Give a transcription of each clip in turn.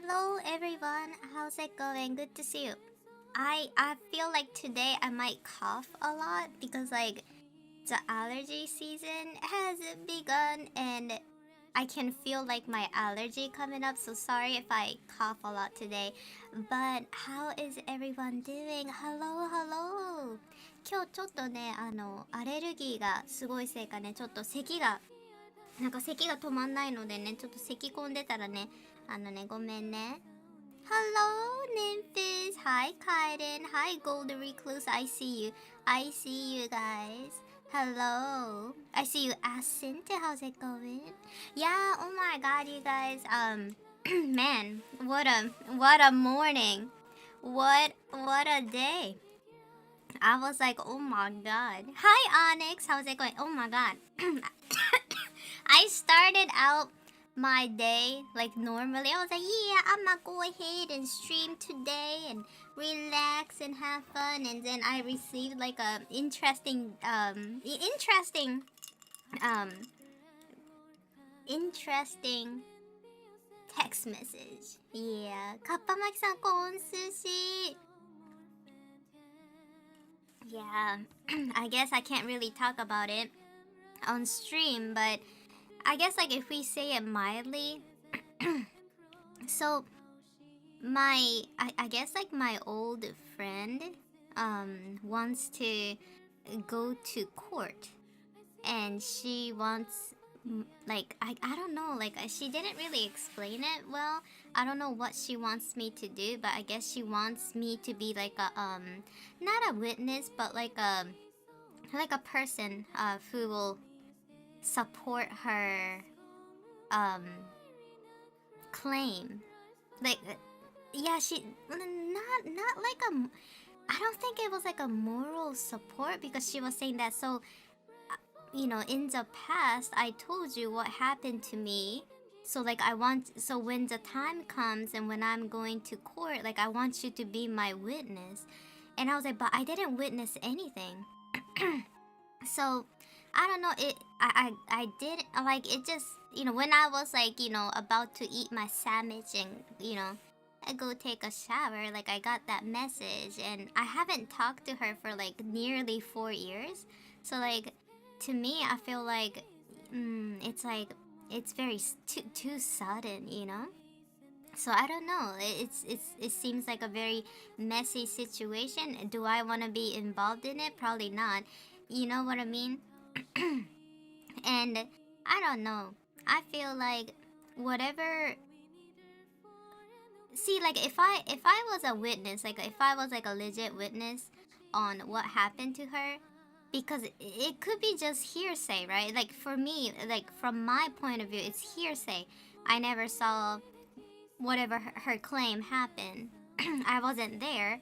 Hello everyone, how's it going? Good to see you. I feel like today I might cough a lot because like the allergy season has begun and I can feel like my allergy coming up, so sorry if I cough a lot today. But how is everyone doing? Hello, hello. 今日ちょっとね、アレルギーがすごいせいかね、ちょっと咳が止まんないのでね、ちょっと咳込んでたらね、ごめんね。Hello, Nymphis. Hi, Kaiden. Hi, Golden Recluse. I see you. I see you guys. Hello. I see you, Ascent. How's it going? Yeah, oh my god, you guys. Man, what a morning. What a day. I was like, oh my god. Hi, Onyx. How's it going? Oh my god. I started out my day like normally. I was like, yeah, I'm gonna go ahead and stream today and relax and have fun. And then I received like a interesting text message. Yeah, Kappamaki-san, kon sushi. Yeah, I guess I can't really talk about it on stream, but I guess like if we say it mildly, so I guess like my old friend wants to go to court, and she wants like I don't know, like she didn't really explain it well. I don't know what she wants me to do, but I guess she wants me to be like a not a witness, but like a person who will support her claim. Like yeah, she not like a, I don't think it was like a moral support, because she was saying that, so you know, in the past I told you what happened to me, so like so when the time comes and when I'm going to court, like I want you to be my witness. And I was like, but I didn't witness anything. So I don't know, I did like it, just, you know, when I was like, you know, about to eat my sandwich and, you know, I go take a shower, like I got that message, and I haven't talked to her for like nearly 4 years. So like to me, I feel like it's like it's very too sudden, you know. So I don't know. It seems like a very messy situation. Do I want to be involved in it? Probably not. You know what I mean? And I don't know. I feel like whatever. See, like if I was a witness, like if I was like a legit witness on what happened to her, because it could be just hearsay, right? Like for me, like from my point of view, it's hearsay. I never saw whatever her claim happened. I wasn't there.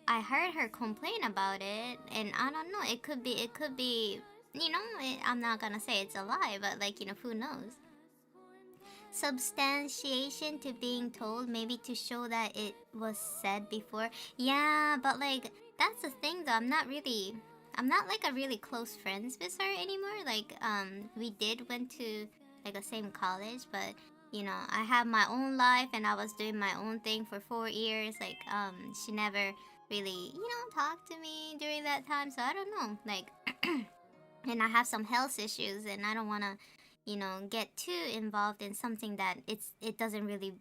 I heard her complain about it, and I don't know. It could be, you know, I'm not gonna say it's a lie, but like, you know, who knows? Substantiation to being told, maybe to show that it was said before. Yeah, but like that's the thing though. I'm not like a really close friends with her anymore. Like we went to like the same college, but you know, I have my own life and I was doing my own thing for 4 years. Like she never really, you know, talked to me during that time, so I don't know, like and I have some health issues, and I don't want to, you know, get too involved in something that it doesn't really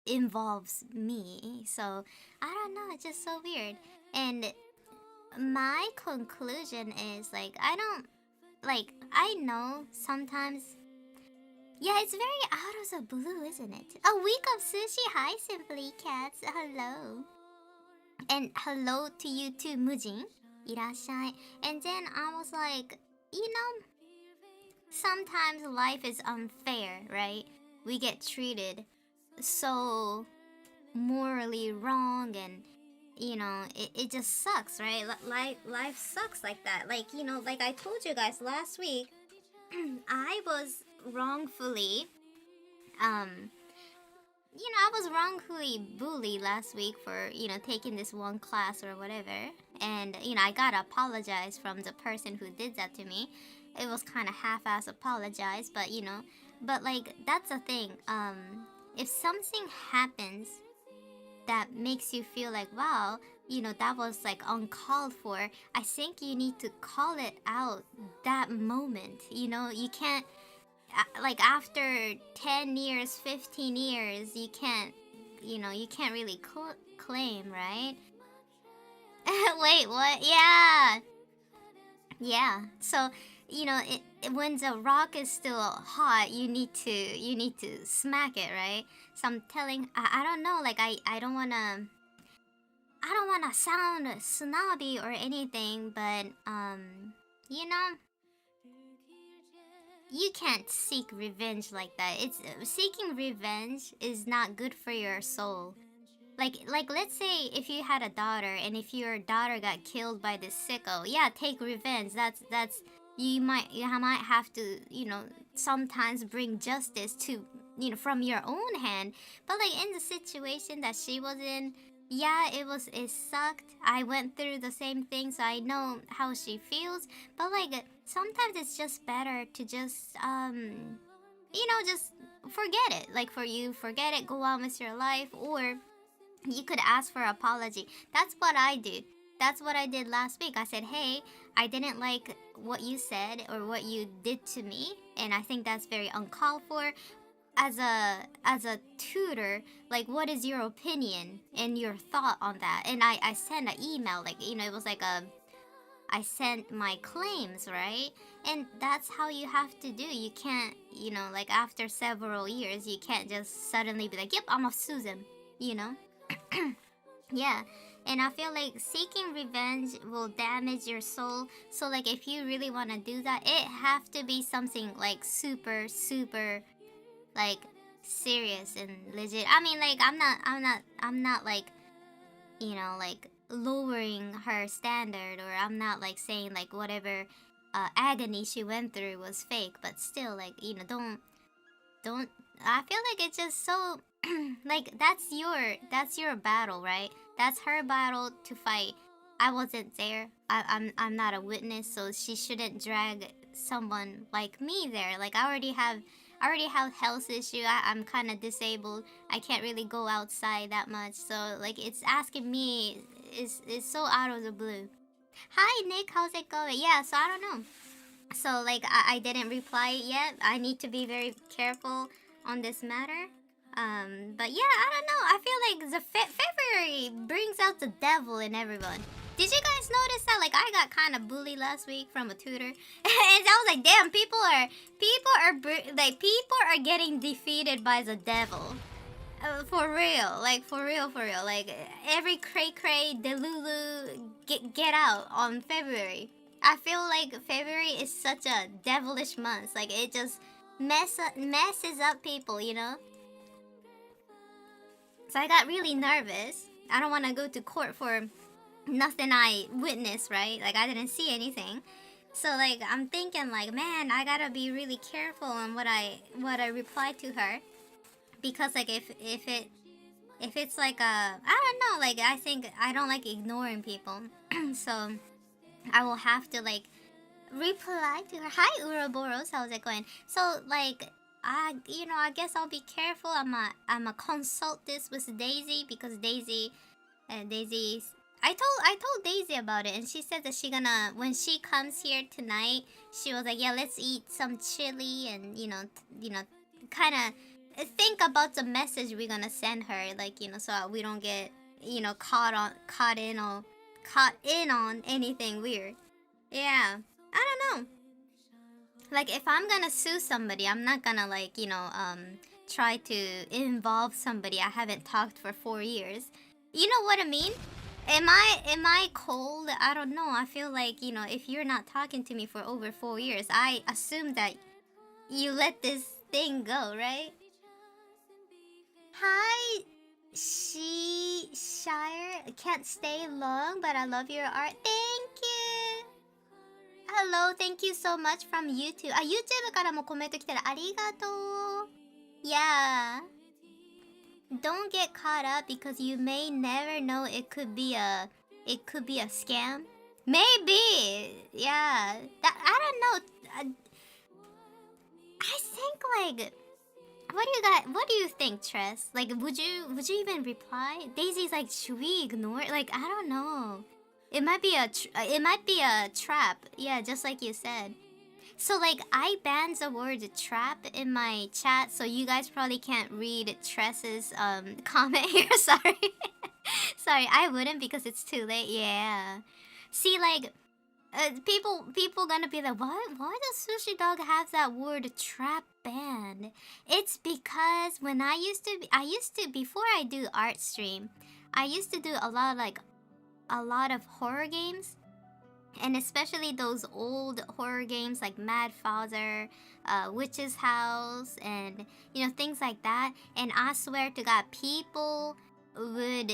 involves me. So I don't know, it's just so weird. And my conclusion is like, I know sometimes, yeah, it's very out of the blue, isn't it? A week of sushi. Hi, Simply Cats. Hello. And hello to you too, Mujin. Irashai. And then I was like, you know, sometimes life is unfair, right? We get treated so morally wrong, and you know, it just sucks, right? Life sucks like that. Like, you know, like I told you guys last week, I was wrongfully I was wrongfully bullied last week for, you know, taking this one class or whatever. And, you know, I gotta apologize from the person who did that to me. It was kind of half-ass apologize, but, you know, but, like, that's the thing. if something happens that makes you feel like, wow, that was like uncalled for, I think you need to call it out that moment. You can't, like after 10 years, 15 years, you can't really claim, right? Wait, what? Yeah. So, when the rock is still hot, you need to smack it, right? So I'm telling, I don't know, like I don't wanna sound snobby or anything, but you can't seek revenge like that. Seeking revenge is not good for your soul. Like let's say if you had a daughter and if your daughter got killed by this sicko, yeah, take revenge. That's you might have to, sometimes bring justice to, from your own hand. But like in the situation that she was in, yeah, it sucked. I went through the same thing, so I know how she feels. But like sometimes it's just better to just just forget it. Like for you, forget it, go on with your life, or you could ask for apology. That's what I did. That's what I did last week. I said, hey, I didn't like what you said or what you did to me, and I think that's very uncalled for. As a tutor, like, what is your opinion and your thought on that? And I sent an email, like, it was like I sent my claims, right? And that's how you have to do. You can't, like after several years, you can't just suddenly be like, yep, I'm a Susan, Yeah. And I feel like seeking revenge will damage your soul. So like if you really want to do that, it have to be something like super, super like serious and legit. I mean, like I'm not like, like lowering her standard, or I'm not like saying like whatever agony she went through was fake, but still, like, don't I feel like it's just so like that's your battle, right? That's her battle to fight. I wasn't there. I'm not a witness, so she shouldn't drag someone like me there. Like I already have health issue. I'm kind of disabled. I can't really go outside that much. So like it's asking me is so out of the blue. Hi Nick, how's it going? Yeah, so I don't know. So like I didn't reply yet. I need to be very careful on this matter. But yeah, I don't know. I feel like the February brings out the devil in everyone. Did you guys notice that? Like I got kind of bullied last week from a tutor, and I was like, damn, people are getting defeated by the devil. For real, like for real. Like every cray delulu get out on February. I feel like February is such a devilish month. Like it just messes up people, So I got really nervous. I don't want to go to court for nothing I witnessed, right? Like I didn't see anything. So like I'm thinking like, man, I gotta be really careful on what I reply to her, because like if it's like I don't know, like I think I don't like ignoring people, so I will have to like reply to her. Hi Uroboros, how's it going? So like I guess I'll be careful. I'ma consult this with Daisy, because Daisy I told Daisy about it, and she said that when she comes here tonight, she was like, yeah, let's eat some chili and kind of think about the message we're gonna send her, like, so we don't get caught in on anything weird. Yeah, I don't know. Like if I'm gonna sue somebody, I'm not gonna like try to involve somebody I haven't talked for 4 years. You know what I mean? Am I cold? I don't know. I feel like, if you're not talking to me for over 4 years, I assume that you let this thing go, right? Hi, Shire. Can't stay long, but I love your art. Thank you. Hello, thank you so much from YouTube. YouTube からもコメント来てる。ありがとう。Yeah. Don't get caught up, because you may never know it could be a scam. Maybe. Yeah. I don't know. I think like What do you think, Tress? Like, would you even reply? Daisy's like, should we ignore? Like, I don't know. It might be a trap. Yeah, just like you said. So like, I banned the word trap in my chat, so you guys probably can't read Tress's comment here. Sorry, sorry. I wouldn't because it's too late. Yeah. See, like, people gonna be like, why does Sushi Dog have that word trap banned? It's because when I used to before I do art stream, I used to do a lot of horror games, and especially those old horror games like Mad Father, Witch's House, and things like that. And I swear to God, people would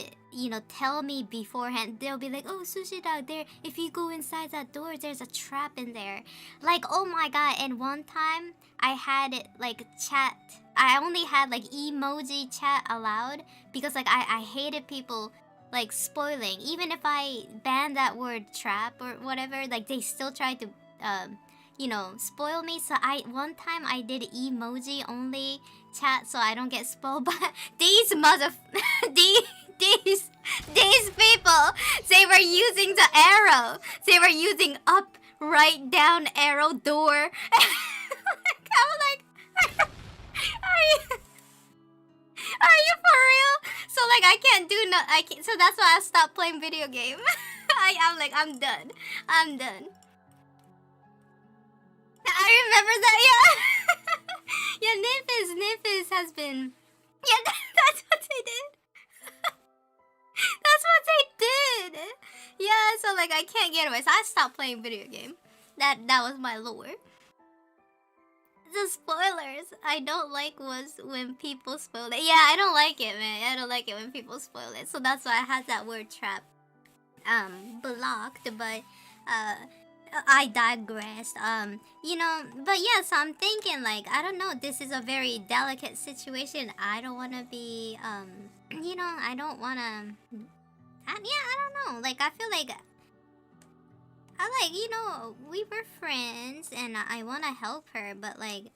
tell me beforehand. They'll be like, oh, Sushi Dog, there, if you go inside that door, there's a trap in there. Like, oh my God. And one time I had like chat, I only had like emoji chat allowed because like I hated people like spoiling. Even if I banned that word trap or whatever, like they still tried to spoil me. So one time I did emoji only chat so I don't get spoiled. But these these people, they were using the arrow. They were using up, right, down, arrow, door. I was like, are you for real? So like I can't do no. So that's why I stopped playing video game. I'm like, I'm done. I remember that, yeah. Yeah, Nymphis has been... Yeah, that's what they did. That's what they did. Yeah, so like I can't get away. So I stopped playing video game. That was my lure. The spoilers I don't like was when people spoil it. Yeah, I don't like it, man. I don't like it when people spoil it. So that's why I had that word trap blocked, but I digressed. But yeah, so I'm thinking like, I don't know, this is a very delicate situation. I don't want to be I don't want to I don't know. Like I feel like we were friends and I want to help her, but like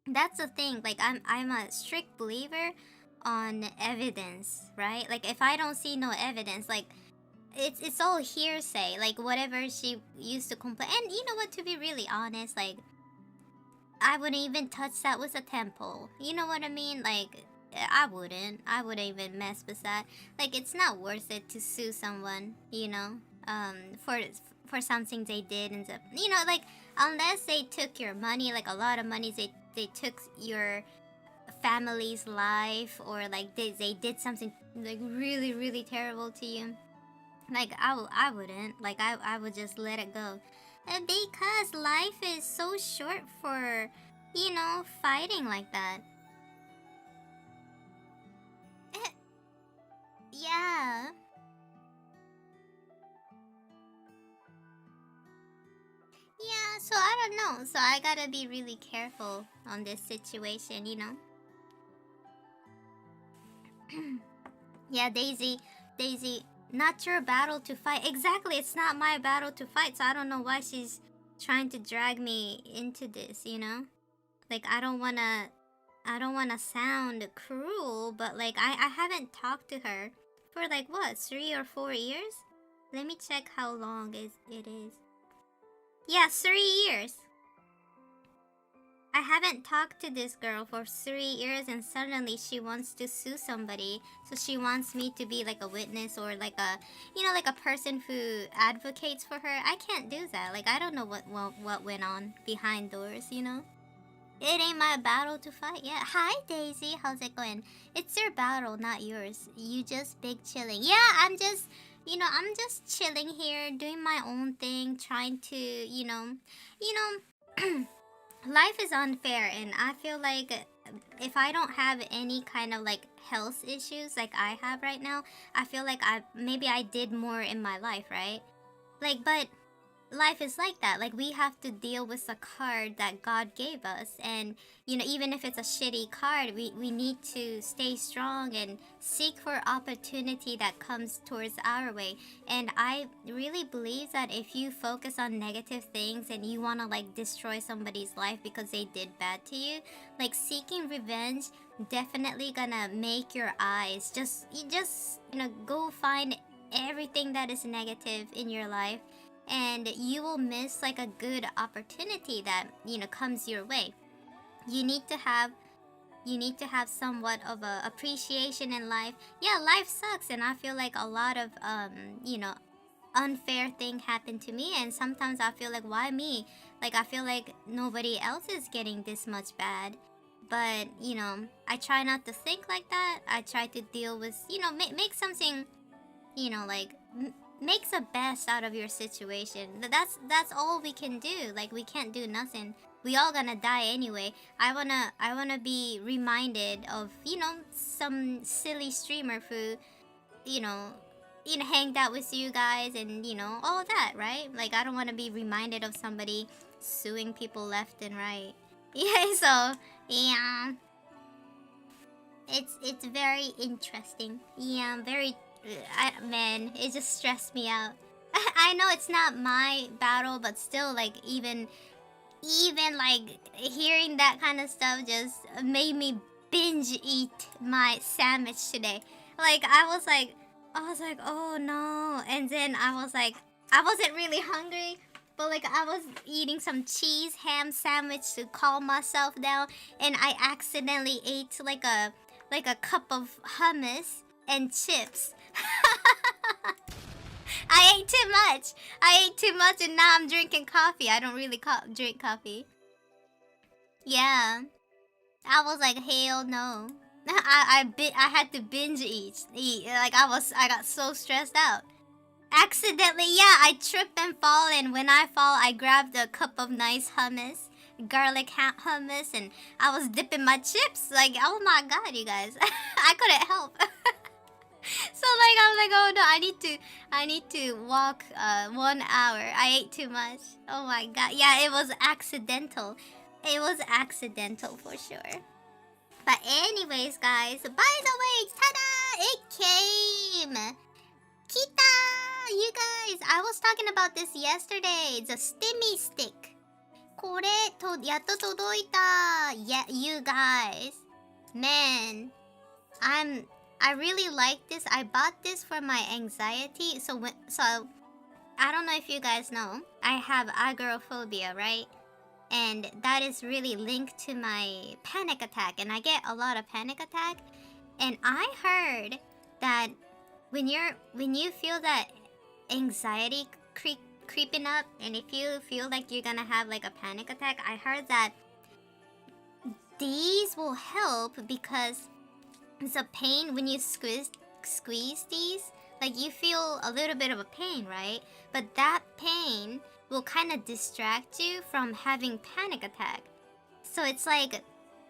that's the thing. Like I'm a strict believer on evidence, right? Like if I don't see no evidence, like it's all hearsay, like whatever she used to complain. And you know what, to be really honest, like I wouldn't even touch that with a temple. You know what I mean? Like I wouldn't even mess with that. Like it's not worth it to sue someone, for something they did, and like unless they took your money, like a lot of money, they took your family's life, or like they did something like really, really terrible to you. Like I wouldn't. Like I would just let it go. Because life is so short for, fighting like that. Yeah. Yeah, so I don't know. So I gotta be really careful on this situation, Yeah, Daisy, not your battle to fight. Exactly, it's not my battle to fight, so I don't know why she's trying to drag me into this, Like I don't wanna sound cruel, but like I haven't talked to her for like what, 3 or 4 years? Let me check how long it is. Yeah, 3 years. I haven't talked to this girl for 3 years, and suddenly she wants to sue somebody. So she wants me to be like a witness, or like a, like a person who advocates for her. I can't do that. Like I don't know what went on behind doors, It ain't my battle to fight. Yeah. Hi Daisy, how's it going? It's your battle, not yours. You just big chilling. Yeah, I'm just chilling here, doing my own thing, trying to, life is unfair, and I feel like if I don't have any kind of like health issues like I have right now, I feel like maybe I did more in my life, right? Like, but life is like that. Like, we have to deal with the card that God gave us. And, even if it's a shitty card, we need to stay strong and seek for opportunity that comes towards our way. And I really believe that if you focus on negative things and you want to, like, destroy somebody's life because they did bad to you, like, seeking revenge definitely gonna make your eyes just go find everything that is negative in your life, and you will miss like a good opportunity that comes your way. You need to have somewhat of a appreciation in life. Yeah, life sucks, and I feel like a lot of unfair thing happened to me, and sometimes I feel like, why me? Like, I feel like nobody else is getting this much bad. But I try not to think like that. I try to deal with make something, make the best out of your situation. That's all we can do. Like, we can't do nothing. We all gonna die anyway. I wanna be reminded of some silly streamer who hanged out with you guys, and all that, right? Like, I don't want to be reminded of somebody suing people left and right. Yeah, so yeah, it's very interesting. Yeah, very. Man, it just stressed me out. I know it's not my battle, but still, like, even like hearing that kind of stuff just made me binge eat my sandwich today. Like, I was like, oh no, and then I was like, I wasn't really hungry, but like I was eating some cheese ham sandwich to calm myself down, and I accidentally ate like a cup of hummus and chips. I ate too much, and now I'm drinking coffee. I don't really drink coffee. Yeah, I was like, hell no. I had to binge eat. Like, I got so stressed out. Accidentally, yeah, I trip and fall, and when I fall, I grabbed a cup of nice hummus, garlic hummus, and I was dipping my chips. Like, oh my god, you guys. I couldn't help. So like, I'm like, oh no, I need to walk 1 hour. I ate too much. Oh my god. Yeah, it was accidental. It was accidental for sure. But anyways, guys, by the way, tada! It came! Kita! You guys, I was talking about this yesterday. The Stimmy Stick. これやっと届いた. Yeah, you guys. Man, I really like this. I bought this for my anxiety. So I don't know if you guys know, I have agoraphobia, right? And that is really linked to my panic attack, and I get a lot of panic attack. And I heard that when you feel that anxiety creeping up, and if you feel like you're gonna have like a panic attack, I heard that these will help, because the pain when you squeeze these, like, you feel a little bit of a pain, right? But that pain will kind of distract you from having panic attack. So it's like,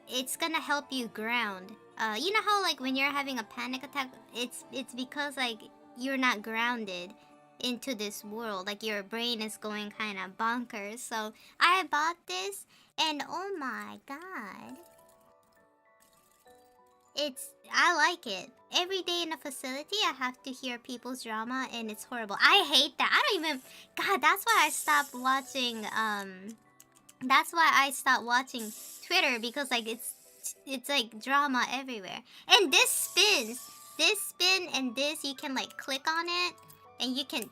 it's gonna help you ground. You know how like when you're having a panic attack, it's because like you're not grounded into this world. Like, your brain is going kind of bonkers. So I bought this, and oh my god, I like it. Every day in a facility, I have to hear people's drama, and it's horrible. I hate that. I don't even... God, that's why I stopped watching, Twitter, because, like, it's like, drama everywhere. And this spins. This spin and this, you can, like, click on it, and you can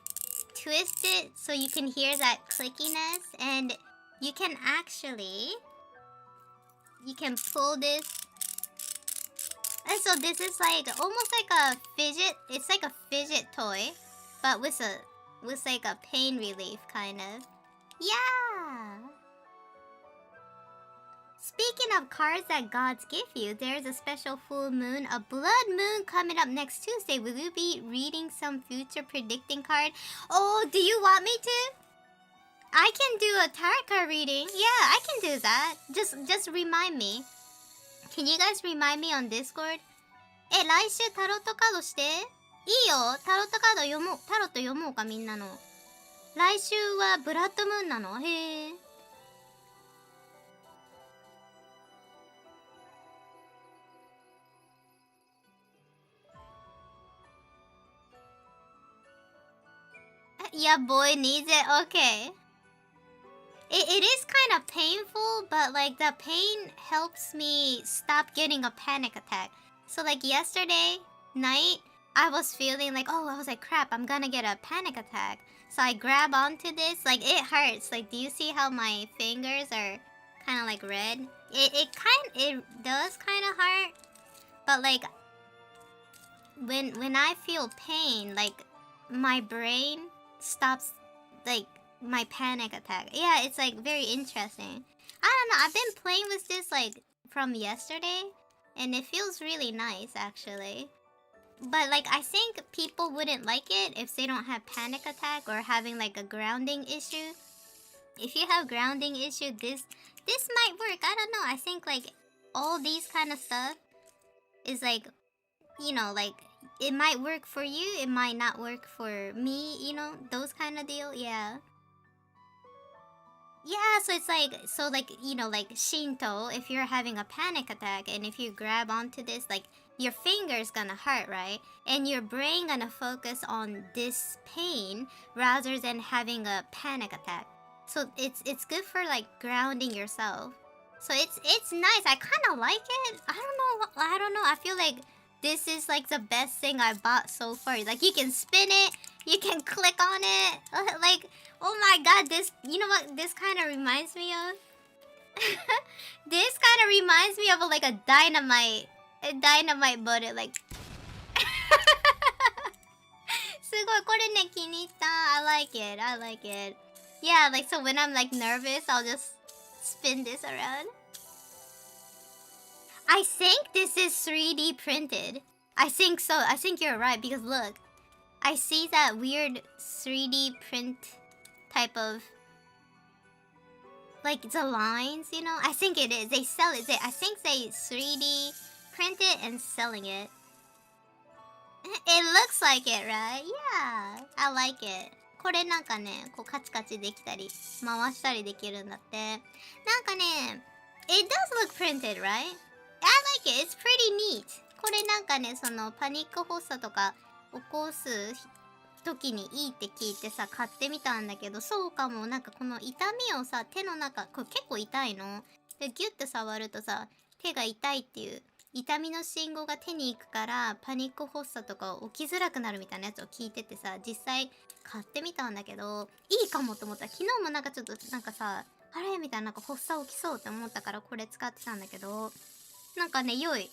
twist it so you can hear that clickiness, and you can actually... You can pull this. And so this is like almost like a fidget. It's like a fidget toy, but with like a pain relief kind of. Yeah. Speaking of cards that gods give you, there's a special full moon, a blood moon coming up next Tuesday. Will you be reading some future predicting card? Oh, do you want me to? I can do a tarot card reading. Yeah, I can do that. Just remind me. Can you guys remind me on Discord? 来週タロットカードして。いいよ。タロットカード読もう。タロット読もうか、みんなの。来週はブラッドムーンなの？へえ。Yeah, boy needs it. Okay. It is kind of painful, but like the pain helps me stop getting a panic attack. So like yesterday night, I was feeling like, oh, I was like, crap, I'm gonna get a panic attack. So I grab onto this, like it hurts. Like, do you see how my fingers are kind of like red? It does kind of hurt, but like when I feel pain, like my brain stops like my panic attack. Yeah, it's like very interesting. I don't know. I've been playing with this like from yesterday, and it feels really nice actually. But like I think people wouldn't like it if they don't have panic attack or having like a grounding issue. If you have grounding issue, this might work. I don't know. I think like all these kind of stuff is like, you know, like it might work for you, it might not work for me, you know, those kind of deal. Yeah. Yeah, so it's like, so like, you know, like Shinto, if you're having a panic attack and if you grab onto this, like your finger's gonna hurt, right? And your brain gonna focus on this pain rather than having a panic attack. So it's good for like grounding yourself. So it's nice. I kind of like it. I don't know. I feel like this is like the best thing I bought so far. Like you can spin it, you can click on it. Like, oh my god, this, you know what this kind of reminds me of? This kind of reminds me of like a dynamite bullet, like すごいこれね気に入った I like it. Yeah, like so when I'm like nervous, I'll just spin this around. I think this is 3D printed. I think so. I think you're right because look, I see that weird 3D print type of like the lines, you know? I think it is. They sell it. I think they 3D print it and selling it. It looks like it, right? Yeah, I like it. これなんかね、こうカチカチできたり回したりできるんだって。なんかね、it does look printed, right? I like it. It's pretty neat. これなんかね、そのパニック発作とか起こす時にいいって聞いてさ、買ってみたんだけど、そうかも。なんかこの痛みをさ、手の中、これ結構痛いの。で、ギュッて触るとさ、手が痛いっていう痛みの信号が手に行くからパニック発作とか起きづらくなるみたいなやつを聞いててさ、実際買ってみたんだけど、いいかもと思った。昨日もなんかちょっとなんかさ、あれみたいな、なんか発作起きそうって思ったからこれ使ってたんだけど、なんかね、良い。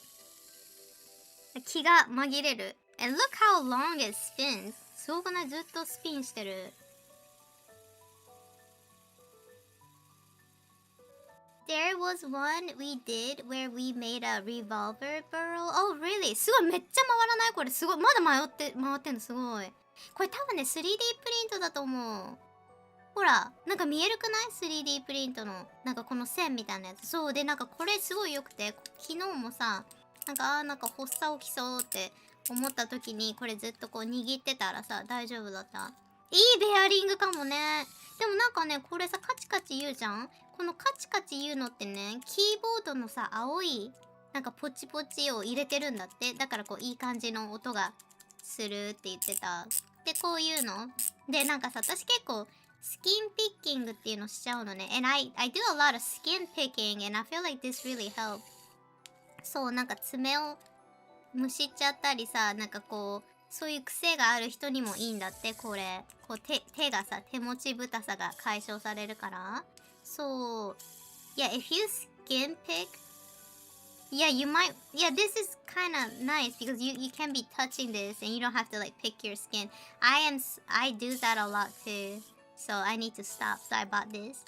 気が紛れる。And look how long it spins. すごくない？ずっとスピンしてる。There was one we did where we made a revolver barrel. Oh, really? すごい、めっちゃ回らない？これすごい。まだ回ってんのすごい。これ多分ね、3D プリントだと思う。ほら、なんか見えるくない？ 3D プリントの、なんかこの線みたいなやつ。そうで、なんかこれすごい良くて、昨日もさ、なんかなんか発作起きそうって思った時に、これずっとこう握ってたらさ、大丈夫だった。いいベアリングかもね。でもなんかね、これさ、カチカチ言うじゃん？このカチカチ言うのってね、キーボードのさ、青い、なんかポチポチを入れてるんだって。だからこう、いい感じの音がするって言ってた。で、こういうの。で、なんかさ、私結構、スキンピッキングっていうのしちゃうのね。And I do a lot of skin picking and I feel like this really helped. そう、なんか爪をむしっちゃったりさ、なんかこう、そういう癖がある人にもいいんだって、これ。こう手がさ、手持ちぶたさが解消されるから。そう。Yeah, if you skin pick, yeah, you might, yeah, this is kind of nice because you can be touching this and you don't have to like pick your skin. I do that a lot too. So I need to stop. So I bought this.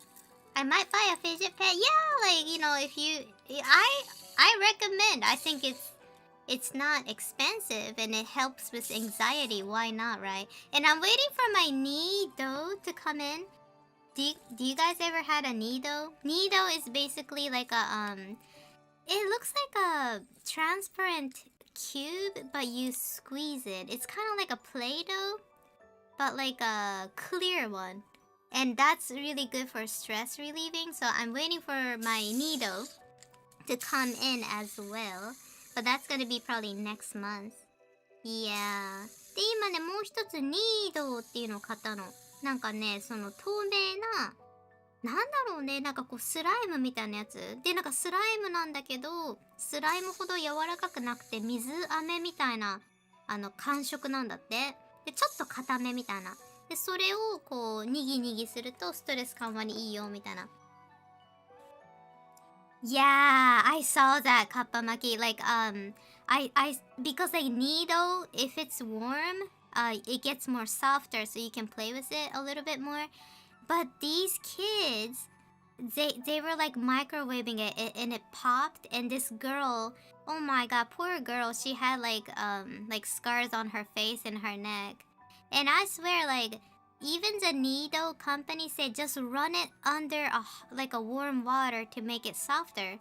I might buy a fidget pet. Yeah, like, you know, if you, I recommend. I think it's not expensive and it helps with anxiety. Why not, right? And I'm waiting for my Nido to come in. Do you guys ever had a Nido? Nido is basically like a it looks like a transparent cube, but you squeeze it. It's kind of like a Play-Doh, but like a clear one. And that's really good for stress relieving. So I'm waiting for my needle to come in as well. But that's gonna be probably next month. Yeah. で、今ね、もう一つニードっていうのを買ったの。なんかね、その透明な、なんだろうね、なんかこうスライムみたいなやつ。で、なんかスライムなんだけど、スライムほど柔らかくなくて、水飴みたいな、感触なんだって。で、ちょっと固めみたいな。で、それをこう、にぎにぎするとストレス緩和にいいよ、みたいな。Yeah, I saw that, Kappamaki. Like, because like needle, if it's warm, it gets more softer, so you can play with it a little bit more. But these kids, they were like microwaving it, and it popped. And this girl, oh my god, poor girl, she had like scars on her face and her neck. And I swear, like, even the needle company said just run it under a warm water to make it softer.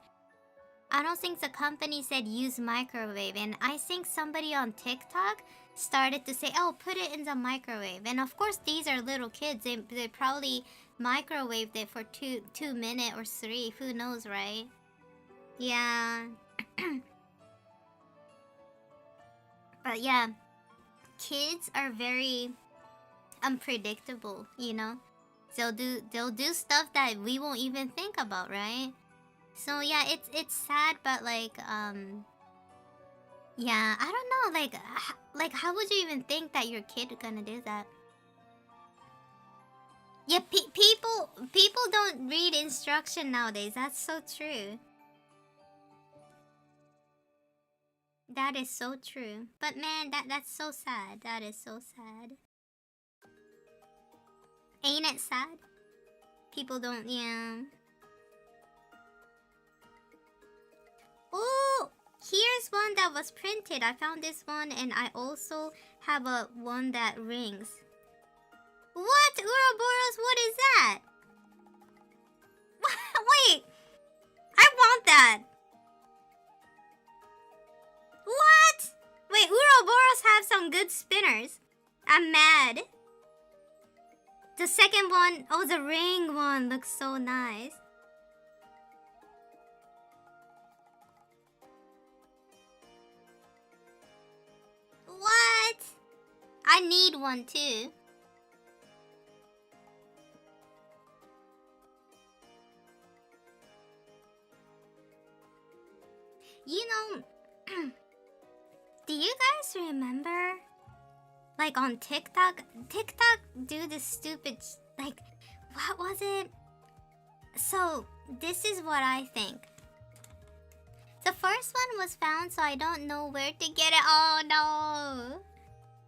I don't think the company said use microwave, and I think somebody on TikTok started to say, oh, put it in the microwave. And of course, these are little kids. They probably microwaved it for 2 minutes or 3. Who knows, right? Yeah. But yeah, kids are very unpredictable, you know. They'll do stuff that we won't even think about, right? So yeah, it's sad, but like yeah, I don't know, like how would you even think that your kid gonna do that? Yeah, people don't read instruction nowadays. That's so true. That is so true. But man, that's so sad. That is so sad. Ain't it sad? People don't, yeah. Oh, here's one that was printed. I found this one, and I also have one that rings. What? Ouroboros, what is that? Wait, I want that. What? Wait, Ouroboros have some good spinners. I'm mad. The second one, oh, the ring one looks so nice. What? I need one too. You know, do you guys remember? Like on TikTok do this stupid, like, what was it? So, this is what I think. The first one was found, so I don't know where to get it. Oh no!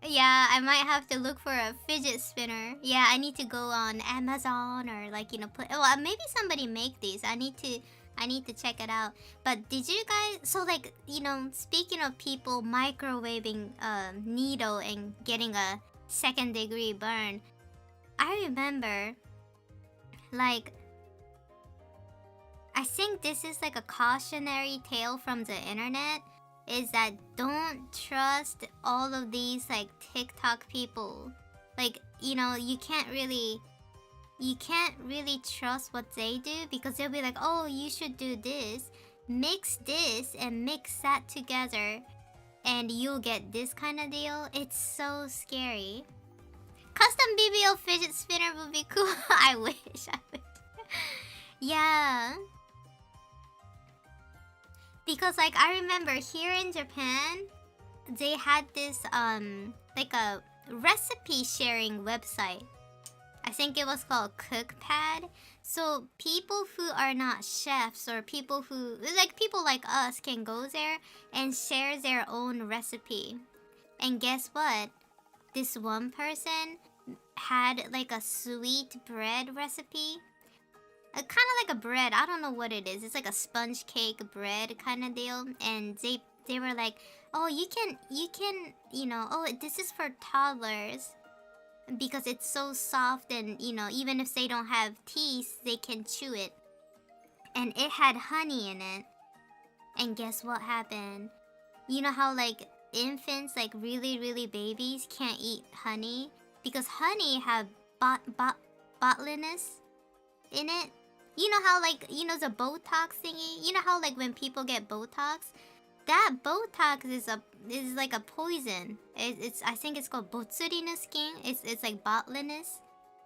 Yeah, I might have to look for a fidget spinner. Yeah, I need to go on Amazon or like, you know, well, maybe somebody make these. I need to check it out. But did you guys, so like, you know, speaking of people microwaving needle and getting a 2nd-degree burn, I remember, like, I think this is like a cautionary tale from the internet, is that don't trust all of these like TikTok people. Like, you know, you can't really trust what they do, because they'll be like, oh, you should do this, mix this and mix that together, and you'll get this kind of deal. It's so scary. Custom BBL fidget spinner would be cool. I wish. Yeah. Because like I remember here in Japan, they had this like a recipe sharing website. I think it was called CookPad. So people who are not chefs, or people like us, can go there and share their own recipe. And guess what? This one person had like a sweet bread recipe. Kind of like a bread. I don't know what it is. It's like a sponge cake bread kind of deal. And they were like, oh, you can, you know, oh, this is for toddlers, because it's so soft, and, you know, even if they don't have teeth, they can chew it. And it had honey in it. And guess what happened? You know how like infants, like really babies, can't eat honey? because honey have botulinus in it. You know how like the Botox thingy. You know how like when people get Botox, that Botox is like a poison. It's I think it's called botulinus king. It's like botulinus,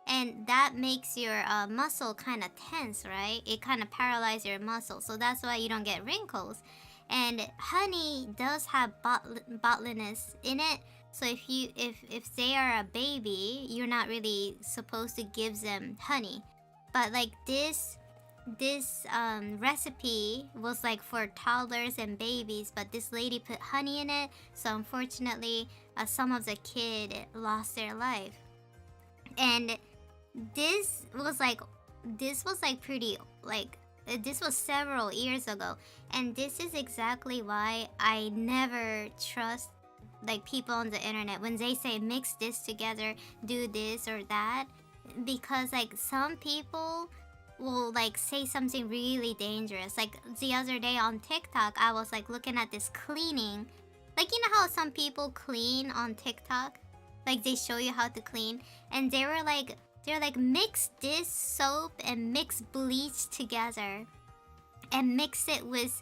and that makes your muscle kind of tense, right? It kind of paralyzes your muscle, so that's why you don't get wrinkles. And honey does have botulinus in it. So if they are a baby, you're not really supposed to give them honey. But like this recipe was like for toddlers and babies, but this lady put honey in it, so unfortunately some of the kid lost their life. And this was pretty like this was several years ago, and this is exactly why I never trust like people on the internet when they say mix this together, do this or that, because like some people will like say something really dangerous. Like the other day on TikTok, I was like looking at this cleaning, like you know how some people clean on TikTok, like they show you how to clean, and they're like mix this soap and mix bleach together and mix it with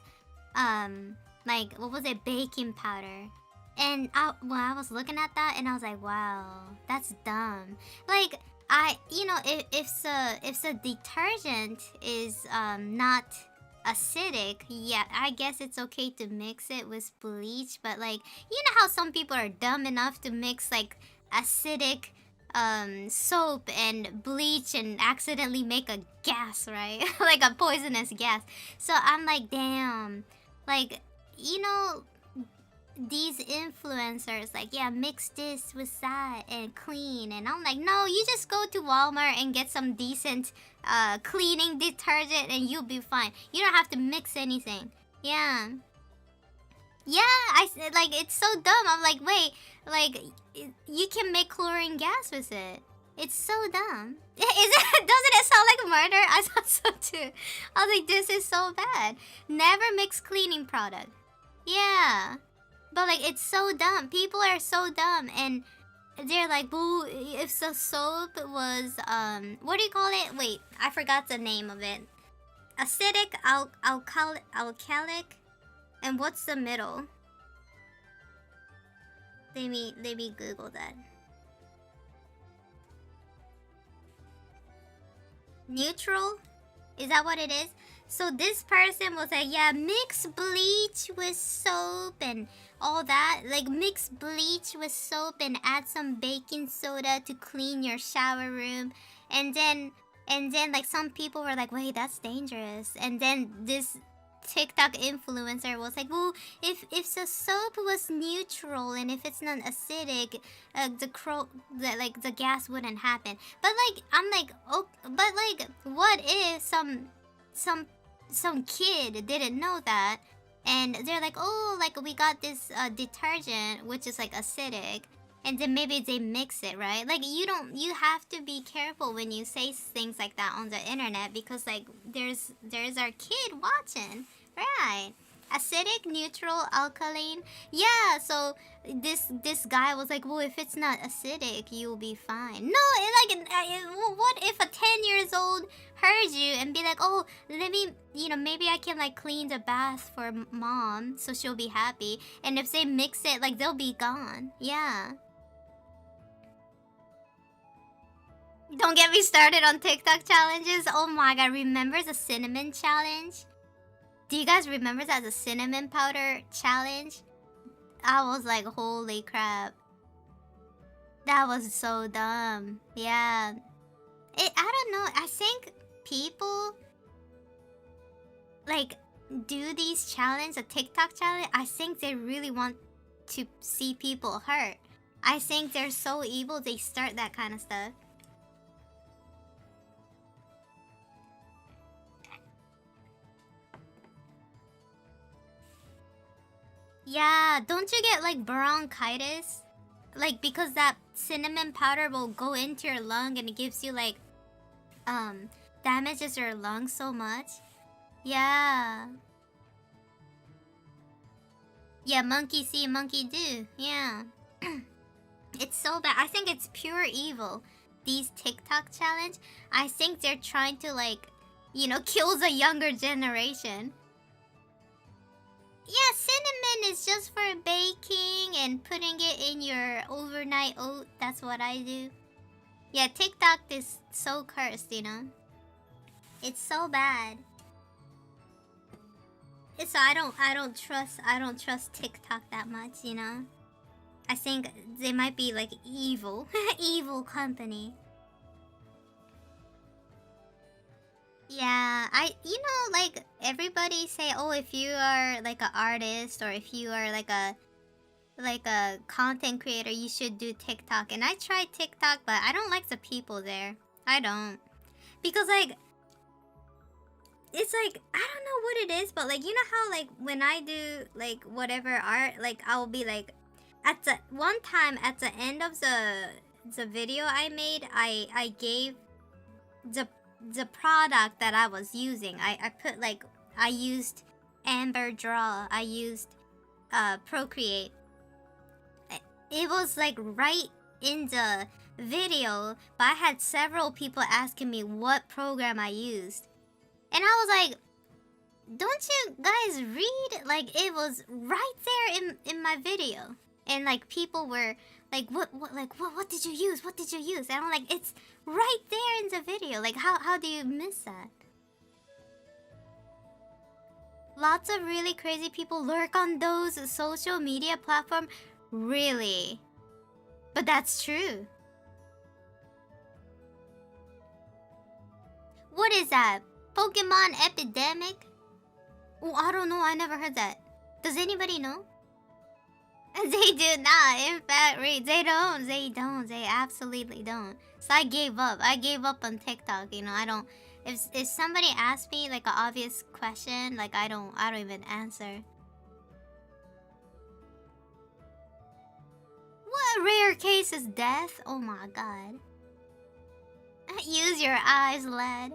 like what was it, baking powder. And I was looking at that and I was like, wow, that's dumb. Like if the detergent is not acidic, yeah, I guess it's okay to mix it with bleach. But like you know how some people are dumb enough to mix like acidic soap and bleach and accidentally make a gas, right? Like a poisonous gas. So I'm like, damn, like these influencers like, yeah, mix this with that and clean, and I'm like, no, you just go to Walmart and get some decent cleaning detergent and you'll be fine. You don't have to mix anything. Yeah, I said, like, it's so dumb. I'm like, wait, like you can make chlorine gas with it. It's so dumb. Doesn't it sound like murder? I thought so too. I was like, this is so bad. Never mix cleaning product. Yeah, but like it's so dumb. People are so dumb, and they're like, "Boo! If the soap was what do you call it? Wait, I forgot the name of it. Acidic, alkalic, and what's the middle? Let me Google that. Neutral? Is that what it is? So this person was like, yeah, mix bleach with soap and all that. Like mix bleach with soap and add some baking soda to clean your shower room. And then like some people were like, wait, that's dangerous. And then this TikTok influencer was like, well, if the soap was neutral and if it's not acidic, the gas wouldn't happen. But like I'm like, oh, but like what if some kid didn't know that, and they're like, oh, like we got this detergent which is like acidic, and then maybe they mix it, right? Like you have to be careful when you say things like that on the internet, because like there's our kid watching, right? Acidic, neutral, alkaline. Yeah, so this guy was like, well, if it's not acidic, you'll be fine. No, what if a 10 years old heard you and be like, oh, let me, maybe I can like clean the bath for mom so she'll be happy. And if they mix it, like they'll be gone. Yeah. Don't get me started on TikTok challenges. Oh my god, remember the cinnamon challenge? Do you guys remember that, the cinnamon powder challenge? I was like, holy crap. That was so dumb. Yeah. I don't know. I think people like do these challenges, a TikTok challenge. I think they really want to see people hurt. I think they're so evil they start that kind of stuff. Yeah, don't you get like bronchitis? Like because that cinnamon powder will go into your lung and it gives you like damages your lungs so much. Yeah. Yeah, monkey see, monkey do. Yeah. It's so bad. I think it's pure evil. These TikTok challenge, I think they're trying to like, kill the younger generation. Yeah, cinnamon is just for baking and putting it in your overnight oat. That's what I do. Yeah, TikTok is so cursed, It's so bad. So I don't trust TikTok that much, I think they might be like evil. Evil company. Yeah, like everybody say, oh, if you are like an artist or if you are like a content creator, you should do TikTok. And I tried TikTok, but I don't like the people there. I don't. Because like it's like I don't know what it is, but like how like when I do like whatever art, like I'll be like at the one time at the end of the video I made, I gave the product that I was using. I put like I used Amber Draw. I used Procreate. It was like right in the video, but I had several people asking me what program I used. And I was like, don't you guys read? Like it was right there in my video. And like people were like, what did you use? What did you use? And I'm like, it's right there in the video. Like how do you miss that? Lots of really crazy people lurk on those social media platforms. Really? But that's true. What is that? Pokemon epidemic? Oh, I don't know. I never heard that. Does anybody know? They do not. In fact, they don't. They absolutely don't. So I gave up. I gave up on TikTok. I don't. If somebody asks me like an obvious question, like I don't even answer. What rare case is death? Oh my god. Use your eyes, lad.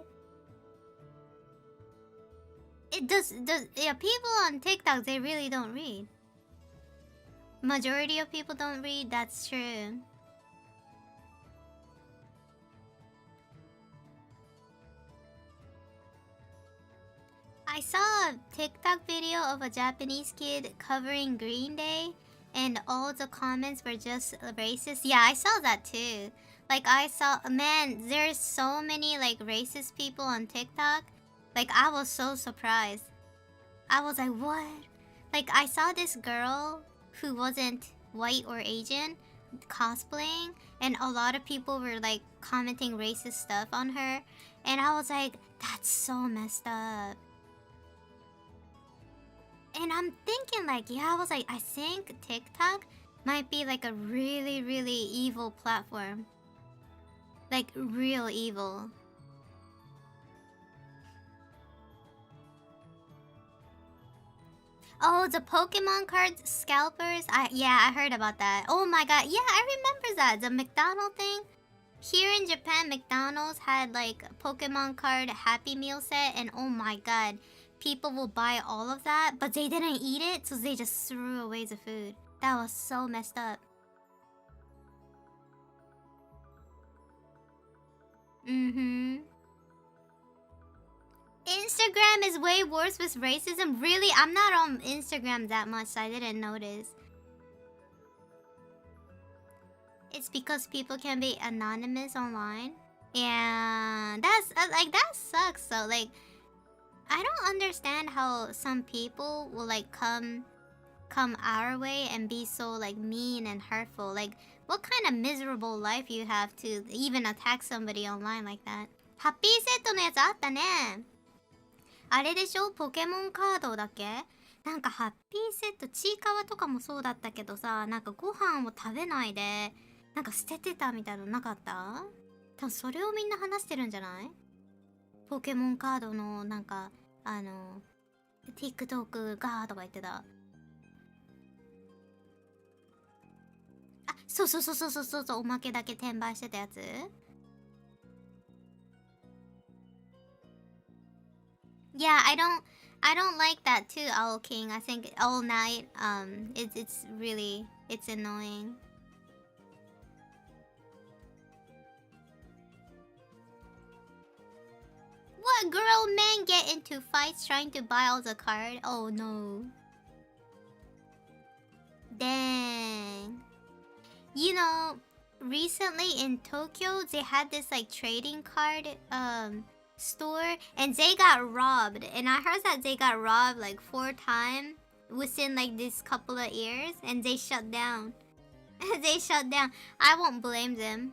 It does. Yeah, people on TikTok, they really don't read. Majority of people don't read, that's true. I saw a TikTok video of a Japanese kid covering Green Day, and all the comments were just racist. Yeah, I saw that too. Like man, there's so many like racist people on TikTok. Like I was so surprised. I was like, what? Like I saw this girl who wasn't white or Asian cosplaying, and a lot of people were like commenting racist stuff on her, and I was like, that's so messed up. And I'm thinking like, yeah, I was like, I think TikTok might be like a really, really evil platform. Like real evil. Oh, the Pokemon card scalpers? I heard about that. Oh my god, yeah, I remember that. The McDonald's thing. Here in Japan, McDonald's had like a Pokemon card Happy Meal set, and oh my god, people will buy all of that, but they didn't eat it, so they just threw away the food. That was so messed up. Instagram is way worse with racism. Really? I'm not on Instagram that much, so I didn't notice. It's because people can be anonymous online. Yeah, that's like that sucks. So like, I don't understand how some people will like come our way and be so like mean and hurtful. Like, what kind of miserable life you have to even attack somebody online like that? ハッピーセットのやつあったね。あれでしょ、ポケモンカードだっけ？なんかハッピーセット、ちいかわとかもそうだったけどさ、なんかご飯を食べないでなんか捨ててたみたいなのなかった？多分それをみんな話してるんじゃない？ポケモンカードのなんかTikTok がとか言ってた。あ、そうそうそうそうそうそう、おまけだけ転売してたやつ。Yeah, I don't like that too, Owl King. I think all night, it's really, it's annoying. girl men get into fights trying to buy all the card. Oh no. Dang. You know, recently in Tokyo, they had this like trading card store, and they got robbed. And I heard that they got robbed like 4 times within like this couple of years, and they shut down. They shut down. I won't blame them.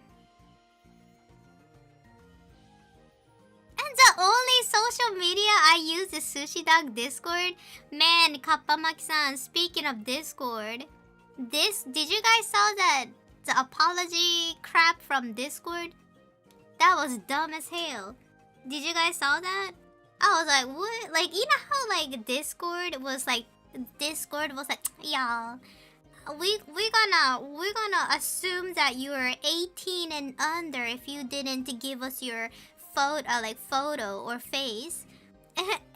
And the only social media I use is Sushi Dog Discord. Man, Kappamaki-san, speaking of Discord, did you guys saw that the apology crap from Discord? That was dumb as hell. Did you guys saw that? I was like, what? Like, you know how like Discord was like, y'all, we're gonna assume that you are 18 and under if you didn't give us your photo or face.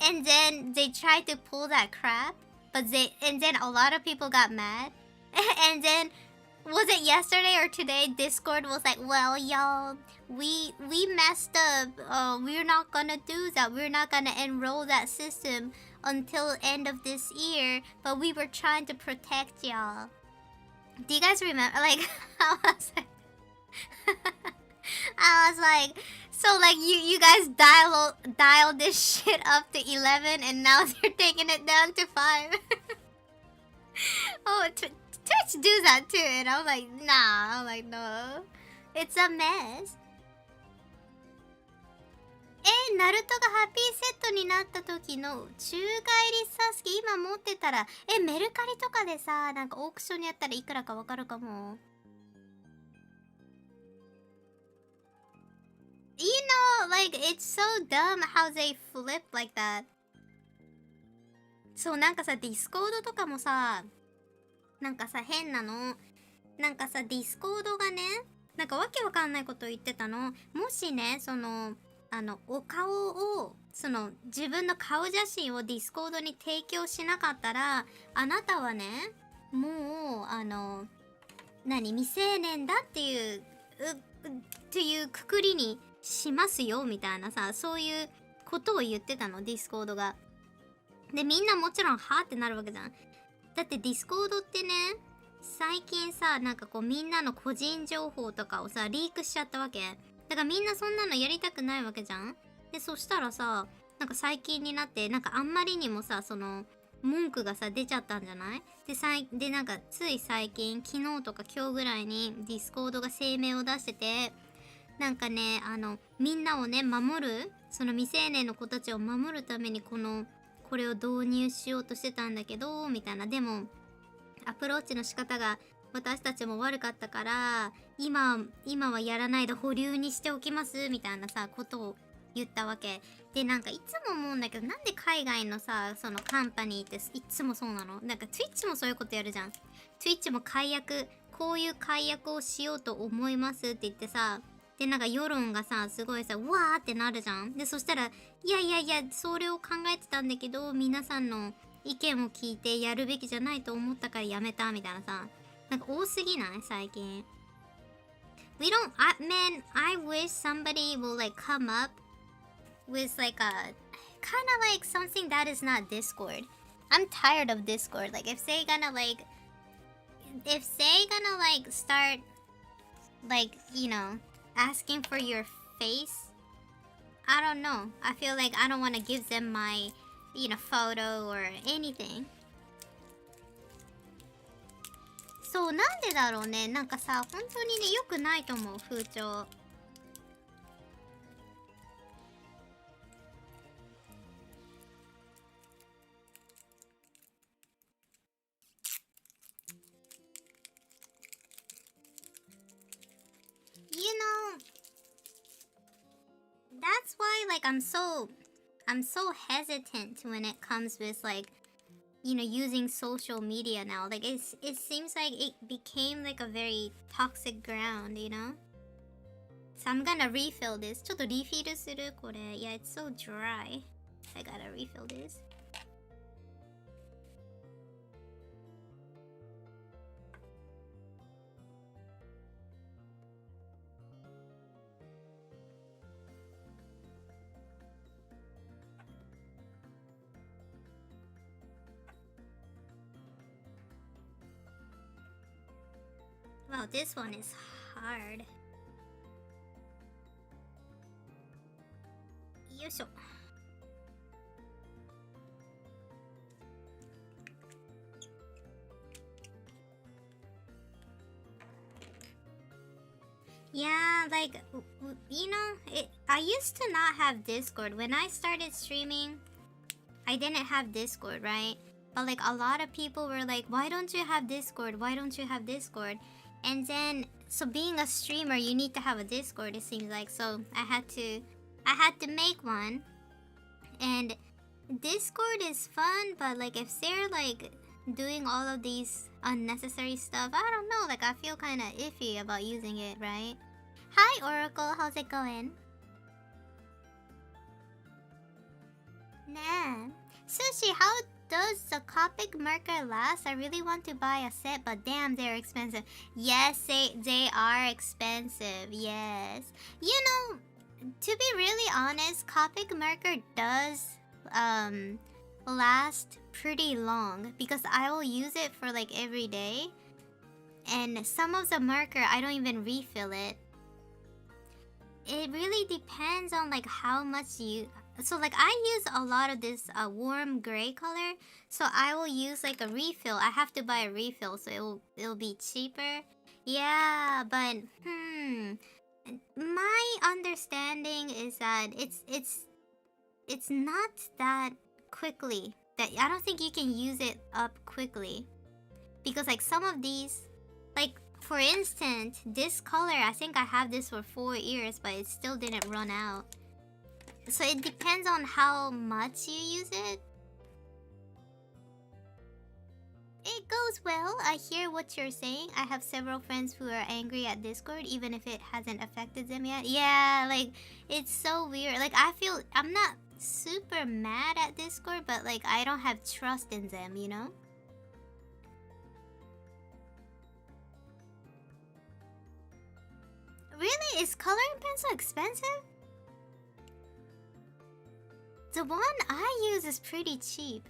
And then they tried to pull that crap, and then a lot of people got mad. And then, was it yesterday or today, Discord was like, well, y'all, we messed up. We're not gonna do that. We're not gonna enroll that system until end of this year, but we were trying to protect y'all. Do you guys remember? Like, I was like, so like you guys dial this shit up to 11, and now they're taking it down to 5. Oh, Twitch do that too, and I'm like, nah. I'm like, no, it's a mess. ナルトがハッピーセットになった時の宙返りサスケ今持ってたら、メルカリとかでさ、なんかオークションにやったらいくらかわかるかも。You know, like, it's so dumb how they flip like that. そう、なんかさ、ディスコードとかもさ、なんかさ、変なの。なんかさ、ディスコードがね、なんかわけわかんないこと言ってたの。もしね、その、お顔を、その、自分の顔写真をディスコードに提供しなかったら、あなたはね、もう、未成年だっていうくくりにしますよ、みたいなさ、そういうことを言ってたの、ディスコードが。で、みんなもちろん、はぁってなるわけじゃん。だってディスコードってね、最近さ、なんかこうみんなの個人情報とかをさ、リークしちゃったわけ。だからみんなそんなのやりたくないわけじゃん。で、そしたらさ、なんか最近になって、なんかあんまりにもさ、その、文句がさ、出ちゃったんじゃない？で、なんかつい最近、昨日とか今日ぐらいにディスコードが声明を出してて、なんかね、みんなをね、守る、その未成年の子たちを守るためにこれを導入しようとしてたんだけど、みたいな。でも、アプローチの仕方が私たちも悪かったから、今はやらないで保留にしておきます、みたいなさ、ことを言ったわけ。で、なんかいつも思うんだけど、なんで海外のさ、そのカンパニーっていつもそうなの？なんか Twitch もそういうことやるじゃん。Twitch もこういう解約をしようと思いますって言ってさ、で、なんか世論がさ、すごいさ、わーってなるじゃん。で、そしたら、いや、それを考えてたんだけど、皆さんの意見を聞いてやるべきじゃないと思ったからやめた、みたいなさ。なんか多すぎない？最近。Man, I wish somebody will like come up with like a, kind of like something that is not Discord. I'm tired of Discord. Like, if they gonna start, like, you know, asking for your face, I don't know. I feel like I don't want to give them my, you know, photo or anything. そう、なんでだろうね。なんかさ、本当にね、良くないと思う、風潮。You know, that's why like I'm so hesitant when it comes with like, you know, using social media now. Like it seems like it became like a very toxic ground, you know? So I'm gonna refill this. ちょっとリフィルするこれ。Yeah, it's so dry. I gotta refill this. Wow, this one is hard. Yoisho. Yeah, like, you know, I used to not have Discord. When I started streaming, I didn't have Discord, right? But like a lot of people were like, why don't you have Discord? Why don't you have Discord? And then, so being a streamer, you need to have a Discord, it seems like. So I had to make one. And Discord is fun, but like if they're like doing all of these unnecessary stuff, I don't know, like I feel kind of iffy about using it, right? Hi Oracle, how's it going? Nah. Sushi, how does the Copic marker last? I really want to buy a set, but damn, they're expensive. Yes, they are expensive, yes. You know, to be really honest, Copic marker does last pretty long because I will use it for like every day, and some of the marker I don't even refill it. It really depends on like how much you, so like I use a lot of this warm gray color, so I will use like a refill. I have to buy a refill, so it'll be cheaper. Yeah, but my understanding is that it's not that quickly, that I don't think you can use it up quickly, because like some of these, like for instance this color, I think I have this for 4 years but it still didn't run out. So it depends on how much you use it. It goes well. I hear what you're saying. I have several friends who are angry at Discord even if it hasn't affected them yet. Yeah, like it's so weird. Like I feel I'm not super mad at Discord, but like I don't have trust in them, you know? Really? Is coloring pencil expensive? The one I use is pretty cheap.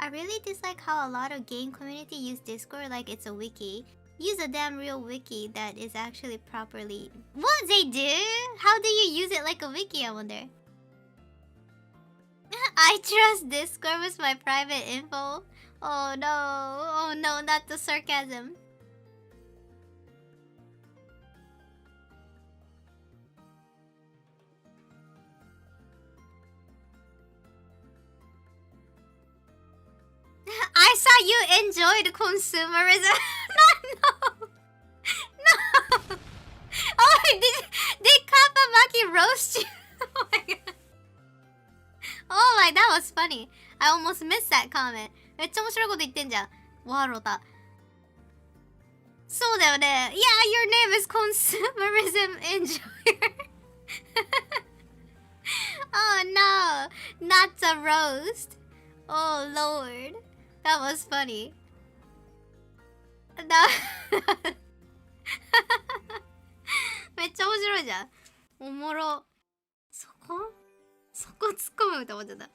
I really dislike how a lot of game community use Discord like it's a wiki. Use a damn real wiki that is actually properly... What? They do? How do you use it like a wiki, I wonder? I trust Discord with my private info. Oh no. Oh no, not the sarcasm. I saw you enjoyed consumerism. No. No. Oh, did Kapamaki roast you? Oh my god. Oh my, that was funny. I almost missed that comment. めっちゃ面白いこと言ってんじゃん。わろた。そうだよね。Yeah, your name is consumerism enjoyer. Oh no, not a roast. Oh lord. That was funny. No. めっちゃ面白いじゃん。おもろ。そこ突っ込むと思っちゃった。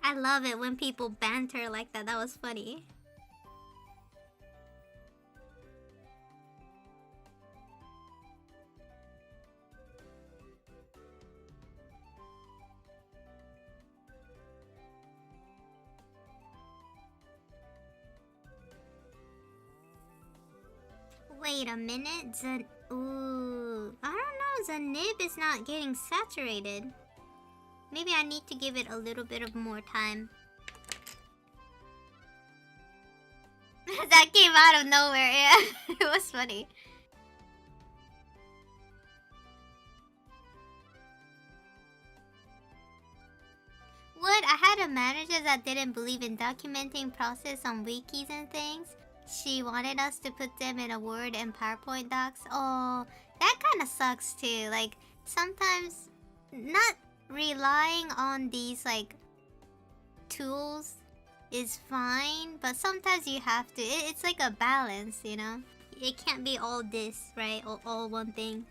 I love it when people banter like that. That was funny. Wait a minute, ooh, I don't know, the nib is not getting saturated. Maybe I need to give it a little bit of more time. That came out of nowhere, yeah. It was funny. What? I had a manager that didn't believe in documenting process on wikis and things. She wanted us to put them in a Word and PowerPoint docs. Oh, that kind of sucks too. Like, sometimes not relying on these, like, tools is fine, but sometimes you have to. It's like a balance, you know? It can't be all this, right? All one thing.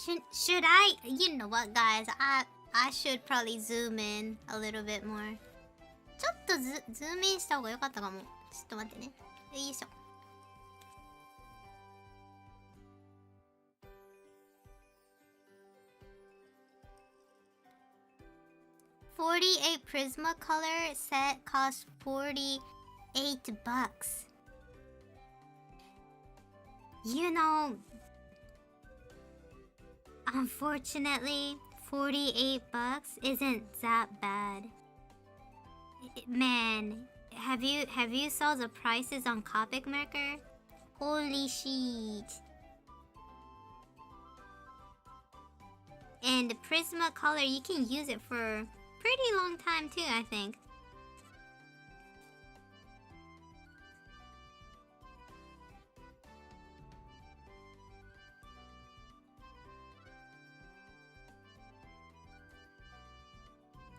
Should I? You know what, guys? I should probably zoom in a little bit more. ちょっとズームインした方が良かったかも。ちょっと待ってね。よいしょ。48 Prismacolor set cost $48. You know, unfortunately, $48 isn't that bad. Man, have you saw the prices on Copic Maker? Holy shit. And Prismacolor, you can use it for a pretty long time too, I think.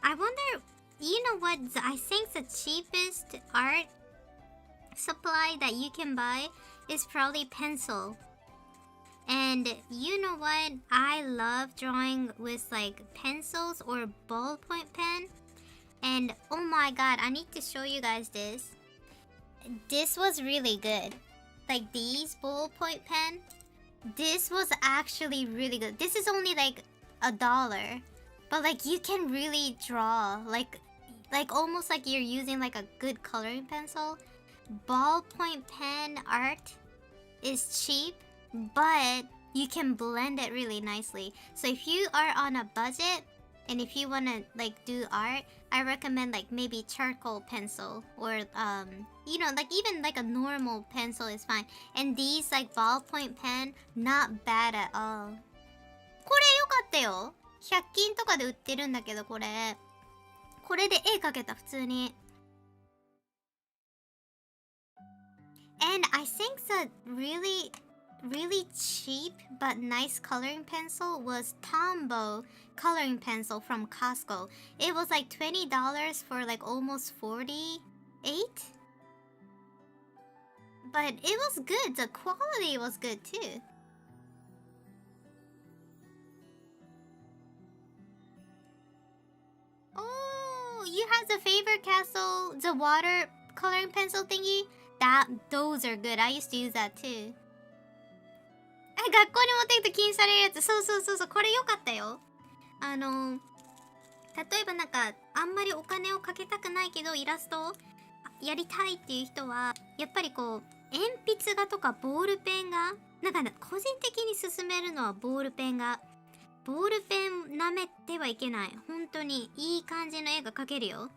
I wonder, you know what, I think the cheapest art supply that you can buy is probably pencil. And you know what, I love drawing with like pencils or ballpoint pen. And oh my god, I need to show you guys this. This was really good. Like these ballpoint pen, this was actually really good. This is only like $1. But like you can really draw like almost like you're using like a good coloring pencil. Ballpoint pen art is cheap, but you can blend it really nicely. So if you are on a budget and if you want to like do art, I recommend like maybe charcoal pencil or you know, like even like a normal pencil is fine. And these like ballpoint pen, not bad at all. これ良かったよ。100均とかで売ってるんだけど、これで絵描けた、普通に。And I think the really cheap but nice coloring pencil was Tombow coloring pencil from Costco. It was like $20 for like almost 48. But it was good. The quality was good too. Oh, you have the Faber-Castell, the water coloring pencil thingy? Those are good. I used to use that too. 学校に持っていくと禁止されるやつ。そう。これ良かったよ。例えばなんか、あんまりお金をかけたくないけど、イラストをやりたいっていう人は、やっぱりこう、鉛筆画とかボールペンが、なんか、個人的に勧めるのはボールペンが。ボールペン舐めてはいけない。本当にいい感じの絵が描けるよ。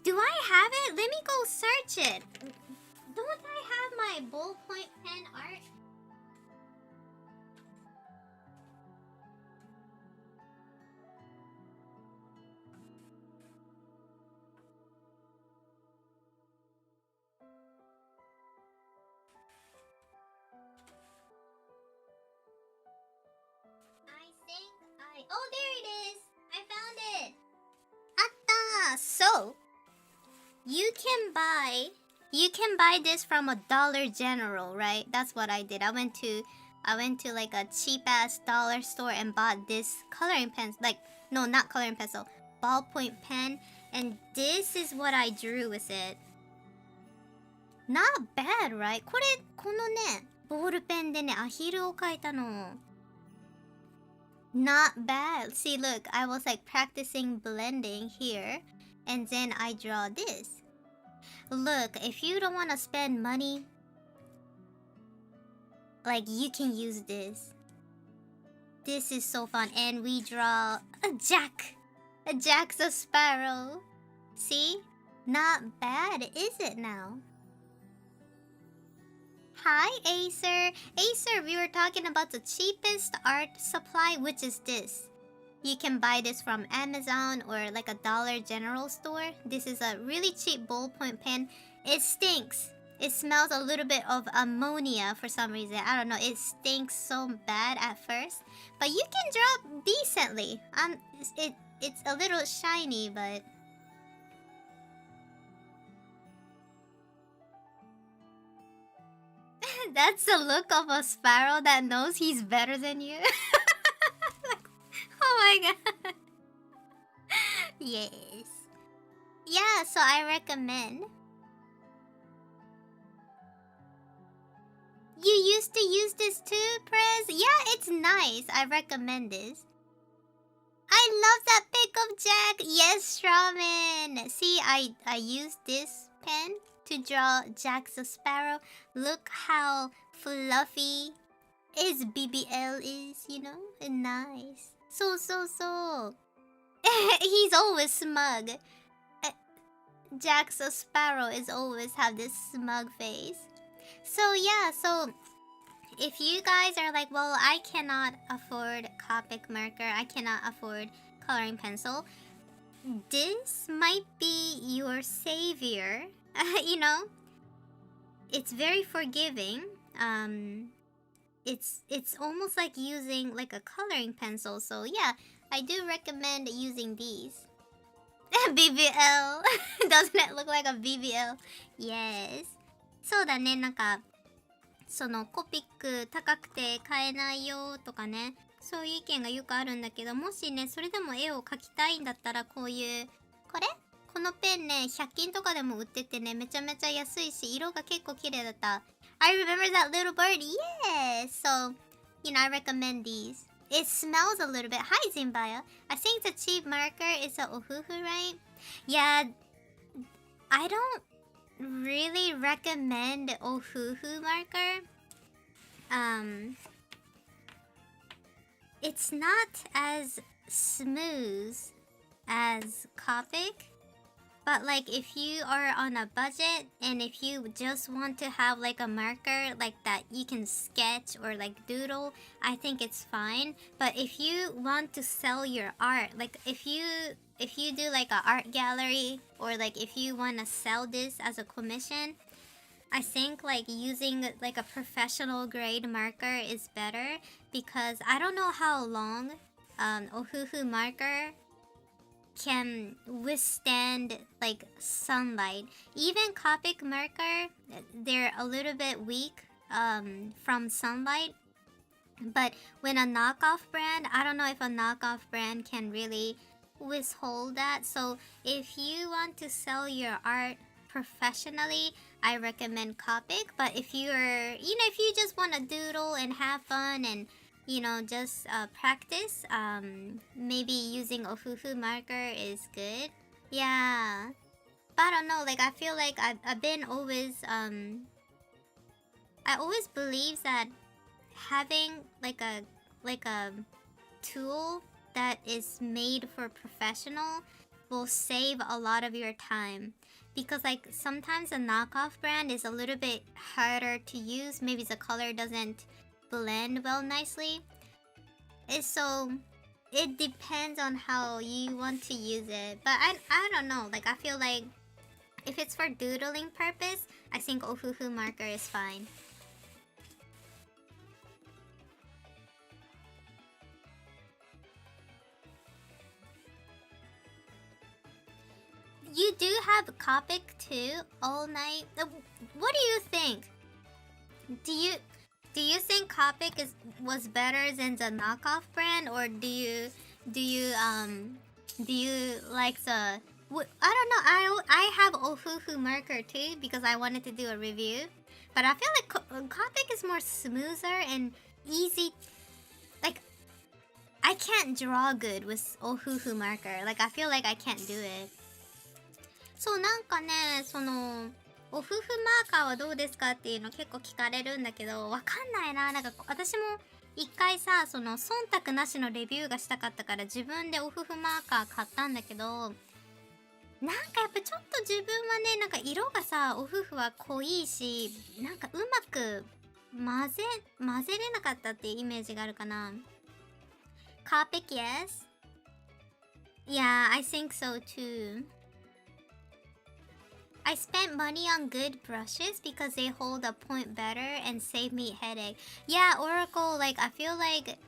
Do I have it? Let me go search it. Don't I have my ballpoint pen art? Oh, there it is! I found it! あった! So, you can buy this from a Dollar General, right? That's what I did. I went to like a cheap ass dollar store and bought this coloring pencil. Like, no, not coloring pencil. Ballpoint pen. And this is what I drew with it. Not bad, right? このね、ボールペンでね、アヒルを描いたの。Not bad. See, look, I was like practicing blending here, and then I draw this. Look, if you don't want to spend money, like you can use this. This is so fun. And we draw a Jack. A Jack's a sparrow. See? Not bad, is it now? Hi, Acer. Acer, we were talking about the cheapest art supply, which is this. You can buy this from Amazon or like a Dollar General store. This is a really cheap ballpoint pen. It stinks. It smells a little bit of ammonia for some reason. I don't know. It stinks so bad at first. But you can draw decently. It's a little shiny, but... That's the look of a sparrow that knows he's better than you. Oh my god. Yes. Yeah, so I recommend. You used to use this too, Prez? Yeah, it's nice. I recommend this. I love that pic of Jack. Yes, Strawman. See, I used this pen to draw Jack the Sparrow. Look how fluffy his BBL is, you know? And nice. So. He's always smug. Jack the Sparrow is always have this smug face. So yeah, so if you guys are like, well, I cannot afford Copic marker, I cannot afford coloring pencil, this might be your savior. You know, it's very forgiving. It's almost like using like a coloring pencil. So yeah, I do recommend using these. BBL. Doesn't it look like a BBL? Yes. そうだね、なんかそのコピック高くて買えないよとかね、そういう意見がよくあるんだけど、もしねそれでも絵を描きたいんだったら、こういうこのペンね100均とかでも売っててね、めちゃめちゃ安いし色が結構綺麗だった。 I remember that little bird. Yes. So you know, I recommend these. It smells a little bit. Hi Zimbaya. I think the cheap marker is a ohuhu, right? Yeah, I don't really recommend ohuhu marker. It's not as smooth as Copic, but like if you are on a budget and if you just want to have like a marker like that you can sketch or like doodle, I think it's fine. But if you want to sell your art, like if you do like an art gallery, or like if you want to sell this as a commission, I think like using like a professional grade marker is better, because I don't know how long ohuhu marker can withstand like sunlight. Even Copic marker, they're a little bit weak from sunlight. But when a knockoff brand, I don't know if a knockoff brand can really withhold that. So if you want to sell your art professionally, I recommend Copic. But if you're, you know, if you just want to doodle and have fun and, you know, just practice, maybe using ohuhu marker is good. Yeah, but I don't know, like I feel like I've been always I always believe that having like a tool that is made for professional will save a lot of your time, because like sometimes a knockoff brand is a little bit harder to use. Maybe the color doesn't blend well nicely. So it depends on how you want to use it. But I don't know, like I feel like if it's for doodling purpose, I think ohuhu marker is fine. You do have Copic too, all night. What do you think? Do you think Copic was better than the knockoff brand, or do you like the? I don't know. I have ohuhu marker too because I wanted to do a review, but I feel like Copic is more smoother and easy. Like I can't draw good with ohuhu marker. Like I feel like I can't do it. そうなんかね、そのオフフマーカーはどうですかっていうの結構聞かれるんだけど、わかんないな。なんか私も一回さ、その忖度なしのレビューがしたかったから自分でオフフマーカー買ったんだけど、なんかやっぱちょっと自分はね、なんか色がさ、オフフは濃いし、なんかうまく混ぜれなかったっていうイメージがあるかな。Copic, yes? Yeah, I think so too. I spent money on good brushes because they hold a point better and save me headache. Yeah, Oracle, like I feel like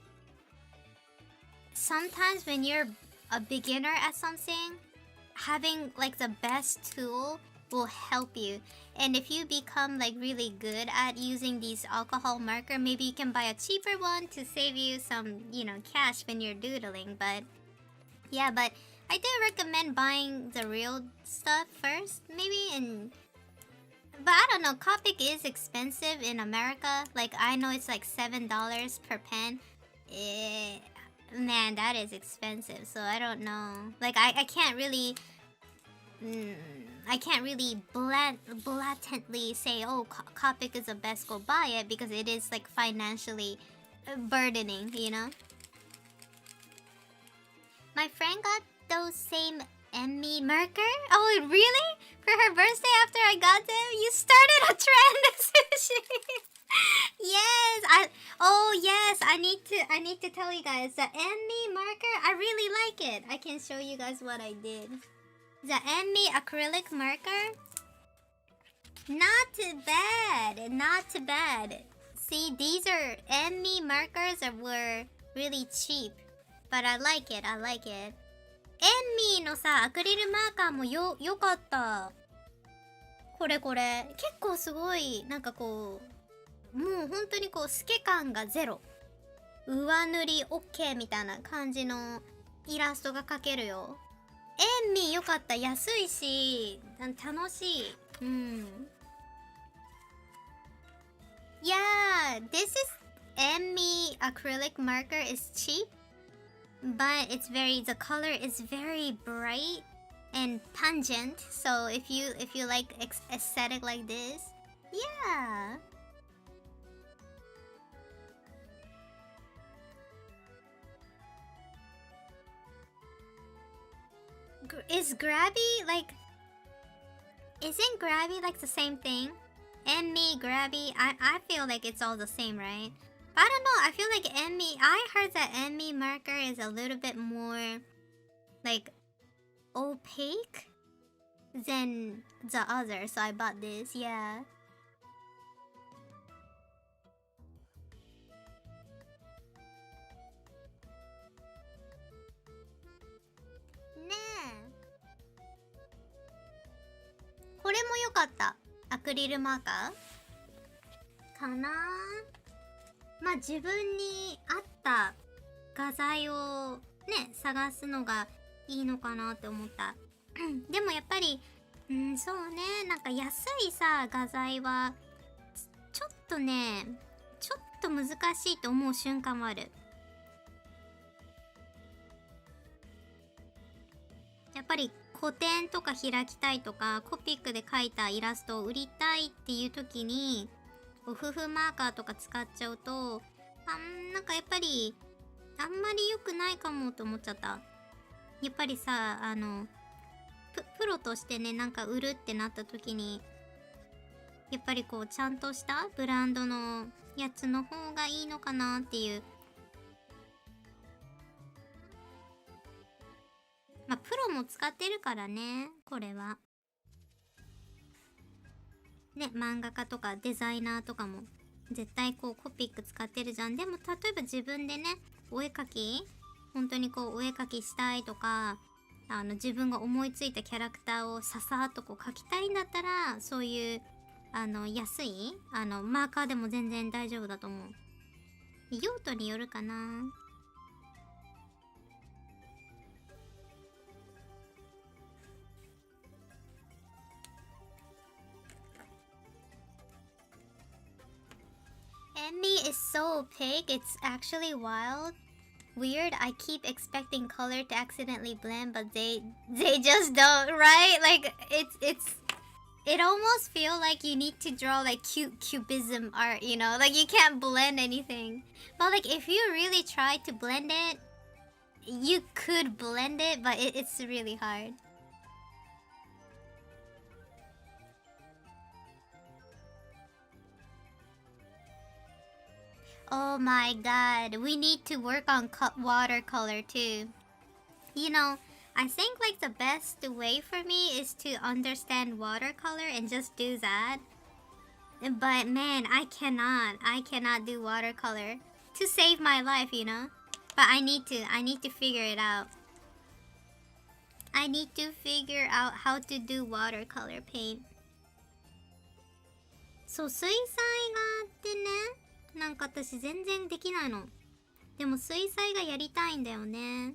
sometimes when you're a beginner at something, having like the best tool will help you. And if you become like really good at using these alcohol marker, maybe you can buy a cheaper one to save you some, cash when you're doodling. But yeah, but I do recommend buying the real stuff first, maybe. But I don't know, Copic is expensive in America. Like, I know it's like $7 per pen. Man, that is expensive. So I don't know. Like, I can't really... I can't really blatantly say, oh, Copic is the best, go buy it, because it is like financially burdening, My friend got those same Emmy marker. Oh, really? For her birthday after I got them? You started a trend, Sushi. Yes, I need to tell you guys, the Emmy marker, I really like it. I can show you guys what I did. The Emmy acrylic marker, not too bad. See, these are Emmy markers that were really cheap, but I like it. エンミーのさ、アクリルマーカーもよかった。これ。結構すごい、なんかこう、もう本当にこう、透け感がゼロ。上塗り OK みたいな感じのイラストが描けるよ。エンミーよかった。安いし、楽しい。Yeah, this is Emmy acrylic marker is cheap.But the color is very bright and pungent. So if you like aesthetic like this, yeah. Isn't Grabby like the same thing? And me, Grabby, I feel like it's all the same, right? I don't know, I feel like Emmy, I heard that Emmy marker is a little bit more like opaque than the other, so I bought this, yeah. Ne. これも良かった。アクリルマーカーかな。まあ自分に合った画材をね探すのがいいのかなって思ったでもやっぱりそうね、なんか安いさ画材はちょっと難しいと思う瞬間もある。やっぱり個展とか開きたいとかコピックで描いたイラストを売りたいっていう時に夫婦マーカーとか使っちゃうとなんかやっぱりあんまり良くないかもと思っちゃった。やっぱりさプロとしてねなんか売るってなった時にやっぱりこうちゃんとしたブランドのやつの方がいいのかなっていう。まあプロも使ってるからねこれは。ね、漫画家とかデザイナーとかも絶対こうコピック使ってるじゃん。でも例えば自分でねお絵描き本当にこうお絵描きしたいとか自分が思いついたキャラクターをささっとこう描きたいんだったらそういう安いマーカーでも全然大丈夫だと思う。用途によるかな。Emmy is so opaque, it's actually wild. Weird, I keep expecting color to accidentally blend, but they just don't, right? Like, it almost feel like you need to draw like cubism art, you know? Like, you can't blend anything. But like, if you really try to blend it, you could blend it, but it's really hard. Oh my god, we need to work on watercolor too. You know, I think like the best way for me is to understand watercolor and just do that. But man, I cannot do watercolor to save my life, you know? But I need to figure it out. I need to figure out how to do watercolor paint. そう、水彩画ってね、なんか私全然できないの。でも水彩画やりたいんだよね。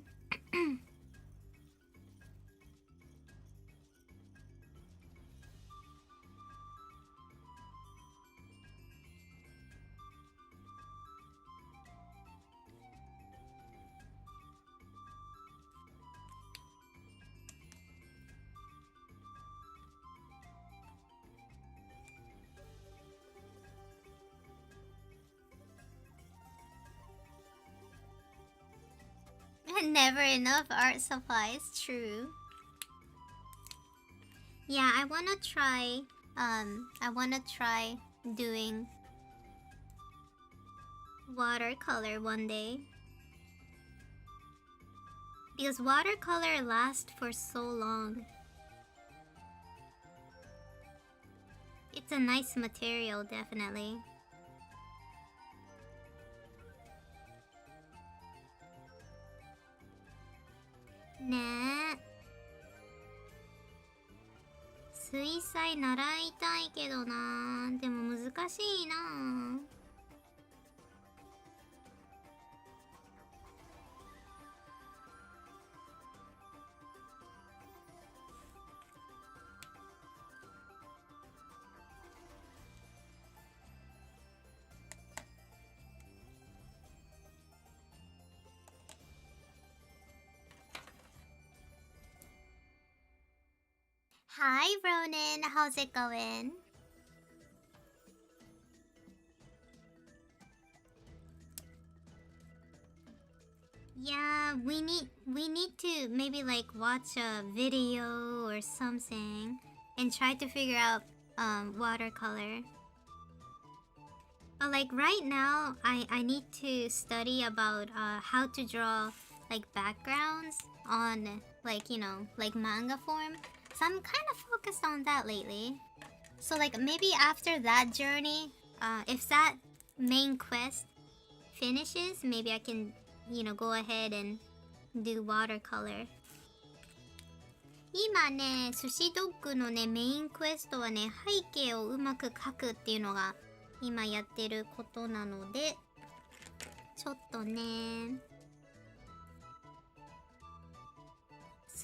Never enough art supplies, true. Yeah, I wanna try doing watercolor one day. Because watercolor lasts for so long. It's a nice material, definitely.ねえ、水彩習いたいけどな。でも難しいな。Hi, Ronan. How's it going? Yeah, we need to maybe like watch a video or something and try to figure out watercolor. But like right now, I need to study about how to draw like backgrounds on like, you know, like manga form. So I'm kind of focused on that lately. So like maybe after that journey, if that main quest finishes, maybe I can, you know, go ahead and do watercolor. 今ね、寿司ドッグのね、メインクエストはね、背景をうまく描くっていうのが今やってることなので、ちょっとね、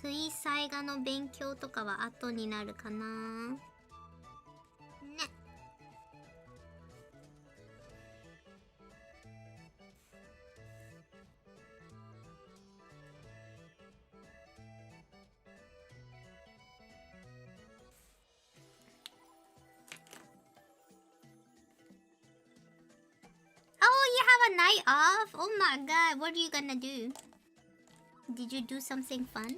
水彩画の勉強とかは後になるかな。ね。Oh, you have a night off? Oh my god, what are you gonna do? Did you do something fun?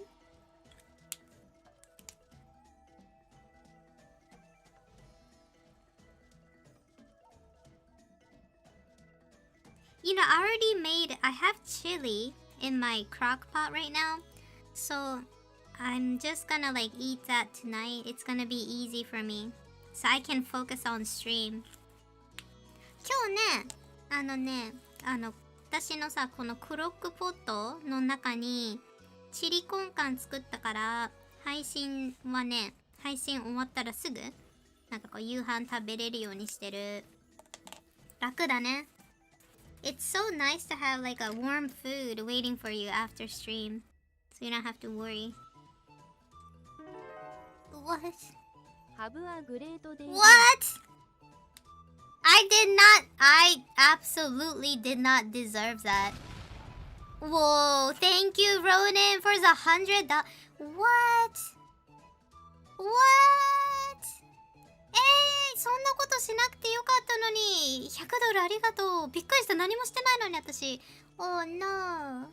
You know, I have chili in my crock pot right now. So, I'm just gonna like eat that tonight. It's gonna be easy for me. So I can focus on stream. 今日ね、私のさ、このクロックポットの中にチリコンカン作ったから、配信終わったらすぐ、なんかこう夕飯食べれるようにしてる。楽だね。It's so nice to have like a warm food waiting for you after stream. So you don't have to worry. What? Have a great day. What? I absolutely did not deserve that. Whoa, thank you, Ronan, for the $100. What? What? そんなことしなくてよかったのに。$100ありがとう。びっくりした。何もしてないのに私。Oh no.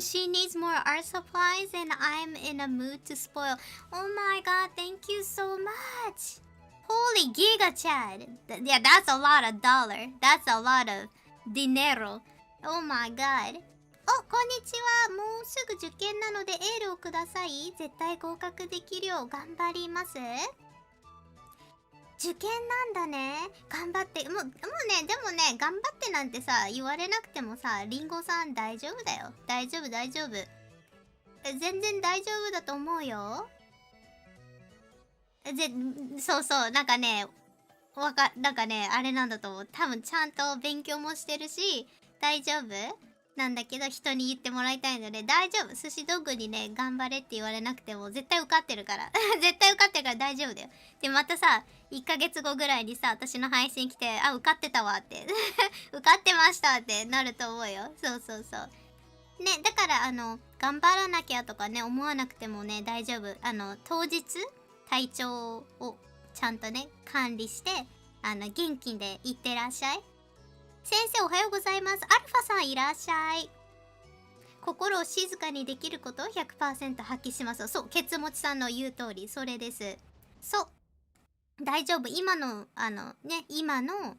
She needs more art supplies and I'm in a mood to spoil. Oh my god, thank you so much. Holy giga Chad. Yeah, that's a lot of dollar. That's a lot of dinero. Oh my god. お、こんにちは。もうすぐ受験なのでエールをください。絶対合格できるよう頑張ります。受験なんだね。頑張って。もうね、でもね、頑張ってなんてさ、言われなくてもさ、リンゴさん大丈夫だよ。大丈夫、大丈夫。全然大丈夫だと思うよ。そうそう、なんかね、なんかね、あれなんだと思う。多分ちゃんと勉強もしてるし、大丈夫なんだけど、人に言ってもらいたいので、大丈夫。寿司道具にね、頑張れって言われなくても、絶対受かってるから。絶対受かってるから大丈夫だよ。で、またさ、1ヶ月後ぐらいにさ、私の配信来て、あ、受かってたわって。受かってましたってなると思うよ。そうそうそう。ね、だから頑張らなきゃとかね、思わなくてもね、大丈夫。当日、体調をちゃんとね、管理して、元気でいってらっしゃい。先生おはようございます。アルファさんいらっしゃい。心を静かにできることを 100% 発揮します。そう、ケツモチさんの言う通り、それです。そう。大丈夫。今の、今の、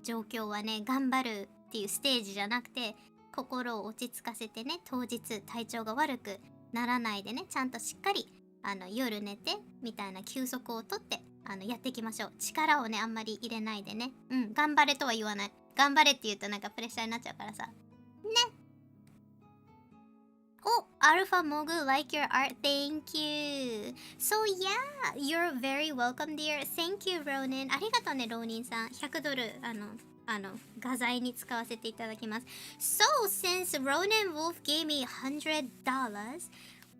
状況はね、頑張るっていうステージじゃなくて、心を落ち着かせてね、当日体調が悪くならないでね、ちゃんとしっかり、夜寝て、みたいな休息をとって、やっていきましょう。力をね、あんまり入れないでね。うん、頑張れとは言わない。頑張れって言うとなんかプレッシャーになっちゃうからさ。ね。Oh, Alpha Mogu, like your art. Thank you. So yeah, you're very welcome, dear. Thank you, Ronin. ありがとうね、ローニンさん。100ドル、画材に使わせていただきます。So, since Ronin Wolf gave me $100,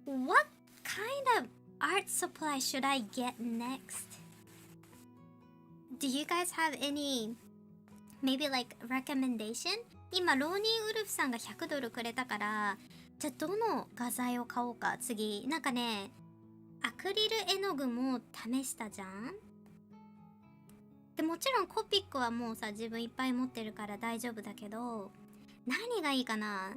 what kind of art supply should I get next? Do you guys have any, maybe like recommendation? 今、ローニンウルフさんが100ドルくれたから、じゃあどの画材を買おうか次。なんかね、アクリル絵の具も試したじゃん。でもちろんコピックはもうさ、自分いっぱい持ってるから大丈夫だけど、何がいいかな。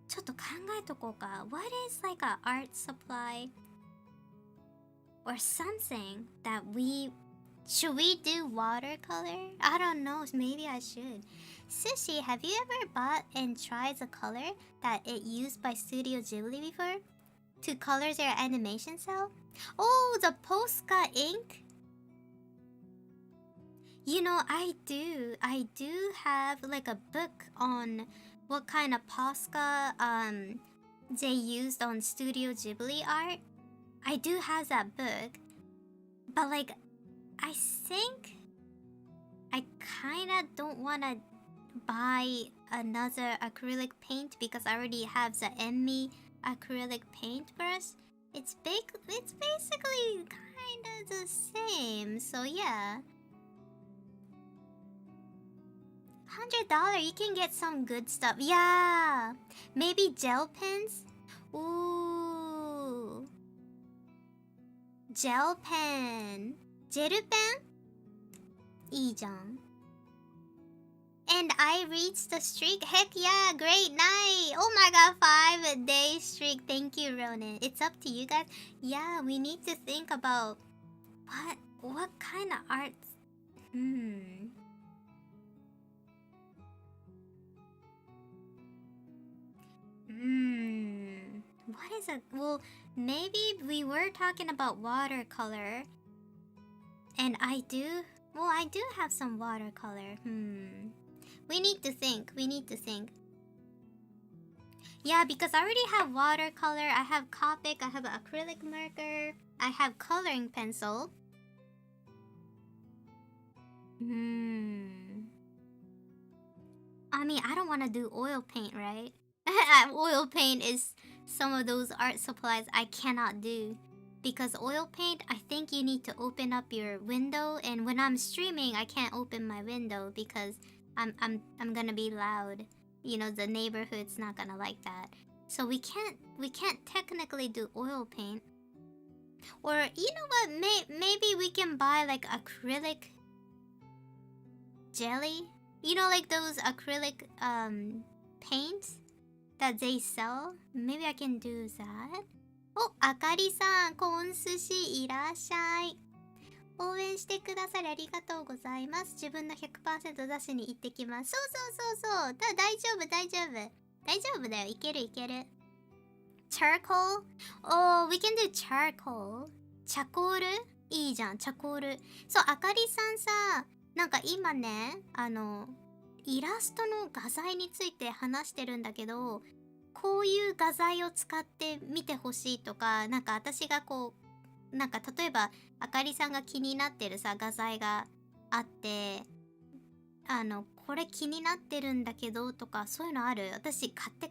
ちょっと考えとこうか。What is like a art supply or something that should we do watercolor? I don't know, maybe I should. Sushi, have you ever bought and tried the color that it used by Studio Ghibli before to color their animation cell? Oh, the Posca ink? You know, I do have like a book on what kind of Posca they used on Studio Ghibli art. I do have that book, but like I think I kinda don't wanna buy another acrylic paint because I already have the Emmy acrylic paintbrush. It's basically kinda the same, so yeah. $100, you can get some good stuff. Yeah, maybe gel pens. Ooh, gel pen. ジェルペンいいじゃん。And I reached the streak. Heck yeah, great night. Oh my god, 5-day streak. Thank you, Ronan. It's up to you guys. Yeah, we need to think about what kind of art. What is it? Well, maybe we were talking about watercolor. And I do have some watercolor. We need to think. Yeah, because I already have watercolor, I have Copic, I have an acrylic marker, I have coloring pencil. I mean, I don't want to do oil paint, right? Oil paint is some of those art supplies I cannot do. Because oil paint, I think you need to open up your window, and when I'm streaming, I can't open my window because I'm gonna be loud. You know, the neighborhood's not gonna like that. So we can't technically do oil paint. Or you know what? Maybe we can buy like acrylic jelly. You know, like those acrylic paints that they sell. Maybe I can do that. お、あかりさん、コーン寿司いらっしゃい。応援してくださりありがとうございます。自分の 100% 出しに行ってきます。そう。大丈夫だよ。いける。Charcoal? Oh, we can do charcoal. チャコールいいじゃん、チャコール。そう、あかりさんさ、なんか今ね、イラストの画材について話してるんだけど、こういう画材を使ってみてほしいとか、なんか私がこう、なんか例えばあかりさんが気になってるさ画材があって、これ気になってるんだけどとか、そういうのある？私買って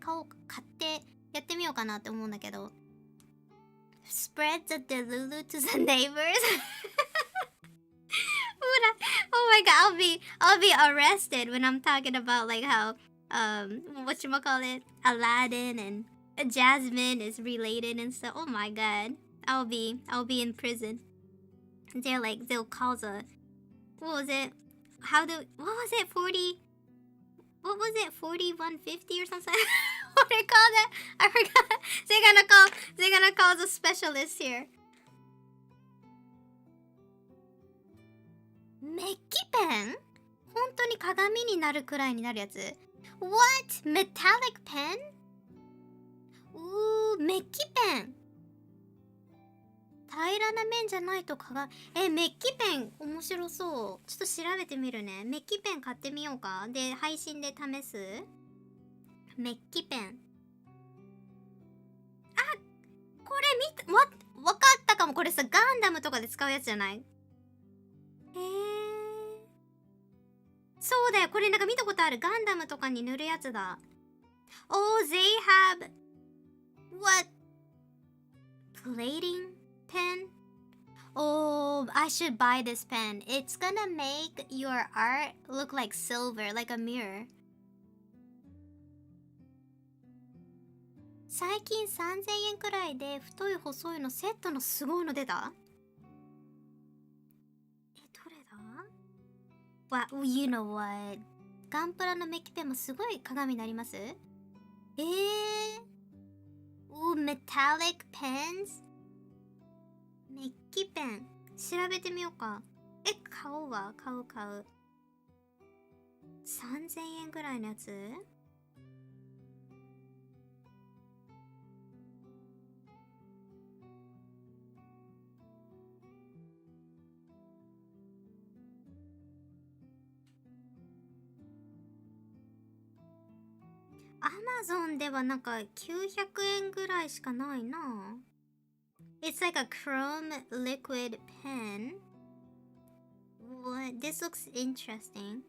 やってみようかなって思うんだけど。Spread the delulu to the neighbors. Oh my god, I'll be arrested when I'm talking about like how whatchamacallit, Aladdin and Jasmine is related and stuff. Oh my god. I'll be in prison. They'll cause a, what was it? What was it? 4150 or something? What do they call that? I forgot. They're gonna call the specialist here. メッキペン？本当に鏡になるくらいになるやつ？ What? Metallic pen? メッキペン。平らな面じゃないとメッキペン面白そう。ちょっと調べてみるね。メッキペン買ってみようか。で、配信で試す？メッキペン。あ、これわかったかも。これさ、ガンダムとかで使うやつじゃない？そうだよ。これなんか見たことある。ガンダムとかに塗るやつだ。Oh, they have what? Plating pen? Oh, I should buy this pen. It's gonna make your art look like silver, like a mirror. 最近3000円くらいで太い細いのセットのすごいの出た？どれだ？ Well, you know what? ガンプラのメッキペンもすごい鏡になります？metallic pens? メッキペン調べてみようか。買う。3000円ぐらいのやつ？Amazon ではなんか900円ぐらいしかないな。It's like a chrome liquid pen. What? This looks interesting.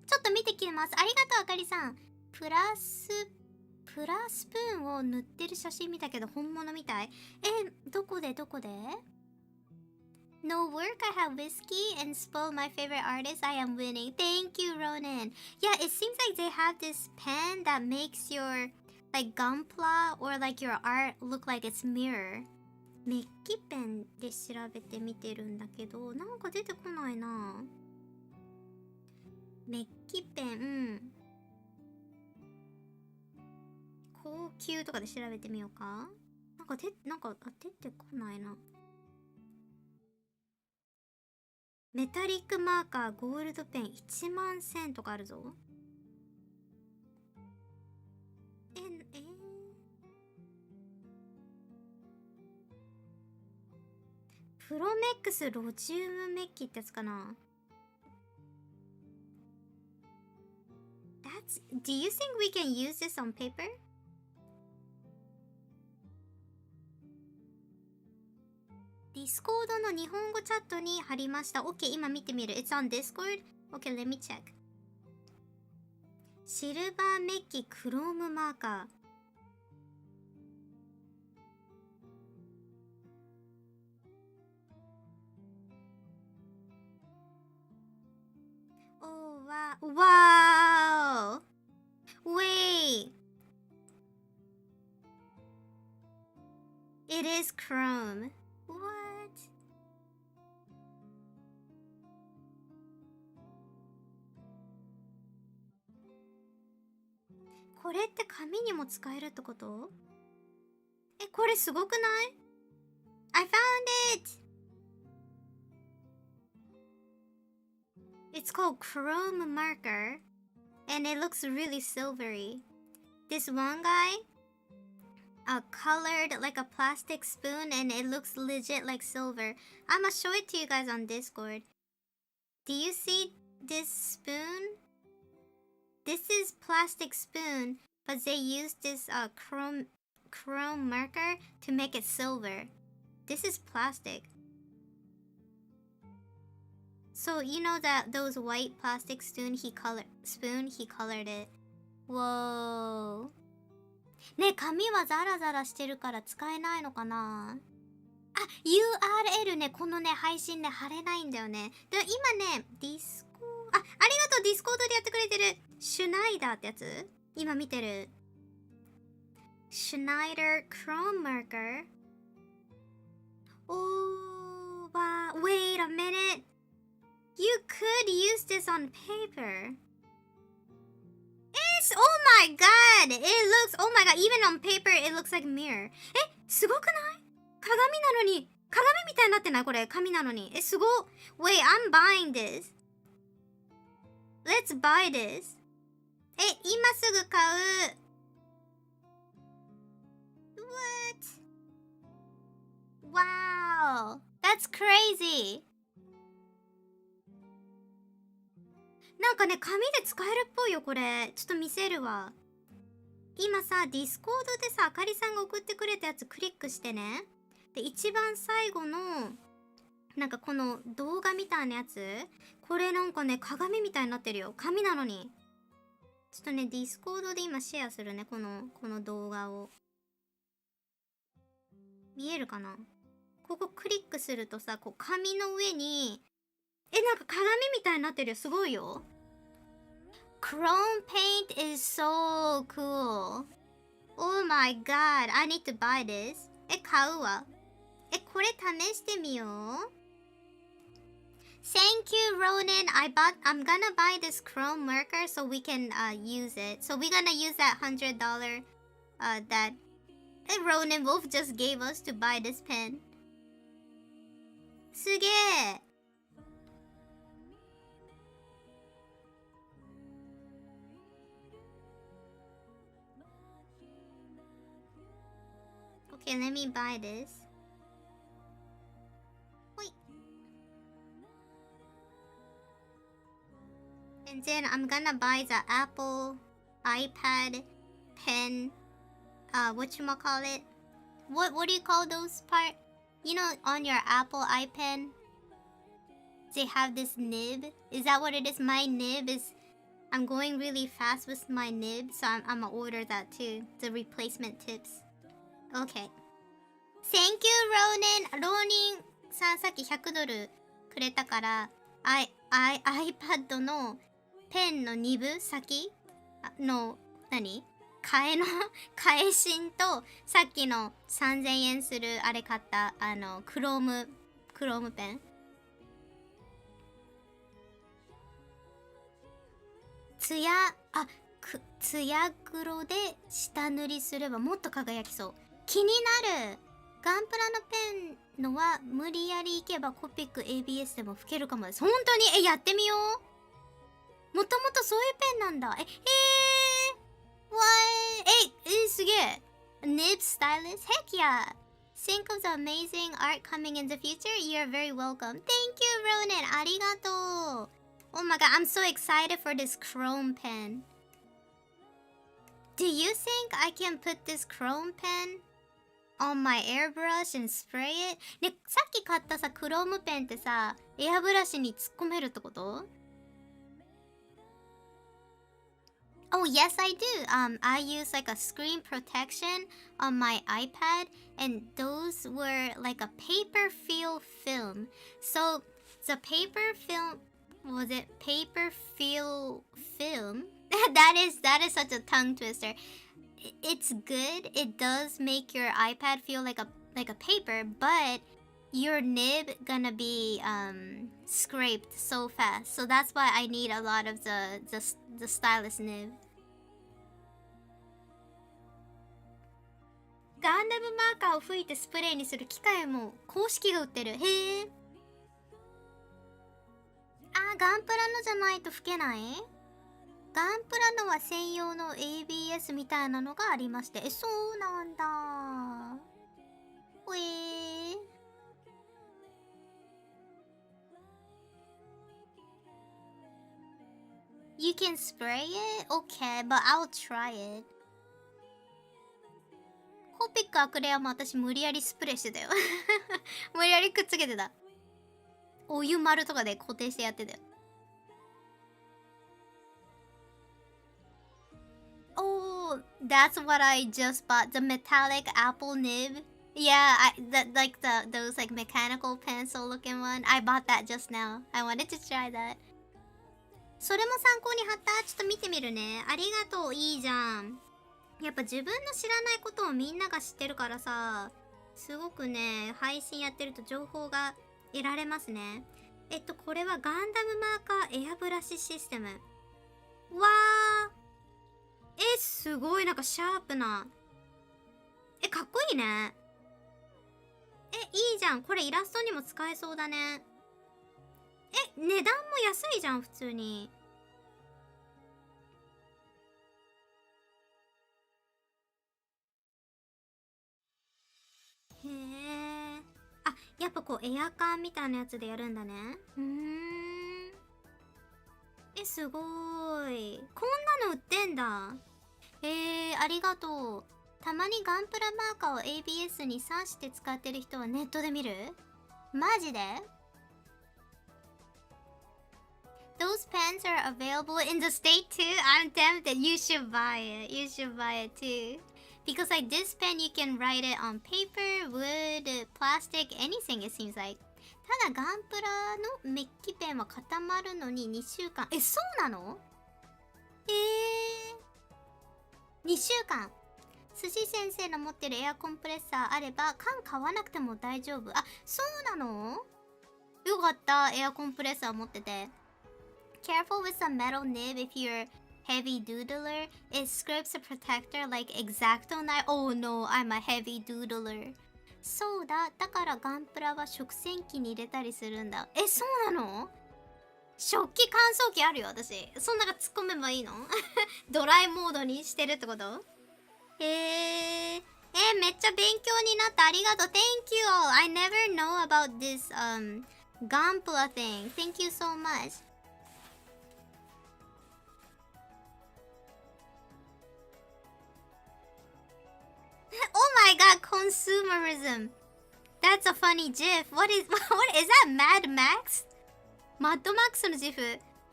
ちょっと見てきます。ありがとう、あかりさん。プラスプーンを塗ってる写真見たけど本物みたい。どこで？No work, I have whiskey and spoil my favorite artist. I am winning. Thank you, Ronan. Yeah, it seems like they have this pen that makes your like gunpla or like your art look like it's mirror. メッキペンで調べてみてるんだけど、なんか出てこないな。メッキペン、高級とかで調べてみようか。なんか出てこないな。メタリックマーカーゴールドペン1万1000とかあるぞ。プロメックスロジウムメッキってやつかな。Do you think we can use this on paper? ディスコードの日本語チャットに貼りました。OK、今見てみる。It's on Discord? OK, let me check. シルバーメッキクロームマーカー。Wow! Wait! It is chrome. What? これって紙にも使えるってこと？これすごくない？ I found it! It's called chrome marker and it looks really silvery. This one guy colored like a plastic spoon and it looks legit like silver. I'm gonna show it to you guys on Discord. Do you see this spoon? this is plastic spoon, but they use this chrome marker to make it silver. This is plastic. So you know that those white plastic spoon he colored it. Whoa. ね、紙はザラザラしてるから使えないのかな。あ、URL ね、このね、配信ね、貼れないんだよね。で、今ね、ありがとう、ディスコードでやってくれてる。シュナイダーってやつ今見てる。シュナイダークロームマーカー。Wait a minute. You could use this on paper. Oh my god! It looks, oh my god, even on paper it looks like mirror. すごくない？鏡なのに、鏡みたいになってないこれ、紙なのに。すごっ。Wait, I'm buying this. Let's buy this. 今すぐ買う。What? Wow. That's crazy. なんかね、紙で使えるっぽいよ、これ。ちょっと見せるわ。今さ、ディスコードでさ、あかりさんが送ってくれたやつクリックしてね。で、一番最後の、なんかこの動画みたいなやつ。これなんかね、鏡みたいになってるよ。紙なのに。ちょっとね、ディスコードで今シェアするね、この動画を。見えるかな？ここクリックするとさ、こう紙の上に、なんか鏡みたいになってるよ。すごいよ。Chrome paint is so cool. Oh my god, I need to buy this. 買うわ。これ試してみよう。Thank you, Ronan. I'm gonna buy this chrome marker so we can use it. So we're gonna use that $100 that Ronan Wolf just gave us to buy this pen. すげえ。Okay, let me buy this. Wait. And then I'm gonna buy the Apple iPad pen. Whatchamacallit? What do you call those part? You know, on your Apple iPad, they have this nib. Is that what it is? My nib is... I'm going really fast with my nib, so I'm gonna order that too. The replacement tips. Okay. Thank you, Ronin! Ronin さんさっき$100くれたから、iPad のペンの2部先の、替え芯と、さっきの3000円するあれ買った、クロームペン。ツヤ黒で下塗りすればもっと輝きそう。気になる。ガンプラのペンのは無理やりいけばコピック ABS でも吹けるかもです。本当にやってみよう。もともとそういうペンなんだ。すげえ。Nib stylist? Heck yeah! Think of the amazing art coming in the future? You're very welcome. Thank you, Ronan! ありがとう。Oh my god, I'm so excited for this chrome pen. Do you think I can put this chrome pen on my airbrush and spray it? ね、さっき買ったさ、クロームペンってさ、エアブラシに突っ込めるってこと？ Oh, yes, I do. I use like a screen protection on my iPad, and those were like a paper feel film. So the paper film, was it paper feel film? that is such a tongue twister. It's good. It does make your iPad feel like a paper, but your nib gonna be scraped so fast. So that's why I need a lot of the stylus nib. ガンダムマーカーを吹いてスプレーにする機械も公式が売ってる。へえ。ガンプラのじゃないと吹けない？ガンプラのは専用の ABS みたいなのがありまして。そうなんだ。You can spray it? Okay, but I'll try it. コピックアクレアも私無理やりスプレーしてたよ。無理やりくっつけてた。お湯丸とかで固定してやってたよ。Oh, that's what I just bought. The metallic apple nib. Yeah, like those like mechanical pencil looking one. I bought that just now. I wanted to try that. それも参考に貼った。ちょっと見てみるね。ありがとう。いいじゃん。やっぱ自分の知らないことをみんなが知ってるからさ、すごくね、配信やってると情報が得られますね。これはガンダムマーカーエアブラシシステム。わー。すごいなんかシャープな。かっこいいね。いいじゃん。これイラストにも使えそうだね。値段も安いじゃん、普通に。へえ。あ、やっぱこうエアカンみたいなやつでやるんだね。すごーい。こんなの売ってんだ。ありがとう。たまにガンプラマーカーを ABS に挿して使ってる人はネットで見る？マジで？ Those pens are available in the state too? I'm tempted. You should buy it. You should buy it too. Because like this pen you can write it on paper, wood, plastic, anything it seems like. ただガンプラのメッキペンは固まるのに2週間。そうなの？2週間。寿司先生の持ってるエアコンプレッサーあれば缶買わなくても大丈夫。そうなの？よかった。エアコンプレッサー持ってて。Careful with the metal nib if you're heavy doodler. It scrapes the protector like X-Acto knife. Oh no, I'm a heavy doodler. そうだ。だからガンプラは食洗機に入れたりするんだ。そうなの？食器乾燥機あるよ、私。そんなが突っ込めばいいの？ドライモードにしてるってこと？めっちゃ勉強になった。ありがとう。Thank you. I never know about this Gunpla thing. Thank you so much. Oh my god, consumerism. That's a funny gif. What is that Mad Max? マッドマックスのジフ、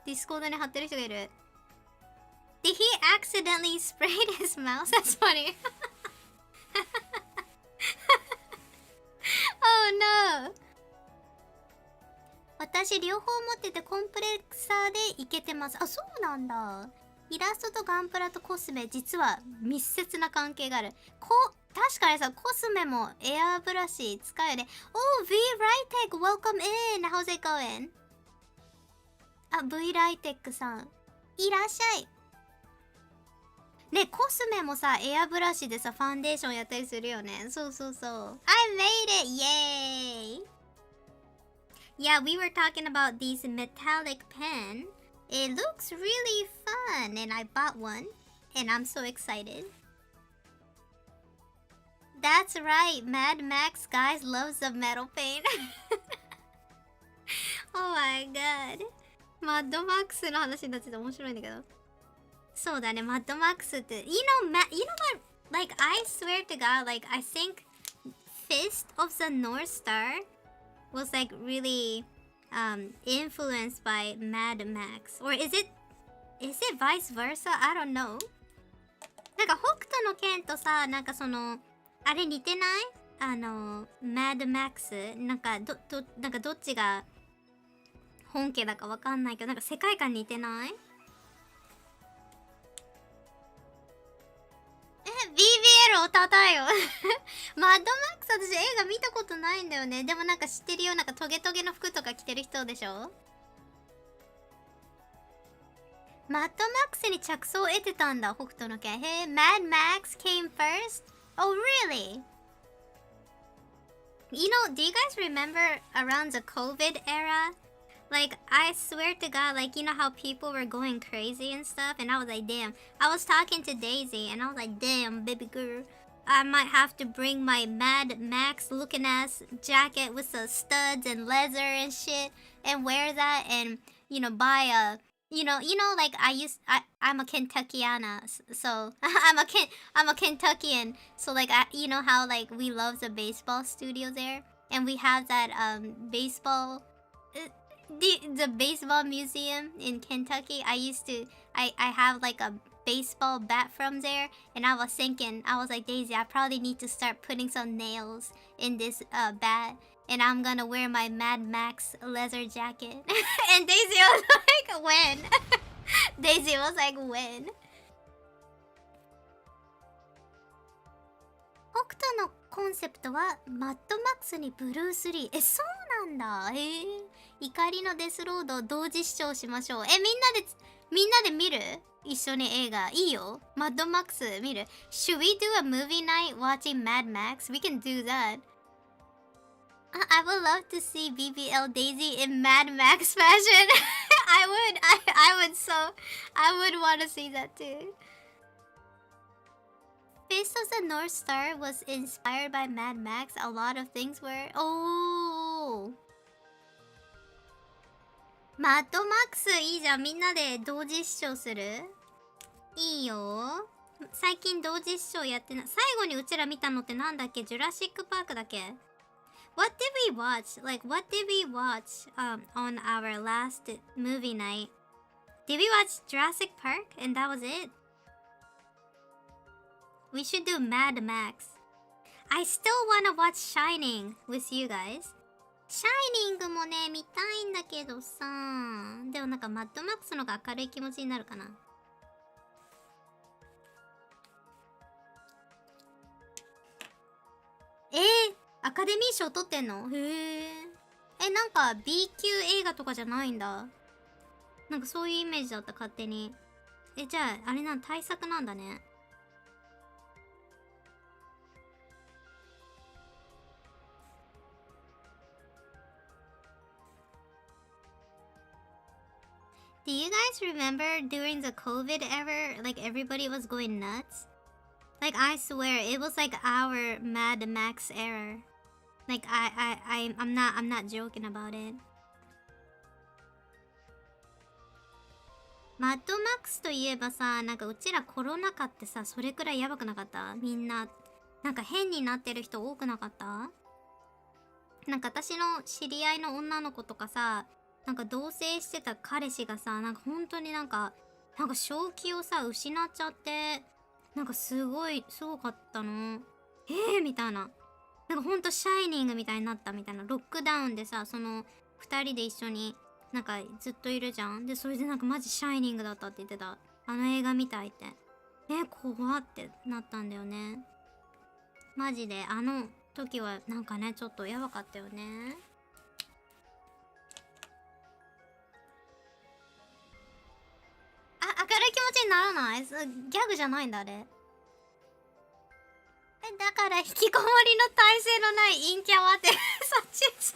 ディスコードに貼ってる人がいる。Did he accidentally sprayed his mouse? That's funny. Oh no. 私両方持っててコンプレッサーでいけてます。そうなんだ。イラストとガンプラとコスメ、実は密接な関係がある。確かにさ、コスメもエアブラシ使うよね。Oh, V Rytech, welcome in. How's it going? V Rytech さん、いらっしゃい。ね、コスメもさ、エアブラシでさ、ファンデーションやったりするよね。そうそうそう。I made it! Yay! Yeah, we were talking about these metallic pen. It looks really fun, and I bought one, and I'm so excited. That's right, Mad Max guys loves the metal paint. Oh my god. マッドマックスの話になってて面白いんだけど。そうだね、マッドマックスって。You know what? Like, I swear to God, like, I think Fist of the North Star was like really influenced by Mad Max. Or is it vice versa? I don't know. なんか北斗の拳とさ、なんかその、あれ似てない？Mad Max。なんかどっちが本家だかわかんないけど、なんか世界観似てない？BBL をたたえよ。マッドマックス私映画見たことないんだよね。でもなんか知ってるよ。なんかトゲトゲの服とか着てる人でしょ？マッドマックスに着想を得てたんだ、北斗の拳。Mad Max came first? Oh, really? You know, do you guys remember around the COVID era? Like, I swear to God, like, you know how people were going crazy and stuff? And I was like, damn. I was talking to Daisy, and I was like, damn, baby girl. I might have to bring my Mad Max looking ass jacket with the studs and leather and shit and wear that and, you know, buy like I'm a Kentuckiana, so I'm a Kentuckian. So like you know how like we love the baseball studio there, and we have that baseball, uh, the baseball museum in Kentucky. I have like a baseball bat from there, and I was thinking, I was like, Daisy, I probably need to start putting some nails in this bat, and I'm gonna wear my Mad Max leather jacket. And Daisy was like, when? Daisy was like, when? 北斗のコンセプトはマッドマックスにブルース・リー。そうなんだ。怒りのデスロードを同時視聴しましょう。みんなで見る？一緒に映画。いいよ。マッドマックス見る。Should we do a movie night watching Mad Max? We can do that. I would love to see BBL Daisy in Mad Max fashion. I would want to see that too. Fist of the North Star was inspired by Mad Max. A lot of things were. Oh. マッドマックスいいじゃん。みんなで同時視聴する？いいよ。最近同時視聴やってない。最後にうちら見たのってなんだっけ？ジュラシックパークだっけ？ What did we watch? Like, what did we watch on our last movie night? Did we watch Jurassic Park? And that was it? We should do Mad Max. I still wanna watch Shining with you guys. Shining もね、見たいんだけどさ。でもなんかマッドマックスの方が明るい気持ちになるかな。アカデミー賞取ってんの？へえ。なんか B 級映画とかじゃないんだ。なんかそういうイメージだった、勝手に。じゃあ、あれ大作なんだね。Do you guys remember during the COVID era, like everybody was going nuts? Like I swear, it was like our Mad Max era. Like I'm not joking about it. マッドマックスといえばさ、なんかうちらコロナ禍ってさ、それくらいやばくなかった？みんな、なんか変になってる人多くなかった？なんか私の知り合いの女の子とかさ、なんか同棲してた彼氏がさ、なんか本当になんか正気をさ、失っちゃって、なんかすごかったの。みたいな。なんかほんとシャイニングみたいになったみたいな。ロックダウンでさ、その2人で一緒になんかずっといるじゃん。で、それでなんかマジシャイニングだったって言ってた。あの映画みたいって。怖ってなったんだよね。マジであの時はなんかね、ちょっとやばかったよね。明るい気持ちにならない？ギャグじゃないんだあれ。だから引きこもりの体勢のない陰キャはってそっちの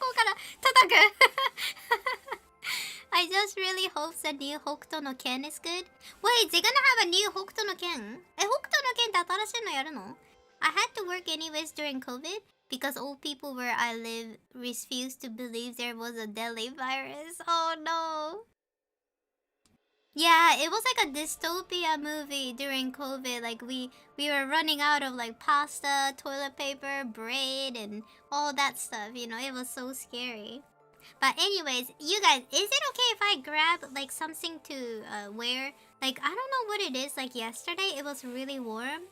方向から叩くI just really hope the new 北斗の拳 is good. Wait, they gonna have a new 北斗の拳？北斗の拳って新しいのやるの？ I had to work anyways during COVID because old people where I live refused to believe there was a deadly virus. Oh no. Yeah, it was like a dystopia movie during COVID. Like we were running out of like pasta, toilet paper, bread, and all that stuff. It was so scary. But anyways, you guys, is it okay if I grab like something to wear? Like I don't know what it is. Like yesterday, it was really warm,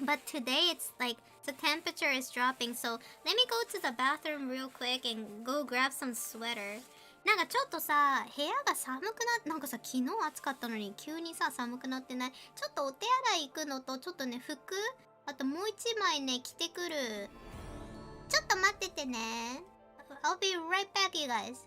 but today it's like the temperature is dropping. So let me go to the bathroom real quick and go grab some sweater. なんかちょっとさ、部屋が寒くなんかさ、昨日暑かったのに急にさ、寒くなってない？ちょっとお手洗い行くのと、ちょっとね、服あともう一枚ね、着てくる。ちょっと待っててね。I'll be right back, you guys.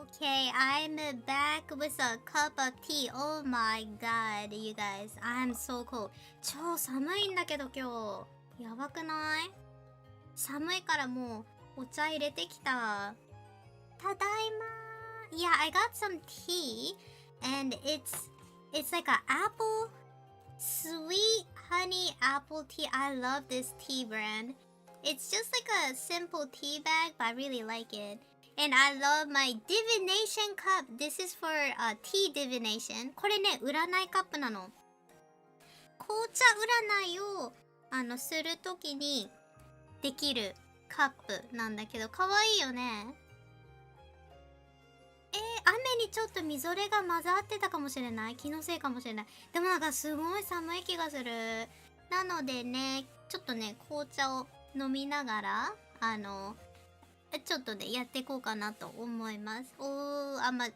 Okay, I'm back with a cup of tea. Oh my god, you guys. I'm so cold. 超寒いんだけど今日。やばくない？寒いからもうお茶入れてきた。ただいま。Yeah, I got some tea and it's like a apple sweet honey apple tea. I love this tea brand. It's just like a simple tea bag, but I really like it. And I love my divination cup. This is for tea divination. これね、占いカップなの。紅茶占いをするときにできるカップなんだけど、かわいいよね。雨にちょっとみぞれが混ざってたかもしれない。気のせいかもしれない。でもなんかすごい寒い気がする。なのでね、ちょっとね、紅茶を飲みながら、ちょっとね、やっていこうかなと思います。I'm a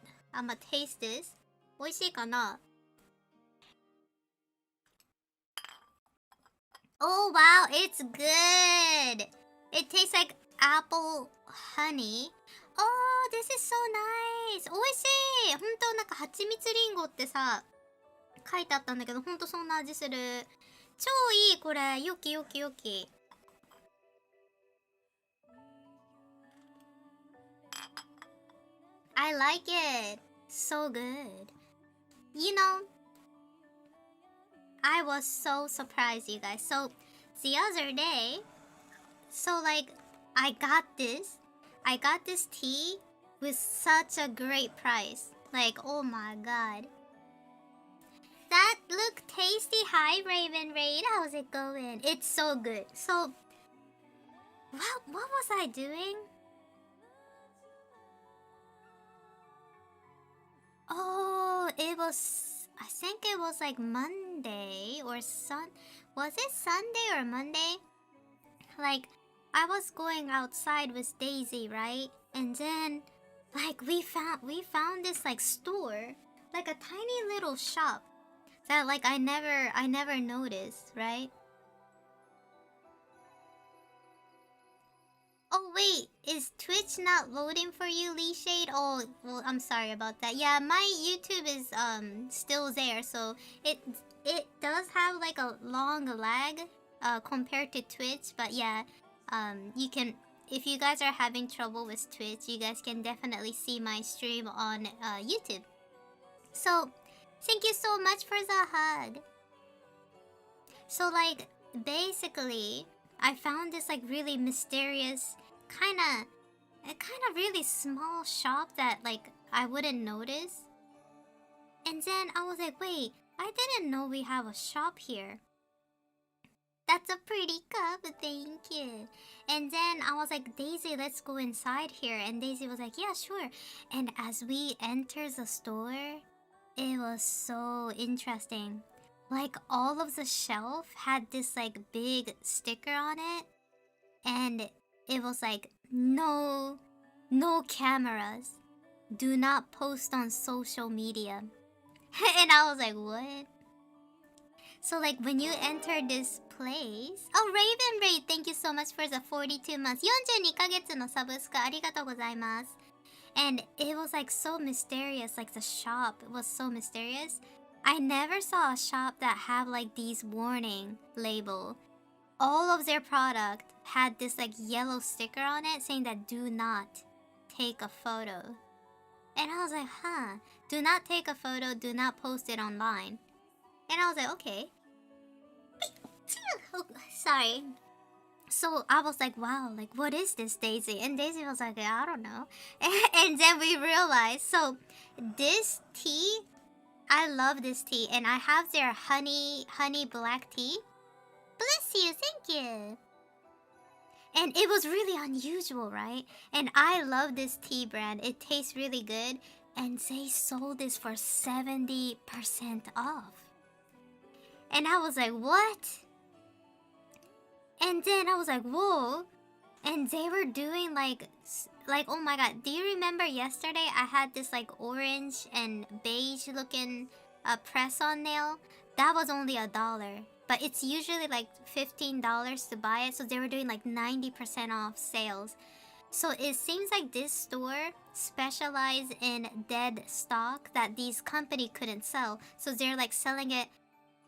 taste this. 美味しいかな？ Oh wow, it's good! It tastes like apple honey. Oh, this is so nice! 美味しい！ほんとなんか蜂蜜りんごってさ、書いてあったんだけど、ほんとそんな味する。超いいこれ。よきよきよき。I like it. So good. You know, I was so surprised, you guys. So, the other day, I got this tea with such a great price. Like, oh my god. That looked tasty. Hi, Raven Raid. How's it going? It's so good. So, what was I doing? Oh, I think it was like Monday or was it Sunday or Monday? Like, I was going outside with Daisy, right? And then, like, we found this like store, like a tiny little shop that like I never noticed, right? Oh wait, is Twitch not loading for you, Lee Shade? Oh, well, I'm sorry about that. Yeah, my YouTube is still there, so it does have like a long lag compared to Twitch, but yeah, you can, if you guys are having trouble with Twitch, you guys can definitely see my stream on YouTube. So, thank you so much for the hug. So like, basically, I found this like really mysterious, kind of really small shop that like I wouldn't notice. And then I was like, wait, I didn't know we have a shop here. That's a pretty cup, thank you. And then I was like, Daisy, let's go inside here. And Daisy was like, yeah, sure. And as we entered the store, it was so interesting. Like, all of the shelf had this like big sticker on it, and it was like, no cameras, do not post on social media. And I was like, what? So like, when you enter this place, oh, Raven Raid, thank you so much for the 42 months. 42ヶ月のサブスクありがとうございます。And it was like so mysterious, like the shop was so mysterious. I never saw a shop that had like these warning label. All of their product had this like yellow sticker on it saying that do not take a photo. And I was like, huh, do not take a photo, do not post it online. And I was like, okay. Oh, sorry. So I was like, wow, like what is this, Daisy? And Daisy was like, yeah, I don't know. And then we realized, so this tea, I love this tea, and I have their honey black tea. Bless you, thank you. And it was really unusual, right? And I love this tea brand. It tastes really good, and they sold this for 70% off. And I was like, what? And then I was like, whoa. And they were doing like, oh my god, do you remember yesterday I had this like orange and beige looking press-on nail? That was only $1. But it's usually like $15 to buy it. So they were doing like 90% off sales. So it seems like this store specialize in dead stock that these company couldn't sell. So they're like selling it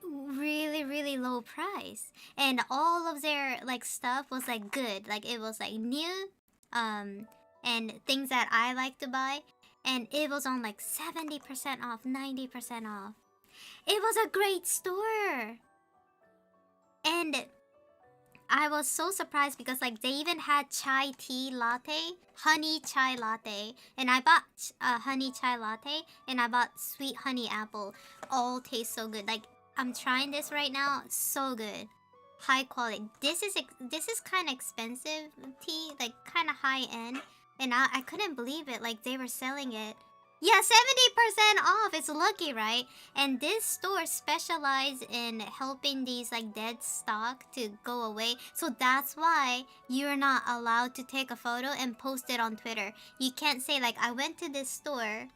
really really low price, and all of their like stuff was like good, like it was like new, and things that I like to buy, and it was on like 70% off, 90% off. It was a great store. And I was so surprised because like they even had chai tea latte, honey chai latte, and I bought honey chai latte, and I bought sweet honey apple. All taste so good. Like I'm trying this right now, so good, high quality. This is kind of expensive tea, like kind of high end, and I couldn't believe it. Like they were selling it. Yeah, 70% off. It's lucky, right? And this store specializes in helping these like dead stock to go away. So that's why you're not allowed to take a photo and post it on Twitter. You can't say like I went to this store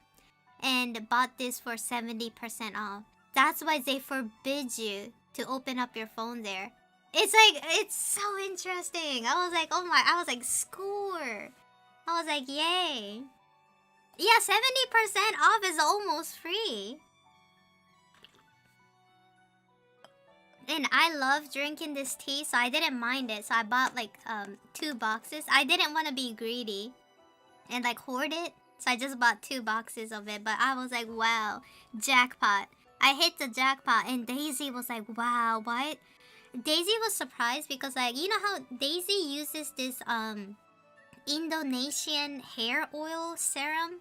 and bought this for 70% off. That's why they forbid you to open up your phone there. It's like, it's so interesting. I was like, oh my, I was like, score. I was like, yay. Yeah, 70% off is almost free. And I love drinking this tea, so I didn't mind it. So I bought like 2 boxes. I didn't want to be greedy and like hoard it. So I just bought 2 boxes of it. But I was like, wow, jackpot. I hit the jackpot. And Daisy was like, wow, what? Daisy was surprised because like, you know how Daisy uses this Indonesian hair oil serum?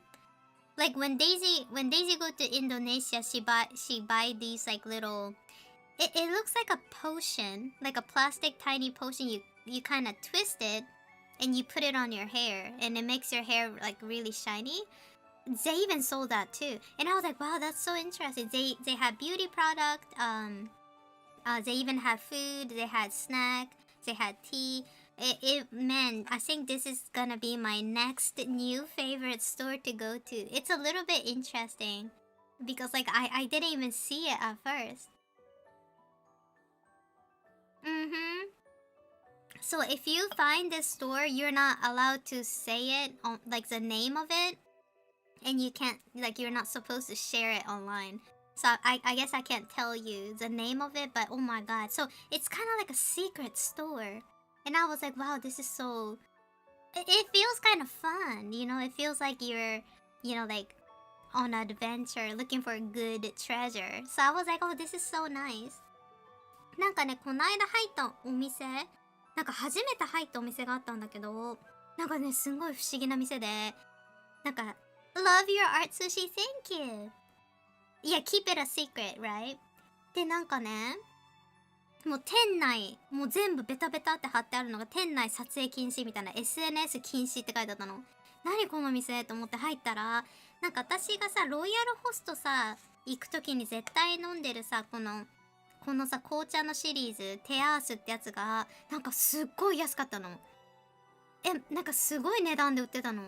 Like when Daisy go to Indonesia, she buy these like little, it looks like a potion, like a plastic tiny potion. You kind of twist it and you put it on your hair, and it makes your hair like really shiny. They even sold that too, and I was like, wow, that's so interesting. They had beauty product, they even had food, they had snack, they had tea. Man, I think this is gonna be my next new favorite store to go to. It's a little bit interesting because like I didn't even see it at first. So if you find this store, you're not allowed to say it on like the name of it, and you can't, like, you're not supposed to share it online. So I guess I can't tell you the name of it, but oh my god. So it's kind of like a secret store. And I was like, wow, this is so... It feels kind of fun, you know? It feels like you're, you know, like, on an adventure, looking for a good treasure. So I was like, oh, this is so nice. なんかね、この間入ったお店、なんか初めて入ったお店があったんだけど、なんかね、すんごい不思議な店で、なんか、Love your art sushi, thank you. Yeah, keep it a secret, right? で、なんかね、もう店内、もう全部ベタベタって貼ってあるのが、店内撮影禁止みたいな、 SNS 禁止って書いてあったの。何この店と思って入ったら、なんか私がさ、ロイヤルホストさ、行くときに絶対飲んでるさ、このさ、紅茶のシリーズ、テアースってやつが、なんかすっごい安かったの。なんかすごい値段で売ってたの。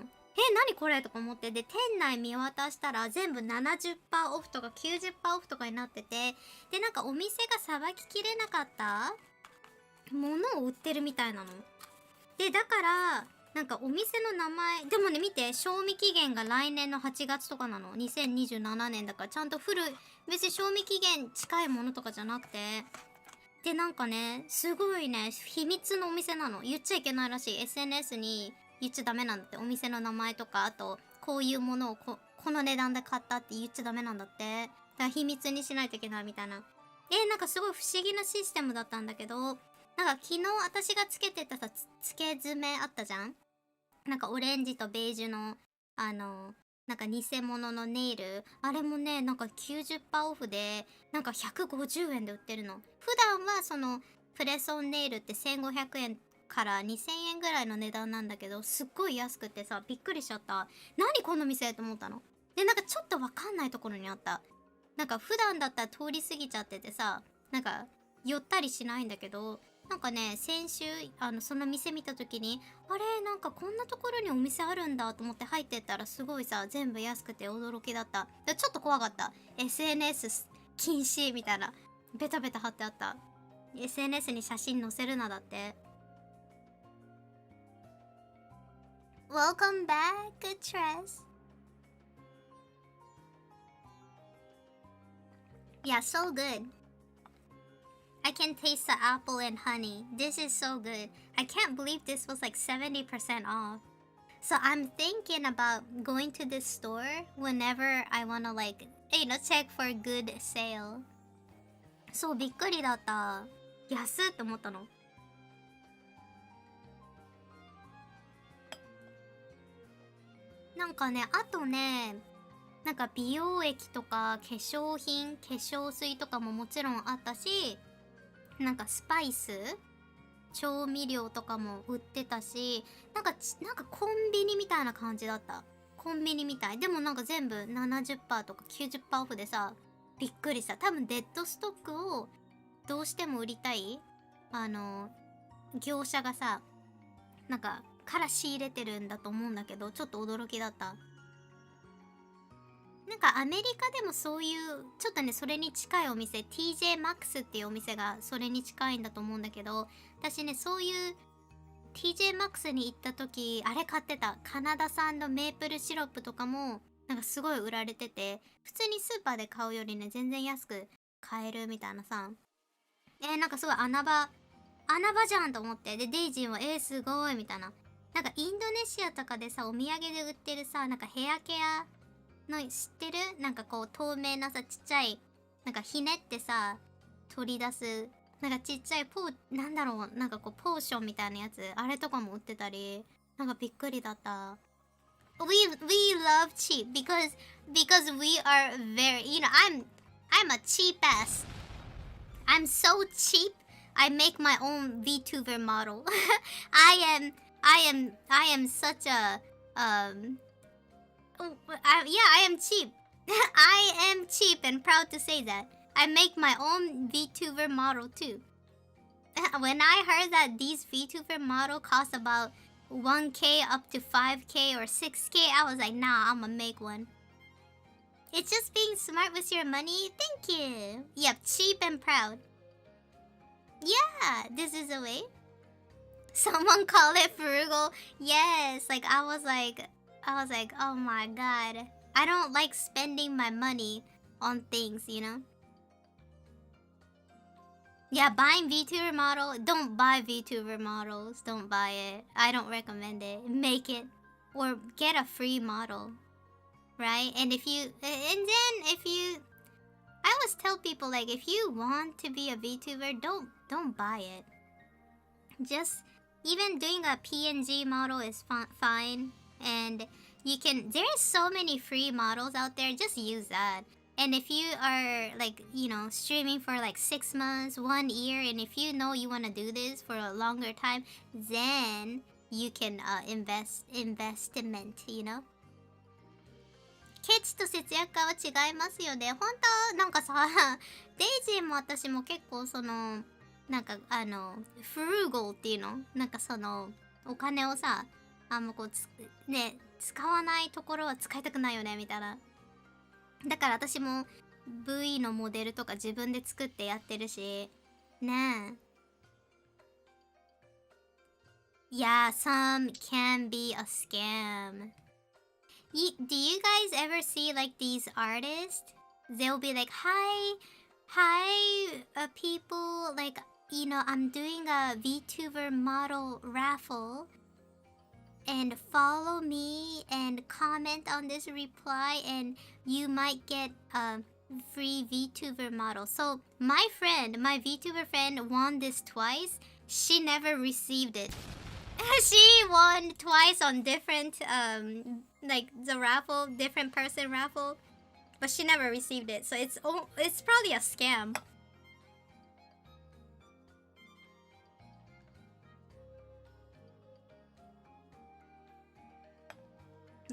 何これとか思って。で、店内見渡したら全部 70% オフとか 90% オフとかになってて、で、なんかお店がさばききれなかったものを売ってるみたいなの。で、だから、なんかお店の名前、でもね、見て、賞味期限が来年の8月とかなの。2027年だから、ちゃんと別に賞味期限近いものとかじゃなくて、で、なんかね、すごいね、秘密のお店なの。言っちゃいけないらしい。SNS に言っちゃダメなんだって。お店の名前とか、あと、こういうものをこの値段で買ったって言っちゃダメなんだって。だから秘密にしないといけないみたいな。なんかすごい不思議なシステムだったんだけど、なんか昨日私がつけてたさ、つけ爪あったじゃん？なんかオレンジとベージュの、なんか偽物のネイル。あれもね、なんか 90% オフで、なんか150円で売ってるの。普段はその、プレスオンネイルって1500円から2000円ぐらいの値段なんだけど、すっごい安くてさ、びっくりしちゃった。何この店と思ったの。で、なんかちょっとわかんないところにあった。なんか普段だったら通り過ぎちゃっててさ、なんか寄ったりしないんだけど、なんかね、先週、その店見た時に、あれ、なんかこんなところにお店あるんだと思って入ってったら、すごいさ、全部安くて驚きだった。でちょっと怖かった。SNS 禁止みたいな。ベタベタ貼ってあった。SNS に写真載せるなだって。Welcome back, Tress. Yeah, so good. I can taste the apple and honey. This is so good. I can't believe this was like 70% off. So I'm thinking about going to this store whenever I wanna like, check for a good sale. そう、びっくりだった。安っって思ったの。なんかね、あとね、なんか美容液とか化粧品、化粧水とかももちろんあったし、なんかスパイス調味料とかも売ってたし、なんかコンビニみたいな感じだった。コンビニみたい。でもなんか全部 70% とか 90% オフでさ、びっくりした。多分デッドストックをどうしても売りたい業者がさ、なんかから仕入れてるんだと思うんだけど、ちょっと驚きだった。なんかアメリカでもそういうちょっとね、それに近いお店 TJ Maxx っていうお店がそれに近いんだと思うんだけど、私ね、そういう TJ Maxx に行った時あれ買ってた。カナダ産のメープルシロップとかもなんかすごい売られてて、普通にスーパーで買うよりね全然安く買えるみたいなさ、なんかすごい穴場じゃんと思って、でデイジーもすごいみたいな。なんかインドネシアとかでさ、お土産で売ってるさ、なんかヘアケアの知ってる？なんかこう透明なさ、ちっちゃいなんかひねってさ取り出すなんかちっちゃいなんだろう、なんかこうポーションみたいなやつ、あれとかも売ってたり、なんかびっくりだった。We love cheap because we are very, I'm a cheap ass. I'm so cheap. I make my own VTuber model. I am such a I am cheap. I am cheap and proud to say that. I make my own VTuber model too. When I heard that these VTuber model cost about 1K up to 5K or 6K, I was like, nah, I'ma make one. It's just being smart with your money. Thank you. Yep, cheap and proud. Yeah, this is a way. Someone call it frugal. Yes, like I was like, oh my god. I don't like spending my money on things, you know? Yeah, buying VTuber model. Don't buy VTuber models. Don't buy it. I don't recommend it. Make it. Or get a free model. Right? And I always tell people, like, if you want to be a VTuber, don't buy it. Just, even doing a PNG model is fine. And there's so many free models out there, just use that. And if you are like, streaming for like 6 months, 1 year, and if you know you want to do this for a longer time, then you can investment, you know? ケチと節約は違いますよね。本当なんかさ、デイジーも私も結構なんかフルーゴーっていうの、なんかお金をさ、使わないところは使いたくないよねみたいな。だから私も V のモデルとか自分で作ってやってるしねえ。Yeah, some can be a scam. Do you guys ever see like these artists? They'll be like, hi, people, like, I'm doing a VTuber model raffle. And follow me and comment on this reply and you might get a free VTuber model. So my VTuber friend won this twice. She never received it. She won twice on different, like the raffle, different person raffle. But she never received it. So it's probably a scam.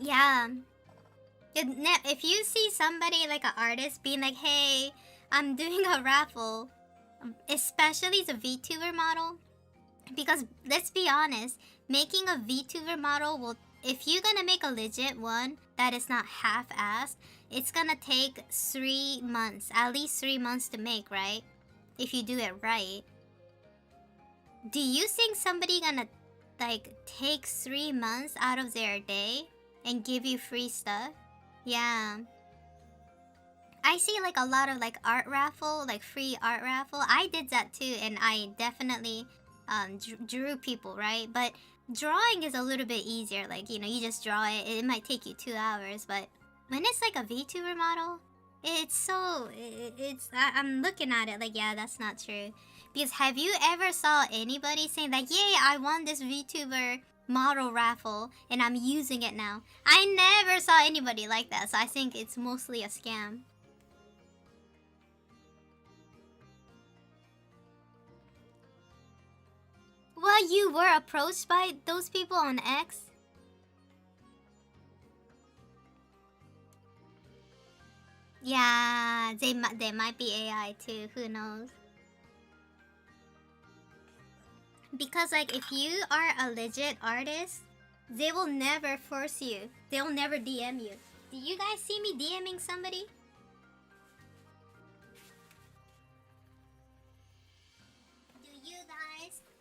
Yeah. If you see somebody like an artist being like, hey, I'm doing a raffle, especially the VTuber model, because let's be honest, making a VTuber model will, if you're gonna make a legit one that is not half-assed, it's gonna take 3 months, at least 3 months to make, right? If you do it right. Do you think somebody gonna like take 3 months out of their day and give you free stuff. Yeah. I see like a lot of like art raffle, like free art raffle. I did that too, and I definitely drew people, right? But drawing is a little bit easier. Like, you know, you just draw it. It might take you 2 hours, but when it's like a VTuber model, I'm looking at it like, yeah, that's not true. Because have you ever saw anybody saying like, yay, I won this VTuber model raffle and I'm using it now? I never saw anybody like that, so I think it's mostly a scam. Well, you were approached by those people on X? Yeah, they might be AI too, who knows? Because like if you are a legit artist, they will never force you. They'll never DM you. Do you guys see me DMing somebody?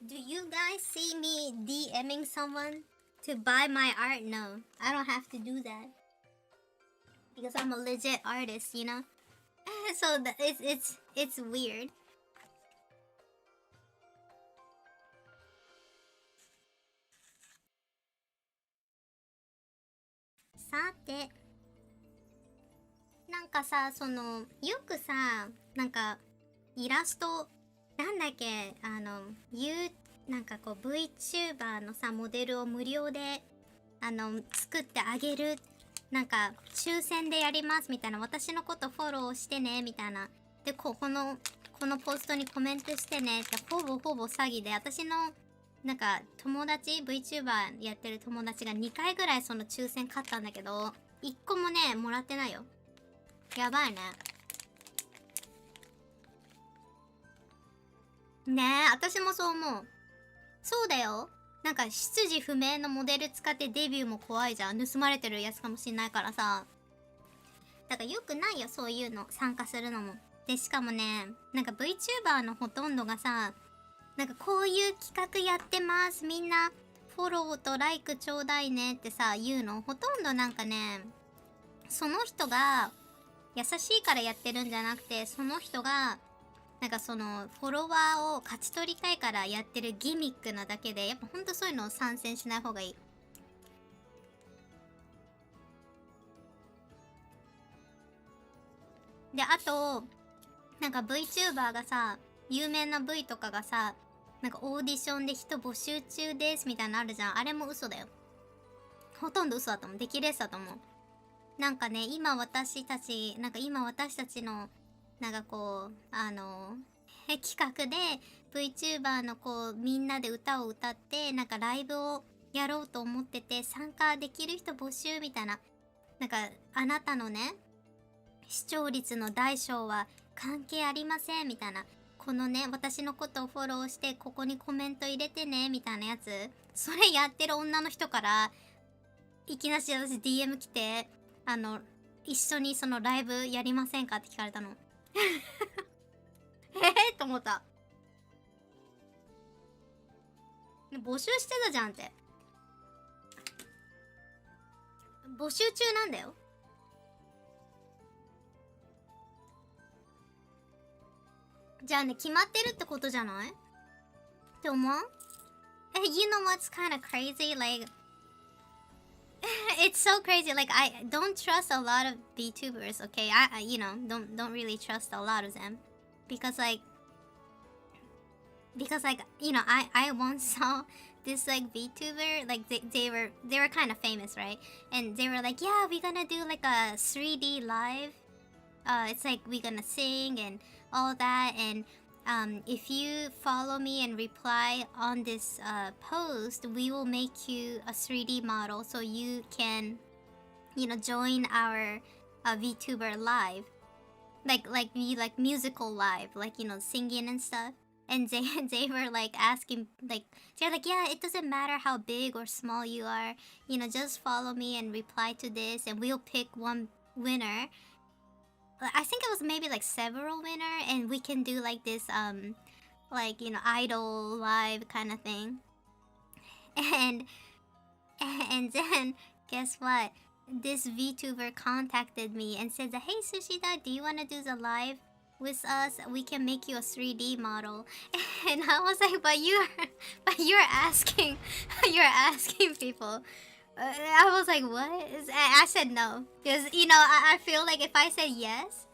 Do you guys see me DMing someone to buy my art? No, I don't have to do that. Because I'm a legit artist, you know? So it's weird. Saて、なんかさ、そのよくさ、なんかイラストなんだっけ、なんかこう VTuber のさモデルを無料で作ってあげる、なんか抽選でやりますみたいな、私のことフォローしてねみたいな、でこのポストにコメントしてねってほぼ詐欺で、私のなんか友達 VTuber やってる友達が2回ぐらいその抽選買ったんだけど1個もねもらってないよ。やばいね。ねえ、私もそう思う。そうだよ。なんか出自不明のモデル使ってデビューも怖いじゃん。盗まれてるやつかもしんないからさ。だからよくないよ、そういうの参加するのも。でしかもね、なんか VTuber のほとんどがさ、なんかこういう企画やってます、みんなフォローとライクちょうだいねってさ言うの、ほとんどなんかね、その人が優しいからやってるんじゃなくて、その人がなんかそのフォロワーを勝ち取りたいからやってるギミックなだけで、やっぱほんとそういうのを参戦しない方がいい。で、あとなんか VTuber がさ、有名な V とかがさ、なんかオーディションで人募集中ですみたいなのあるじゃん。あれも嘘だよ。ほとんど嘘だと思う。出来レースだと思う。なんかね、今私たちのなんかこう企画で VTuber のこうみんなで歌を歌ってなんかライブをやろうと思ってて、参加できる人募集みたいな、なんかあなたのね視聴率の大小は関係ありませんみたいな、このね私のことをフォローしてここにコメント入れてねみたいなやつ、それやってる女の人からいきなり私 DM 来て、一緒にそのライブやりませんかって聞かれたの。と思った。募集してたじゃんって。募集中なんだよ。じゃあね、決まってるってことじゃないって思う？You know what's kind of crazy? Like, it's so crazy. Like, I don't trust a lot of VTubers, okay? I you know, don't really trust a lot of them. Because like, you know, I once saw this like VTuber, like they were kind of famous, right? And they were like, yeah, we're gonna do like a 3D live. It's like we're gonna sing and all that, and if you follow me and reply on this post, we will make you a 3D model so you can, you know, join our VTuber live, like musical live, like, you know, singing and stuff. And they were like asking, like, they're like, yeah, it doesn't matter how big or small you are, you know, just follow me and reply to this and we'll pick one winner. I think it was maybe like several winner, and we can do like this like, you know, idol live kind of thing. And and then guess what? This VTuber contacted me and said that, hey Sushida, do you want to do the live with us? We can make you a 3D model. And I was like, but you're asking you're asking people. I was like, what? I said no, because I feel like if I said yes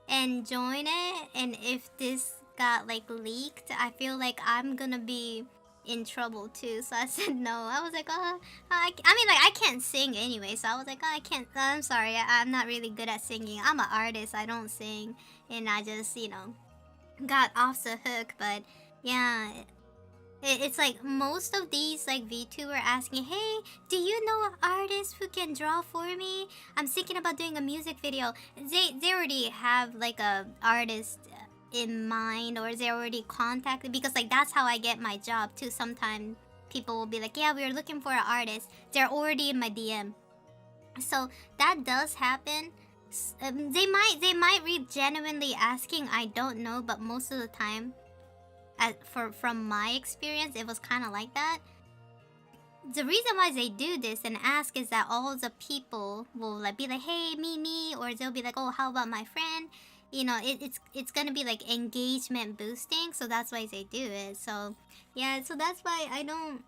and join it, and if this got like leaked, I feel like I'm gonna be in trouble too. So I said no. I was like, I mean, like, I can't sing anyway, so I was like, I can't. I'm sorry, I'm not really good at singing. I'm an artist, I don't sing. And I just got off the hook. But yeah, it's like most of these like VTuber asking, hey, do you know an artist who can draw for me? I'm thinking about doing a music video. They already have like a artist in mind, or they already contacted, because like that's how I get my job too. Sometimes people will be like, yeah, we're looking for an artist. They're already in my DM. So that does happen. They might be genuinely asking, I don't know, but most of the time, from my experience, it was kind of like that. The reason why they do this and ask is that all the people will like be like, hey, me, or they'll be like, oh, how about my friend? It's gonna be like engagement boosting, so that's why they do it. So yeah, so that's why I don't.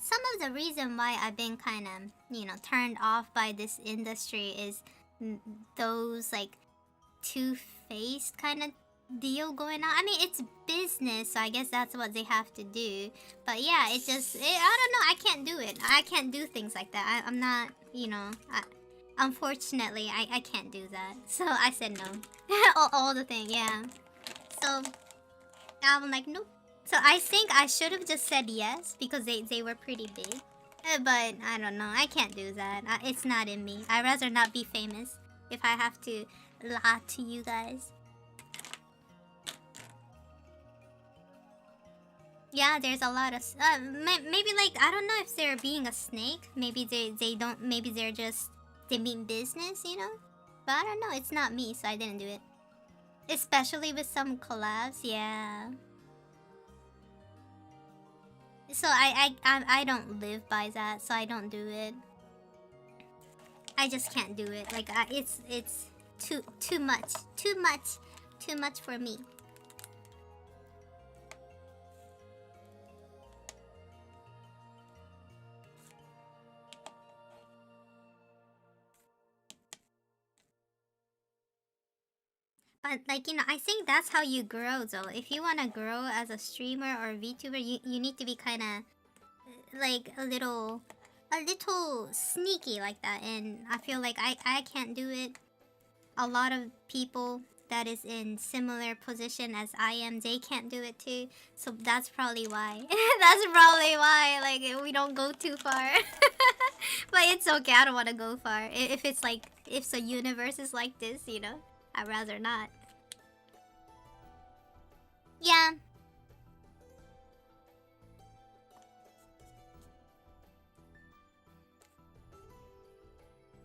Some of the reason why I've been kind of turned off by this industry is those like two-faced kind of deal going on. I mean, it's business, so I guess that's what they have to do. But yeah, I don't know. I can't do it. I can't do things like that. I'm not, unfortunately, I can't do that. So I said no. all the thing, yeah. So I'm like, nope. So I think I should have just said yes, because they were pretty big. But I don't know. I can't do that. It's not in me. I'd rather not be famous if I have to lie to you guys. Yeah, there's a lot of maybe like, I don't know if they're being a snake. Maybe they don't. Maybe they mean business, But I don't know. It's not me, so I didn't do it. Especially with some collabs, yeah. So I don't live by that, so I don't do it. I just can't do it. Like it's too much for me. But like, I think that's how you grow though. If you want to grow as a streamer or VTuber, you need to be kind of like a little sneaky like that. And I feel like I can't do it. A lot of people that is in similar position as I am, they can't do it too. So that's probably why. That's probably why like we don't go too far. But it's okay. I don't want to go far. If it's like, if the universe is like this, I'd rather not. Yeah.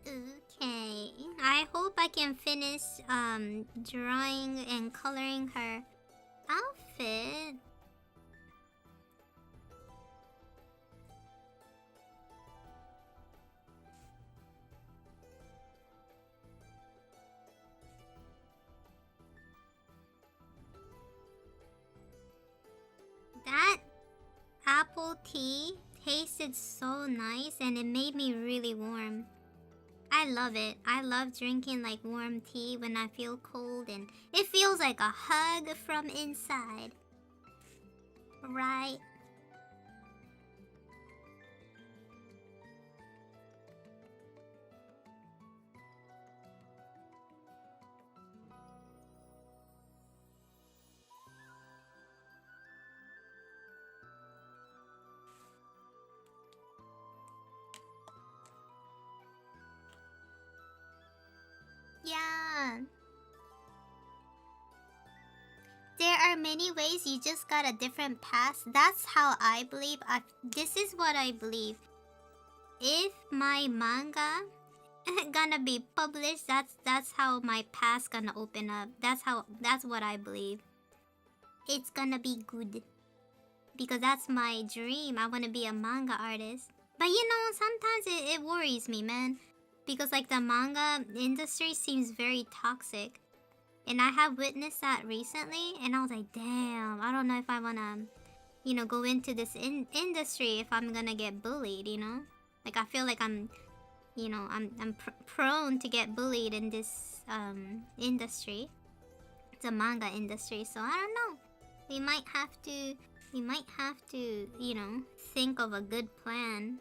Okay. I hope I can finish drawing and coloring her outfit. That apple tea tasted so nice, and it made me really warm. I love it. I love drinking like warm tea when I feel cold, and it feels like a hug from inside. Right? Yeah. There are many ways, you just got a different path. That's how I believe. This is what I believe. If my manga gonna be published, that's how my path's gonna open up. That's what I believe. It's gonna be good. because that's my dream. I want to be a manga artist. But you know, sometimes it worries me, man. Because like the manga industry seems very toxic. And I have witnessed that recently. And I was like, damn, I don't know if I want to, you know, go into this industry if I'm going to get bullied, you know? Like I feel like I'm, you know, I'm prone to get bullied in this industry. It's a manga industry. So I don't know. We might have to, you know, think of a good plan.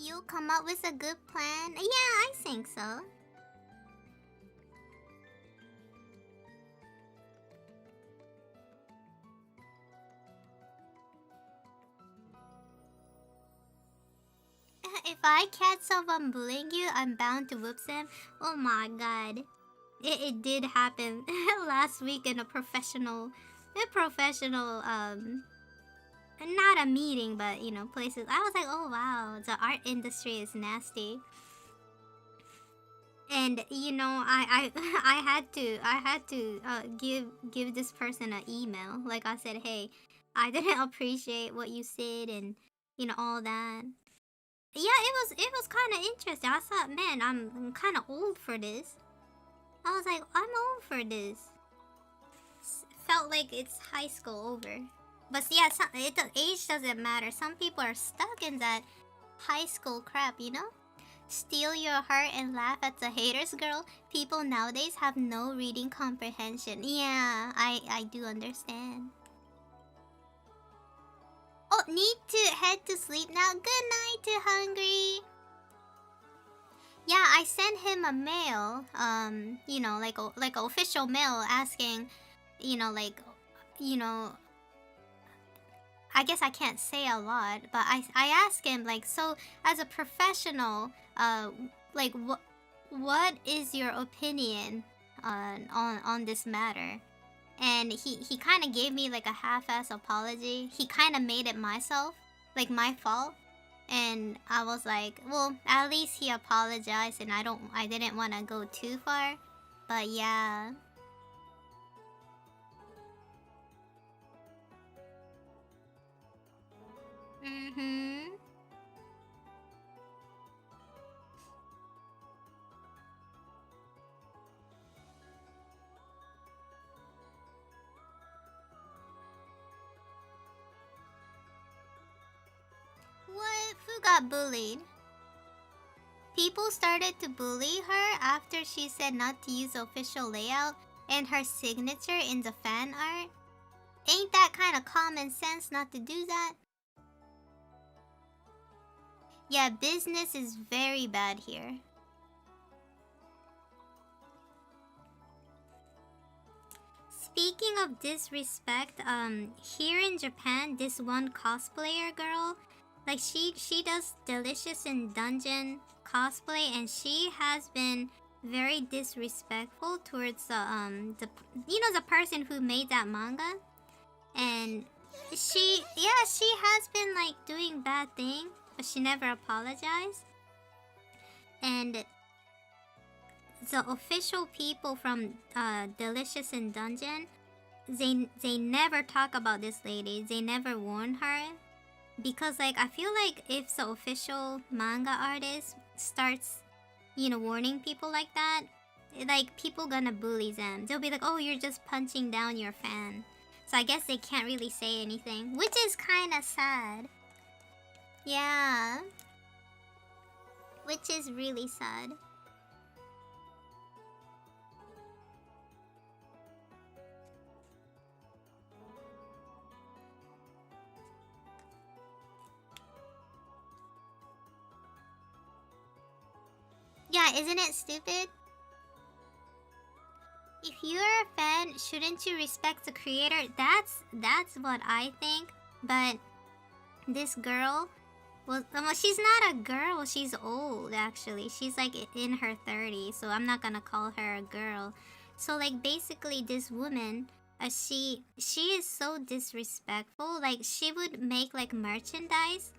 You'll come up with a good plan? Yeah, I think so. If I catch someone bullying you, I'm bound to whoop them. Oh my god. It did happen last week in a professional, not a meeting, but you know, places. I was like, oh wow, the art industry is nasty. And you know, I I had to give this person an email. Like I said, hey, I didn't appreciate what you said, and you know all that. Yeah, it was kind of interesting. I thought, man, I'm kind of old for this. I was like, I'm old for this. Felt like it's high school over. But yeah, age doesn't matter. Some people are stuck in that high school crap, you know? Steal your heart and laugh at the haters, girl. People nowadays have no reading comprehension. Yeah, I do understand. Oh, need to head to sleep now. Good night to Hungry. Yeah, I sent him a mail. You know, like a official mail asking, you know, like, you know, I guess I can't say a lot, but I asked him like, so as a professional, like what is your opinion on this matter? And he kind of gave me like a half-ass apology. He kind of made it myself, like my fault. And I was like, well, at least he apologized, and I didn't want to go too far. But yeah. Mm-hmm. What? Who got bullied? People started to bully her after she said not to use official layout and her signature in the fan art? Ain't that kind of common sense not to do that? Yeah, business is very bad here. Speaking of disrespect, here in Japan, this one cosplayer girl, like she does Delicious in Dungeon cosplay, and she has been very disrespectful towards the you know, the person who made that manga. And she has been like doing bad things, but she never apologized. And the official people from Delicious in Dungeon, they never talk about this lady. They never warn her, because like I feel like if the official manga artist starts, you know, warning people like that, like people gonna bully them. They'll be like, oh, you're just punching down your fan. So I guess they can't really say anything, which is kind of sad. Yeah, which is really sad. Yeah, isn't it stupid? If you're a fan, shouldn't you respect the creator? That's what I think. But this girl was, well, she's not a girl, she's old actually. She's like in her 30s, so I'm not gonna call her a girl. So like basically this woman, she is so disrespectful. Like she would make like merchandise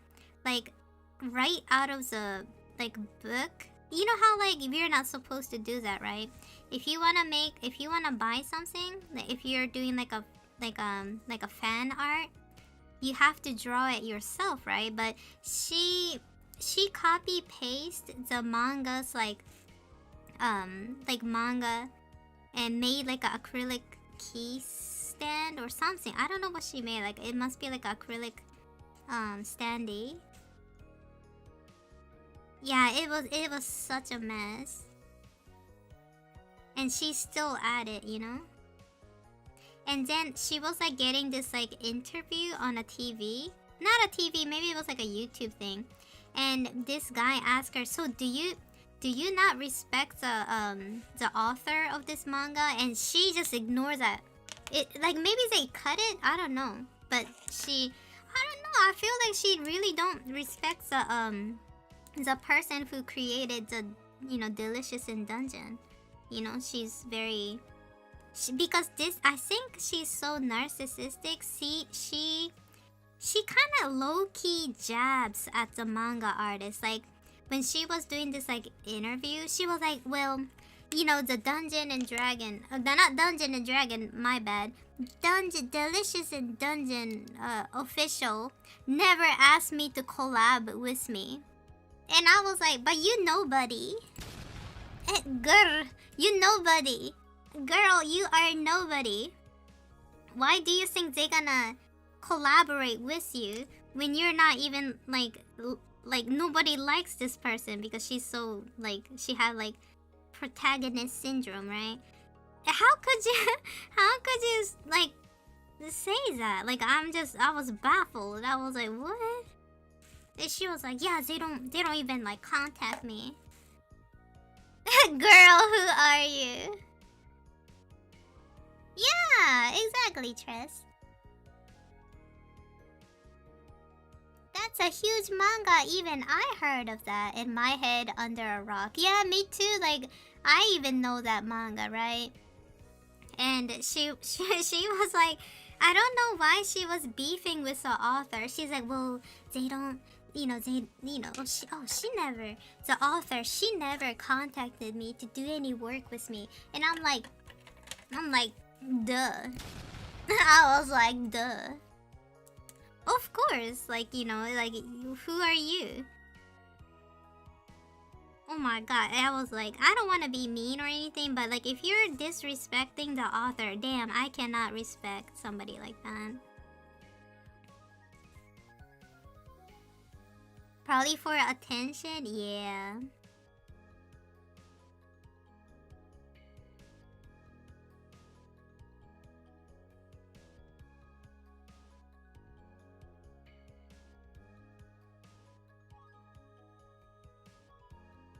like right out of the like book. You know how like you're not supposed to do that, right? If you wanna buy something, like if you're doing like a fan art, you have to draw it yourself, right? But she copy paste the mangas like manga and made like an acrylic key stand or something. I don't know what she made. Like it must be like acrylic standee. Yeah, it was such a mess. And she's still at it, you know? And then she was like getting this like interview on a TV. Not a TV, maybe it was like a YouTube thing. And this guy asked her, "So do you not respect the author of this manga?" And she just ignores that. It like maybe they cut it, I don't know. But I don't know, I feel like she really don't respect the person who created the, you know, Delicious in Dungeon. You know, she's very because this, I think she's so narcissistic. She kind of low-key jabs at the manga artist. Like when she was doing this like interview, she was like, "Well, you know, the Dungeon and Dragon, not Dungeon and Dragon, my bad. Delicious in Dungeon official never asked me to collab with me." And I was like, "But you nobody. Girl, you nobody. Girl, you are nobody. Why do you think they're gonna collaborate with you when you're not even like nobody likes this person because she's so like she had like protagonist syndrome, right? How could you like say that? Like I was baffled. I was like, what? And she was like, "Yeah, they don't even like contact me." Girl, who are you? Yeah, exactly, Tress. That's a huge manga. Even I heard of that in my head under a rock. Yeah, me too. Like I even know that manga, right? And she was like, I don't know why she was beefing with the author. She's like, "Well, they don't, she never, the author, she never contacted me to do any work with me." And I'm like, duh. I was like, duh. Of course, like, you know, like, who are you? Oh my god, I was like, I don't want to be mean or anything, but like, if you're disrespecting the author, damn, I cannot respect somebody like that. Probably for attention, yeah.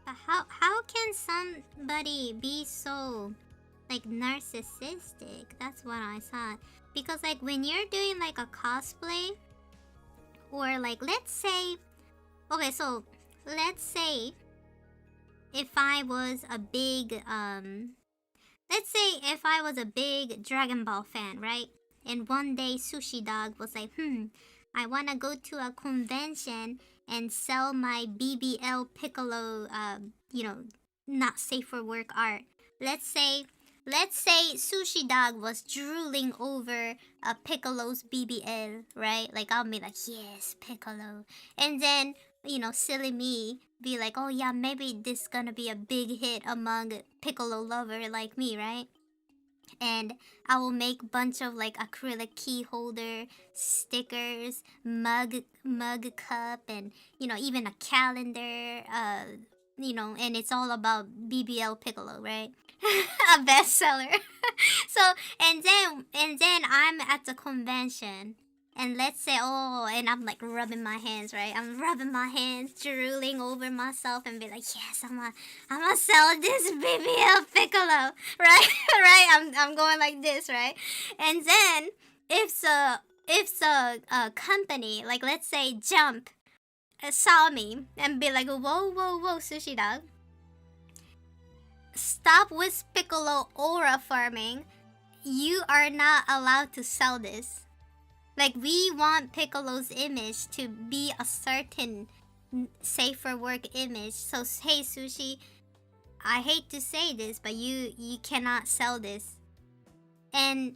But how can somebody be so like narcissistic? That's what I thought. Because like when you're doing like a cosplay, or like let's say, okay, so let's say if I was a big Dragon Ball fan, right? And one day Sushi Dog was like, I wanna go to a convention and sell my BBL Piccolo, not safe for work art. Let's say Sushi Dog was drooling over a Piccolo's BBL, right? Like I'll be like, yes, Piccolo. And then, silly me be like, oh yeah, maybe this gonna be a big hit among Piccolo lover like me, right? And I will make bunch of like acrylic key holder, stickers, mug cup, and even a calendar, and it's all about BBL Piccolo, right? A bestseller. So and then I'm at the convention And let's say, oh, and I'm like rubbing my hands, right? I'm rubbing my hands, drooling over myself, and be like, yes, I'm gonna sell this BBL Piccolo, right? Right? I'm going like this, right? And then if the company, like let's say Jump, saw me and be like, whoa, Sushi Dog, stop with Piccolo aura farming. You are not allowed to sell this. Like, we want Piccolo's image to be a certain safe for work image. So hey Sushi, I hate to say this, but you cannot sell this. And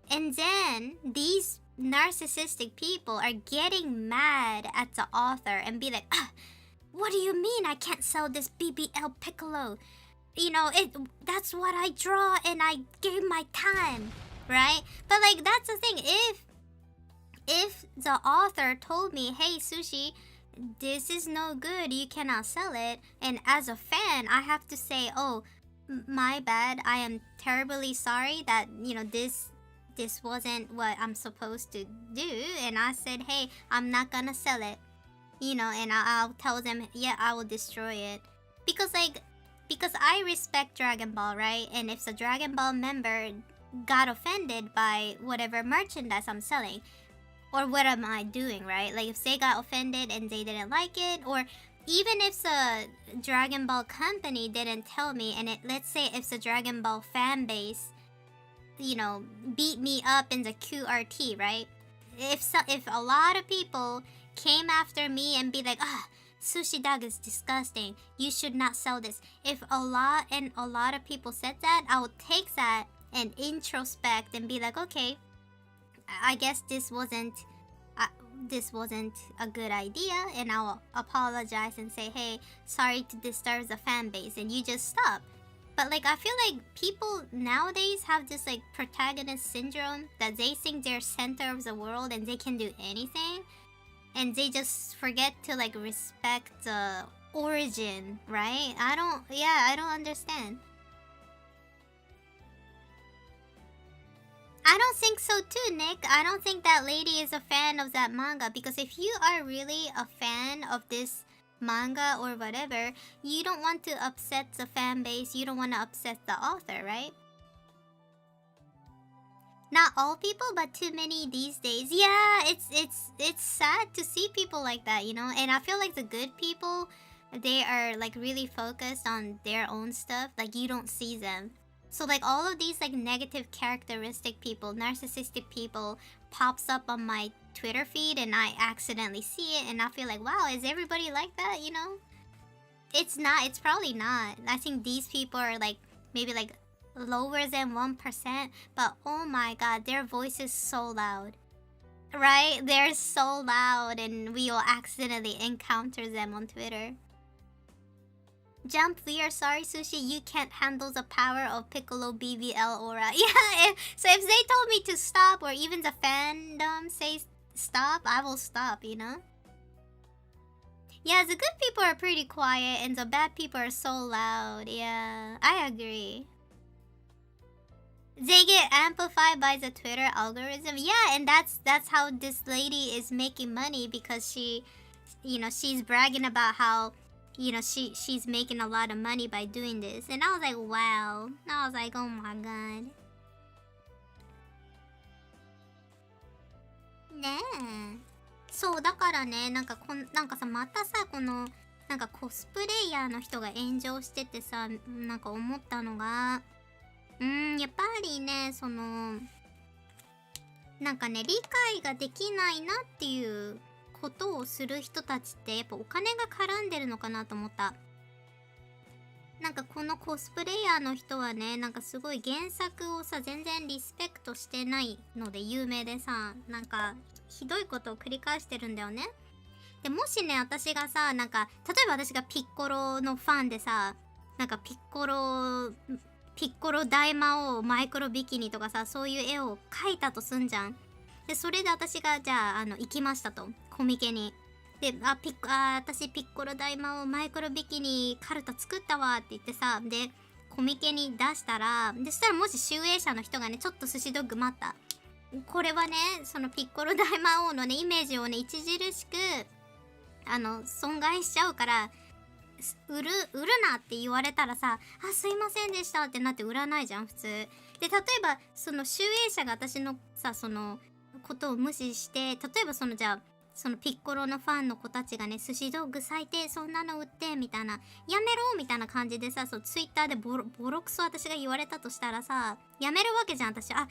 then these narcissistic people are getting mad at the author and be like, what do you mean I can't sell this BBL Piccolo? You know, that's what I draw and I gave my time, right? But like, that's the thing. If the author told me, hey Sushi, this is no good, you cannot sell it, and as a fan I have to say, oh, my bad, I am terribly sorry that, you know, this wasn't what I'm supposed to do, and I said, hey, I'm not gonna sell it, you know, and I'll tell them, yeah, I will destroy it. Because I respect Dragon Ball, right? And if the Dragon Ball member got offended by whatever merchandise I'm selling, or what am I doing, right? Like, if they got offended and they didn't like it, or even if the Dragon Ball company didn't tell me, and let's say if the Dragon Ball fan base, you know, beat me up in the QRT, right? If a lot of people came after me and be like, Sushi Dog is disgusting, you should not sell this. If a lot of people said that, I would take that and introspect and be like, okay, I guess this wasn't a good idea, and I'll apologize and say, hey, sorry to disturb the fan base, and you just stop. But like, I feel like people nowadays have this like protagonist syndrome, that they think they're center of the world and they can do anything, and they just forget to like respect the origin, right? I don't understand. I don't think so too, Nick. I don't think that lady is a fan of that manga, because if you are really a fan of this manga or whatever, you don't want to upset the fan base, you don't want to upset the author, right? Not all people, but too many these days. Yeah, it's sad to see people like that, you know? And I feel like the good people, they are like really focused on their own stuff, like you don't see them. So like all of these like negative characteristic people, narcissistic people pops up on my Twitter feed, and I accidentally see it, and I feel like, wow, is everybody like that, you know? It's not, it's probably not. I think these people are like maybe like lower than 1%, but oh my god, their voice is so loud. Right? They're so loud, and we will accidentally encounter them on Twitter. Jump, we are sorry, Sushi, you can't handle the power of Piccolo BBL aura. Yeah, so if they told me to stop, or even the fandom says stop, I will stop, you know? Yeah, the good people are pretty quiet, and the bad people are so loud. Yeah, I agree. They get amplified by the Twitter algorithm. Yeah, and that's how this lady is making money, because she, you know, she's bragging about how, you know, she's making a lot of money by doing this. And I was like, wow. I was like, oh my god. ねえ。そうだからね、なんかさ、またさ、このなんかコスプレイヤーの人が炎上しててさ、なんか思ったのが、やっぱりね、そのなんかね、理解ができないなっていうことをする人たちって、やっぱお金が絡んでるのかなと思った。なんかこのコスプレイヤーの人はね、なんかすごい原作をさ、全然リスペクトしてないので有名でさ、なんかひどいことを繰り返してるんだよね。でもしね、私がさ、なんか例えば私がピッコロのファンでさ、なんかピッコロ大魔王マイクロビキニとかさ、そういう絵を描いたとすんじゃん。でそれで私がじゃあ行きましたと、コミケに。で私ピッコロ大魔王マイクロビキニカルタ作ったわって言ってさ、でコミケに出したら、でそしたらもし集英社の人がね、ちょっと寿司ドッグ待った、これはね、そのピッコロ大魔王のねイメージをね著しく損害しちゃうから、売るなって言われたらさ、あ、すいませんでしたってなって売らないじゃん普通で。例えばその集英社が私のさそのことを無視して、例えばそのじゃあそのピッコロのファンの子たちがね、寿司道具最低そんなの売ってみたいな、やめろみたいな感じでさ、そうツイッターでボロクソ私が言われたとしたらさ、やめるわけじゃん私。あ、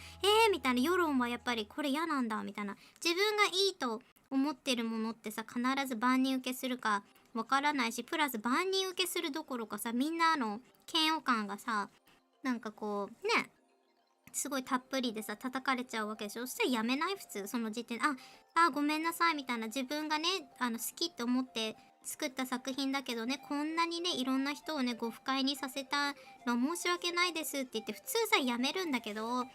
みたいな、世論はやっぱりこれ嫌なんだみたいな、自分がいいと思ってるものってさ必ず万人受けするかわからないし、プラス万人受けするどころかさ、みんなの嫌悪感がさ、なんかこうね、すごいたっぷりでさ叩かれちゃうわけでしょ。そしたらやめない？普通その時点でごめんなさいみたいな、自分がね好きって思って作った作品だけどね、こんなにねいろんな人をねご不快にさせたの申し訳ないですって言って普通さやめるんだけど、なん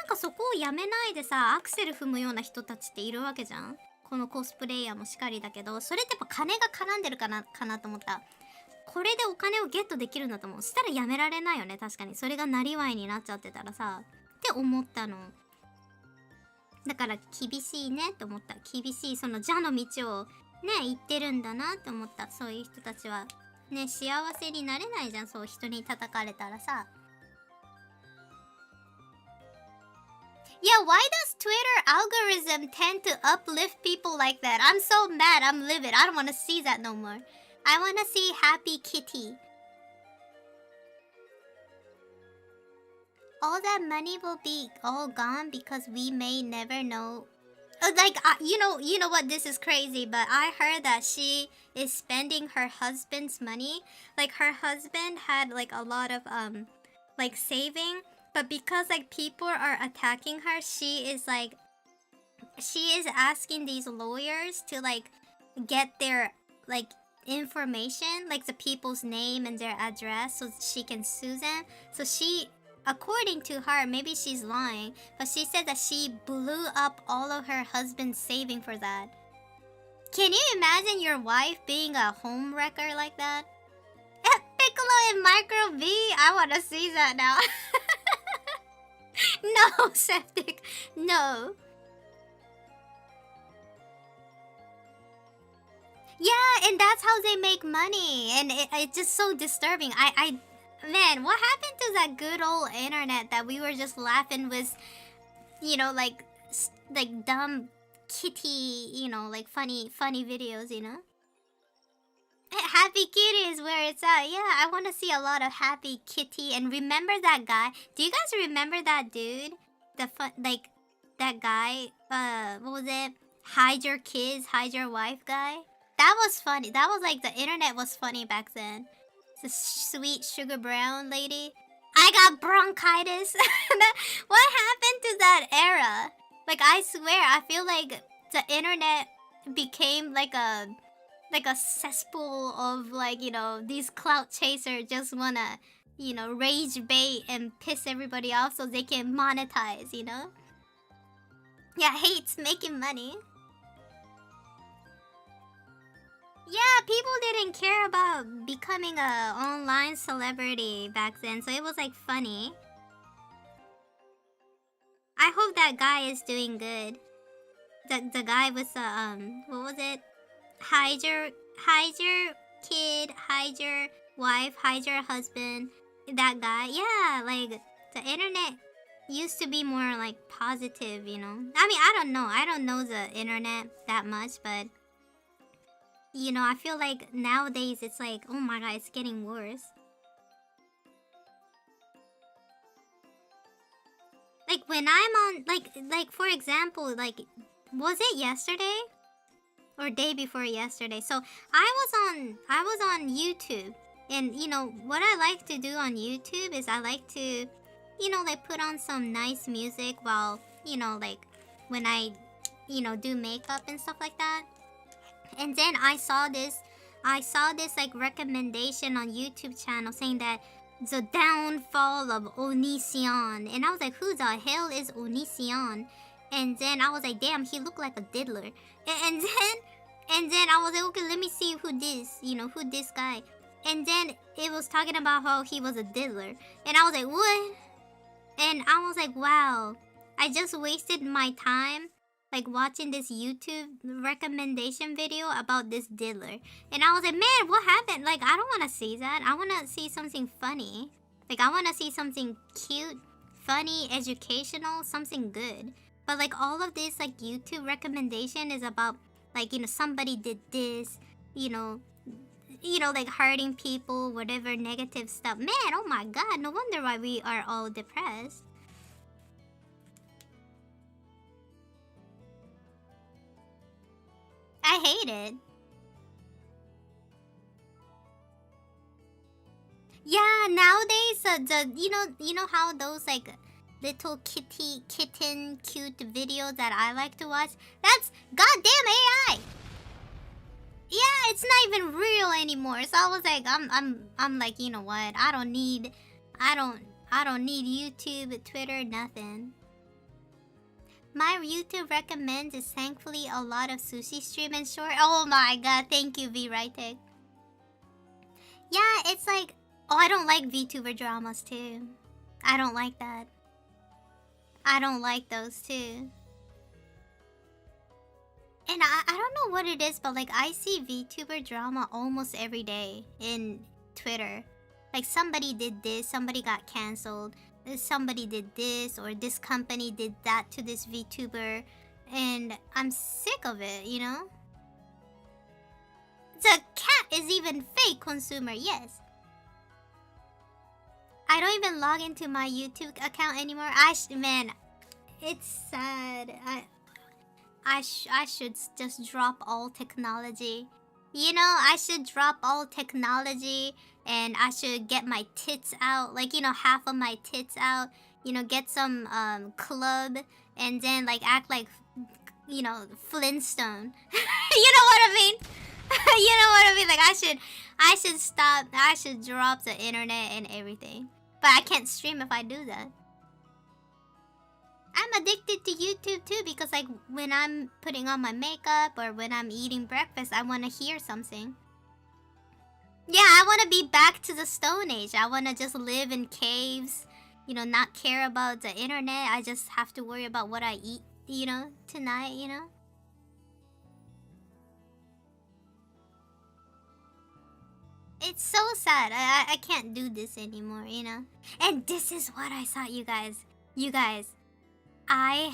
かそこをやめないでさアクセル踏むような人たちっているわけじゃん。このコスプレイヤーもしかりだけど、それってやっぱ金が絡んでるかなと思った。これでお金をゲットできるんだと思う。したらやめられないよね、確かに。それがなりわいになっちゃってたらさって思ったの。だから厳しいねって思った。厳しい、その邪の道をね行ってるんだなって思った。そういう人たちはね幸せになれないじゃん、そう人に叩かれたらさ。Yeah, why does Twitter algorithm tend to uplift people like that? I'm so mad, I'm livid. I don't want to see that no more. I want to see Happy Kitty. All that money will be all gone because we may never know. Like, you know what? This is crazy, but I heard that she is spending her husband's money. Like, her husband had like a lot of like saving, but because like people are attacking her, she is asking these lawyers to like get their like information, like the people's name and their address, so she can sue them. So she, according to her, maybe she's lying, but she said that she blew up all of her husband's saving for that. Can you imagine your wife being a home wrecker like that? Piccolo and Micro V, I want to see that now. No, Septic, no. Yeah, and that's how they make money, and it's just so disturbing. Man, what happened to that good old internet that we were just laughing with, you know, like dumb kitty, you know, like funny videos, you know? Happy Kitty is where it's at. Yeah, I want to see a lot of Happy Kitty. And remember that guy? Do you guys remember that dude? That guy, what was it? Hide your kids, hide your wife guy? That was funny. That was like, the internet was funny back then. The sweet sugar brown lady. I got bronchitis. What happened to that era? Like, I swear, I feel like the internet became like a cesspool of, like, you know, these clout chasers just wanna, you know, rage bait and piss everybody off so they can monetize, you know? Yeah, hates making money. Yeah, people didn't care about becoming a online celebrity back then, so it was like funny. I hope that guy is doing good. The guy with the what was it? Hide your kid, hide your wife, hide your husband. That guy, yeah, like the internet used to be more like positive, you know. I mean, I don't know the internet that much, but you know, I feel like nowadays it's like, oh my god, it's getting worse. Like when I'm on, like for example, like, was it yesterday or day before yesterday? So I was on YouTube, and you know what I like to do on YouTube is I like to, you know, like put on some nice music while, you know, like when I, you know, do makeup and stuff like that. And then I saw this like recommendation on YouTube channel saying that the downfall of Onision, and I was like, who the hell is Onision? And then I was like, damn, he looked like a diddler. And then I was like, okay, let me see who this guy. And then it was talking about how he was a diddler, and I was like, what? And I was like, wow, I just wasted my time like watching this YouTube recommendation video about this diddler. And I was like, man, what happened? Like, I don't want to see that. I want to see something funny. Like, I want to see something cute, funny, educational, something good. But like all of this like YouTube recommendation is about like, you know, somebody did this, you know, like hurting people, whatever negative stuff. Man, oh my god, no wonder why we are all depressed. I hate it. Yeah, nowadays the you know how those like little kitten cute videos that I like to watch, that's goddamn AI. Yeah, it's not even real anymore. So I was like, I'm like, you know what? I don't need YouTube, Twitter, nothing. My YouTube recommends is thankfully a lot of sushi stream and short. Oh my god, thank you, V-Rightic. Yeah, it's like, oh, I don't like VTuber dramas too. I don't like that. I don't like those too. And I don't know what it is, but like I see VTuber drama almost every day in Twitter. Like somebody did this, somebody got cancelled, somebody did this, or this company did that to this VTuber, and I'm sick of it, you know? The cat is even fake consumer, yes. I don't even log into my YouTube account anymore. Man, it's sad. I should just drop all technology. You know, I should drop all technology and I should get my tits out. Like, you know, half of my tits out. You know, get some club and then like act like, you know, Flintstone. You know what I mean? You know what I mean? Like I should stop. I should drop the internet and everything. But I can't stream if I do that. I'm addicted to YouTube too because like when I'm putting on my makeup or when I'm eating breakfast, I want to hear something. Yeah, I want to be back to the Stone Age. I want to just live in caves, you know, not care about the internet. I just have to worry about what I eat, you know, tonight, you know. It's so sad. I can't do this anymore, you know. And this is what I thought, you guys. You guys. I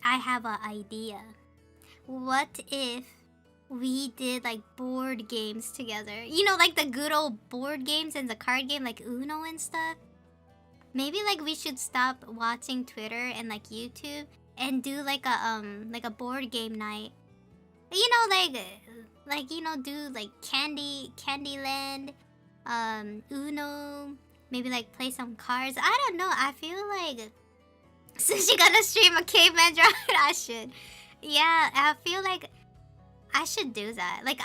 have an idea. What if we did like board games together? You know, like the good old board games and the card game like Uno and stuff. Maybe like we should stop watching Twitter and like YouTube and do like a board game night. You know, like you know, do like Candyland, Uno, maybe like play some cards. I don't know. I feel like Sushi gonna stream a caveman drama. I should. Yeah, I feel like I should do that. Like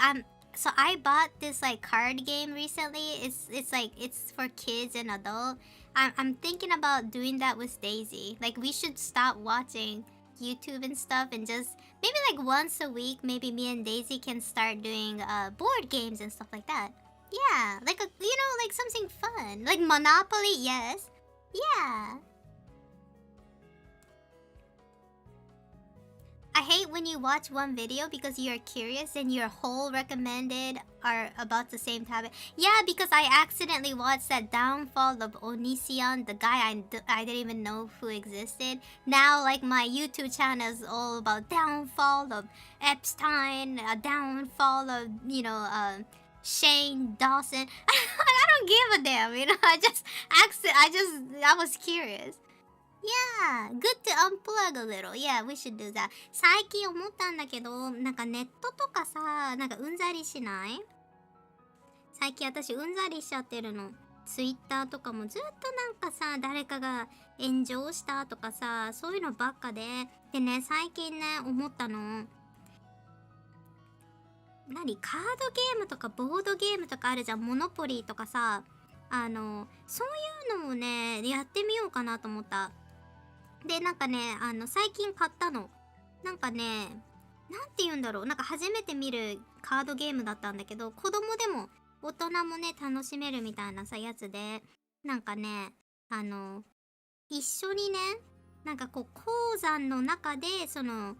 so I bought this like card game recently. It's like it's for kids and adult. I'm thinking about doing that with Daisy. Like we should stop watching YouTube and stuff and just maybe like once a week, maybe me and Daisy can start doing board games and stuff like that. Yeah, like you know, like something fun. Like Monopoly, yes. Yeah. I hate when you watch one video because you're curious and your whole recommended are about the same topic. Yeah, because I accidentally watched that downfall of Onision, the guy I didn't even know who existed. Now, like, my YouTube channel is all about downfall of Epstein, a downfall of, you know, Shane Dawson. I don't give a damn, you know. I was curious. Yeah, good to unplug a little. Yeah, we should do that. 最近思ったんだけど、なんかネットとかさ、なんかうんざりしない？最近私うんざりしちゃってるの。ツイッターとかもずっとなんかさ、誰かが炎上したとかさ、そういうのばっかで。でね、最近ね、思ったの。カードゲームとかボードゲームとかあるじゃん。モノポリーとかさ。そういうのもね、やってみようかなと思った。で、なんかね、最近買ったの。なんかね、なんて言うんだろう。なんか初めて見るカードゲームだったんだけど、子供でも大人もね、楽しめるみたいなさ、やつで、なんかね、一緒にね、なんかこう鉱山の中でその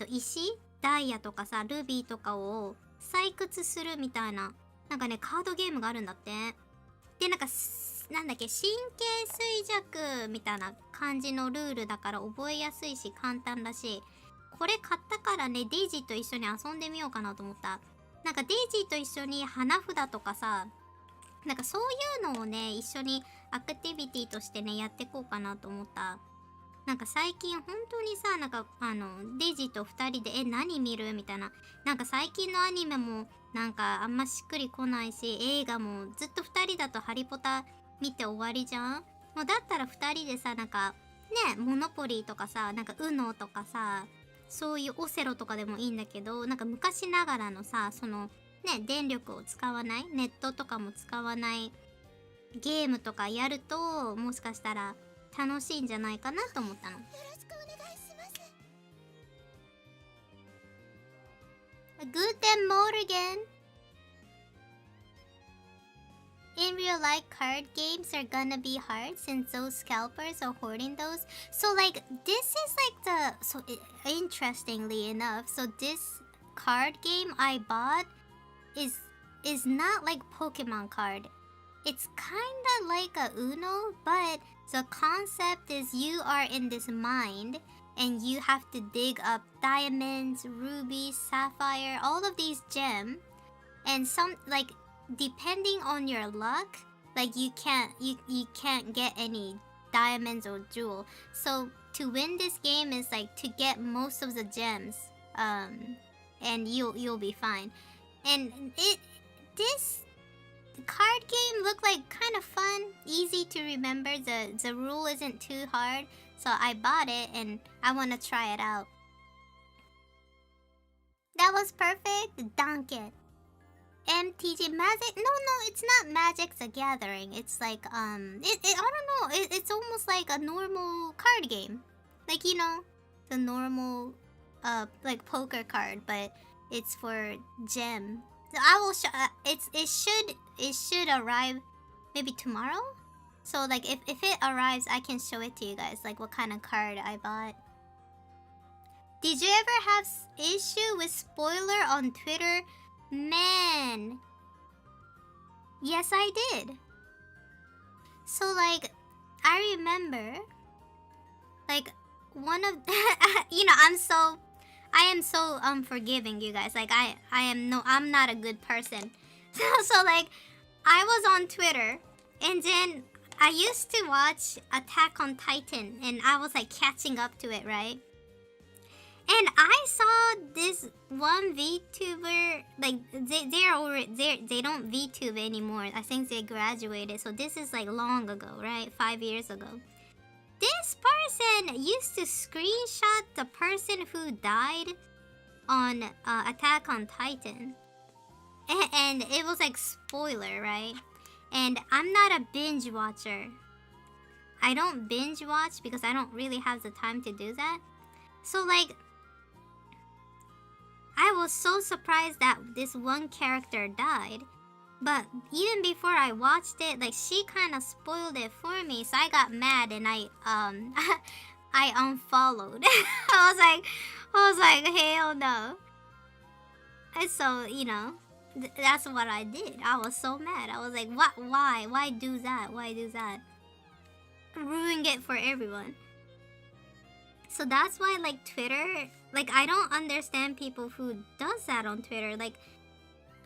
石ダイヤとかさルビーとかを採掘するみたいななんかねカードゲームがあるんだって。でなんかなんだっけ神経衰弱みたいな感じのルールだから覚えやすいし簡単だし、これ買ったからねデイジーと一緒に遊んでみようかなと思った。なんかデイジーと一緒に花札とかさなんかそういうのをね一緒にアクティビティとしてねやっていこうかなと思った。なんか最近本当にさなんかデイジーと2人で何見るみたいな、なんか最近のアニメもなんかあんましっくりこないし、映画もずっと2人だとハリポタ見て終わりじゃん。もうだったら2人でさなんかねモノポリーとかさなんかウノとかさそういうオセロとかでもいいんだけど、なんか昔ながらのさそのね電力を使わないネットとかも使わないゲームとかやるともしかしたら楽しいんじゃないかなと思ったの。よろしくお願いします。Guten Morgen. In real life, card games are gonna be hard since those scalpers are hoarding those. So like this is like interestingly enough, so this card game I bought is not like Pokemon card. It's kinda like a Uno, but the concept is you are in this mine and you have to dig up diamonds, rubies, sapphire, all of these gems, and some like depending on your luck, like you can't get any diamonds or jewel. So to win this game is like to get most of the gems, and you'll be fine. And this card game looked like kind of fun, easy to remember. The rule isn't too hard, so I bought it and I want to try it out. That was perfect. Dunk it. MTG Magic? No, it's not Magic the Gathering. It's like I don't know. It's almost like a normal card game, like you know, the normal like poker card, but it's for gem. So I will show. It should arrive maybe tomorrow. So like if it arrives, I can show it to you guys, like what kind of card I bought. Did you ever have issue with spoiler on Twitter? Man, yes I did. So like I remember like one of you know I am so unforgiving, you guys. Like I'm not a good person. So like I was on Twitter and then I used to watch Attack on Titan and I was like catching up to it, right? And I saw this one VTuber, like they don't VTube anymore. I think they graduated. So this is like long ago, right? 5 years ago. This person used to screenshot the person who died on Attack on Titan. And it was like spoiler, right? And I'm not a binge watcher. I don't binge watch because I don't really have the time to do that. So like I was so surprised that this one character died. But even before I watched it, like she kind of spoiled it for me, so I got mad and I unfollowed. I was like, hell no. And so, you know, that's what I did. I was so mad. I was like, what? Why do that? Why do that? Ruin it for everyone. So that's why like Twitter, like I don't understand people who does that on Twitter. Like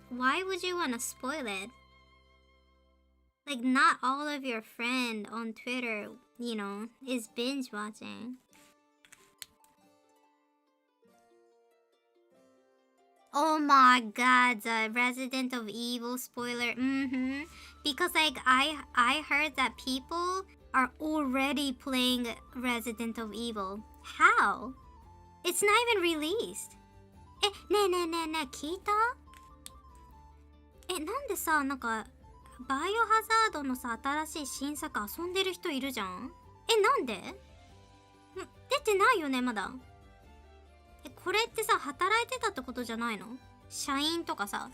why would you want to spoil it? Like not all of your friend on Twitter, you know, is binge watching. Oh my god, the Resident of Evil spoiler. Because like I heard that people are already playing Resident of Evil. How? It's not even released. ねえ聞いた？なんでさ、なんかバイオハザードのさ新しい新作遊んでる人いるじゃん。なんで？出てないよねまだ。これってさ働いてたってことじゃないの？社員とかさ。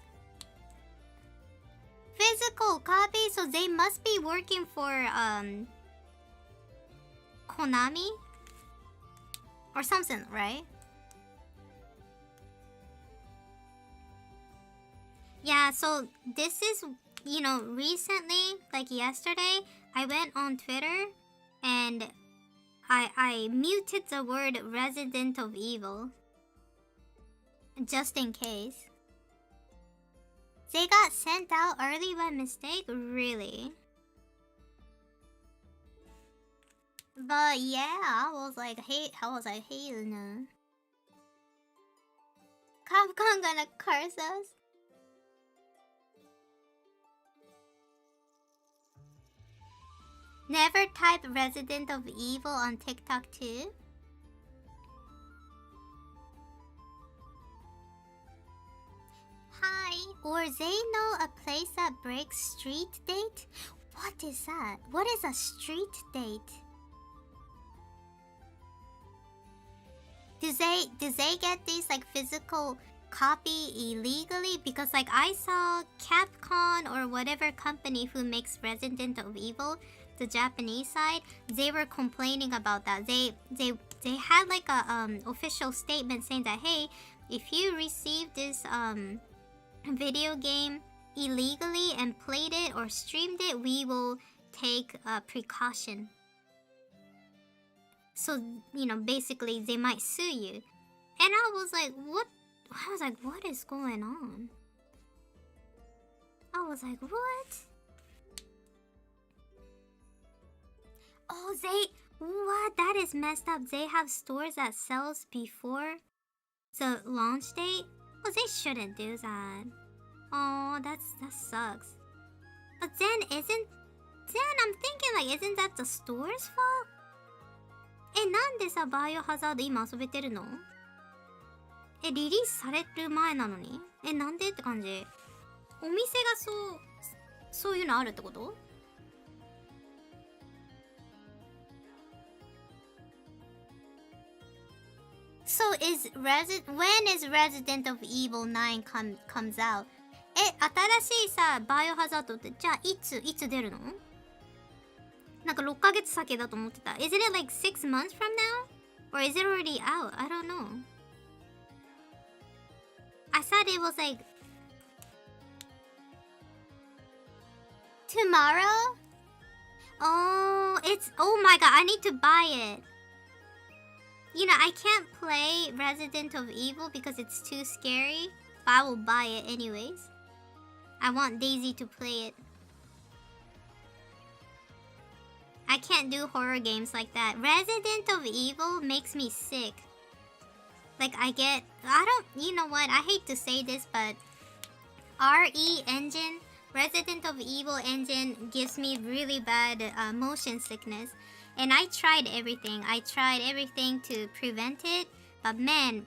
Physical copy, so they must be working for Konami? or something, right? Yeah, so this is, recently, like yesterday, I went on Twitter and I muted the word Resident of Evil just in case. They got sent out early by mistake? Really? But yeah, I was like, hell no. Capcom gonna curse us? Never type Resident of Evil on TikTok too? Hi, or they know a place that breaks street date? What is that? What is a street date? Do they get these like physical copy illegally? Because like I saw Capcom or whatever company who makes Resident of Evil, the Japanese side, they were complaining about that. They had like a official statement saying that, hey, if you receive this video game illegally and played it or streamed it, we will take a precaution. So, basically they might sue you. And I was like, what? I was like, what is going on? I was like, what? Oh, what? That is messed up. They have stores that sells before the launch date? Oh, they shouldn't do that. Oh, that sucks. But then I'm thinking like, isn't that the store's fault? なんでさ、バイオハザード今遊べてるの？リリースされる前なのに？なんでって感じ。お店がそういうのあるってこと？ So when is Resident of Evil 9 comes out? 新しいさ、バイオハザードってじゃあいつ出るの？なんか6ヶ月先だと思ってた。Isn't it like 6 months from now? Or is it already out? I don't know. I thought it was like tomorrow? Oh my god, I need to buy it. I can't play Resident of Evil because it's too scary, but I will buy it anyways. I want Daisy to play it. I can't do horror games like that. Resident of Evil makes me sick. Like, you know what? I hate to say this, but RE engine, Resident of Evil engine gives me really bad motion sickness. And I tried everything. I tried everything to prevent it. But man,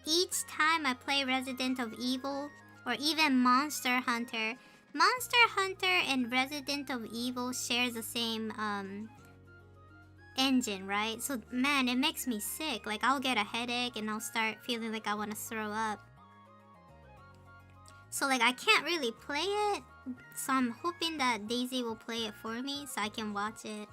each time I play Resident of Evil or even Monster Hunter and Resident of Evil share the same engine, right? So man, it makes me sick. Like I'll get a headache and I'll start feeling like I want to throw up. So like I can't really play it. So I'm hoping that Daisy will play it for me so I can watch it.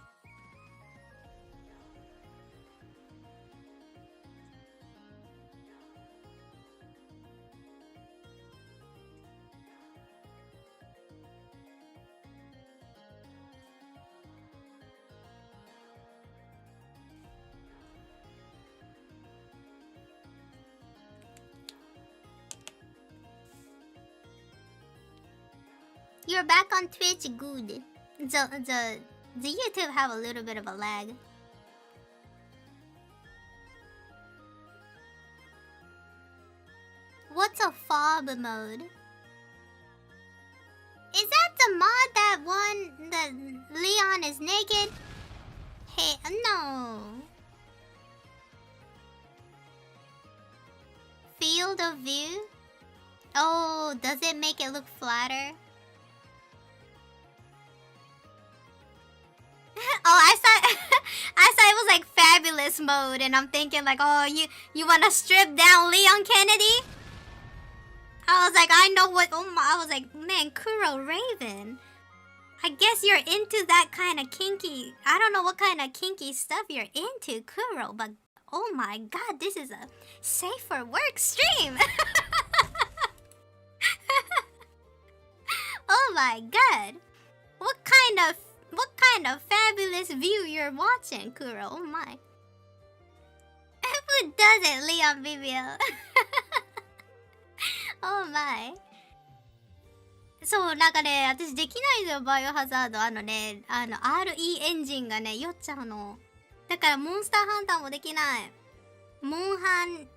You're back on Twitch, good. The YouTube have a little bit of a lag. What's a fob mode? Is that the mod that Leon is naked? Hey, no. Field of view? Oh, does it make it look flatter? Oh, I thought it was like fabulous mode, and I'm thinking like, oh, you wanna strip down Leon Kennedy? I was like, I know what. I was like, man, Kuro Raven. I guess you're into that kind of kinky. I don't know what kind of kinky stuff you're into, Kuro, but Oh my god, this is a safe for work stream. Oh my god. What kind of fabulous view you're watching, Kuro? Oh my. Who does it, Leon Bibio? Oh my. そう、なんかね、私できないのよ、バイオハザード。RE エンジンがね、酔っちゃうの。だから、モンスターハンターもできない。モンハン、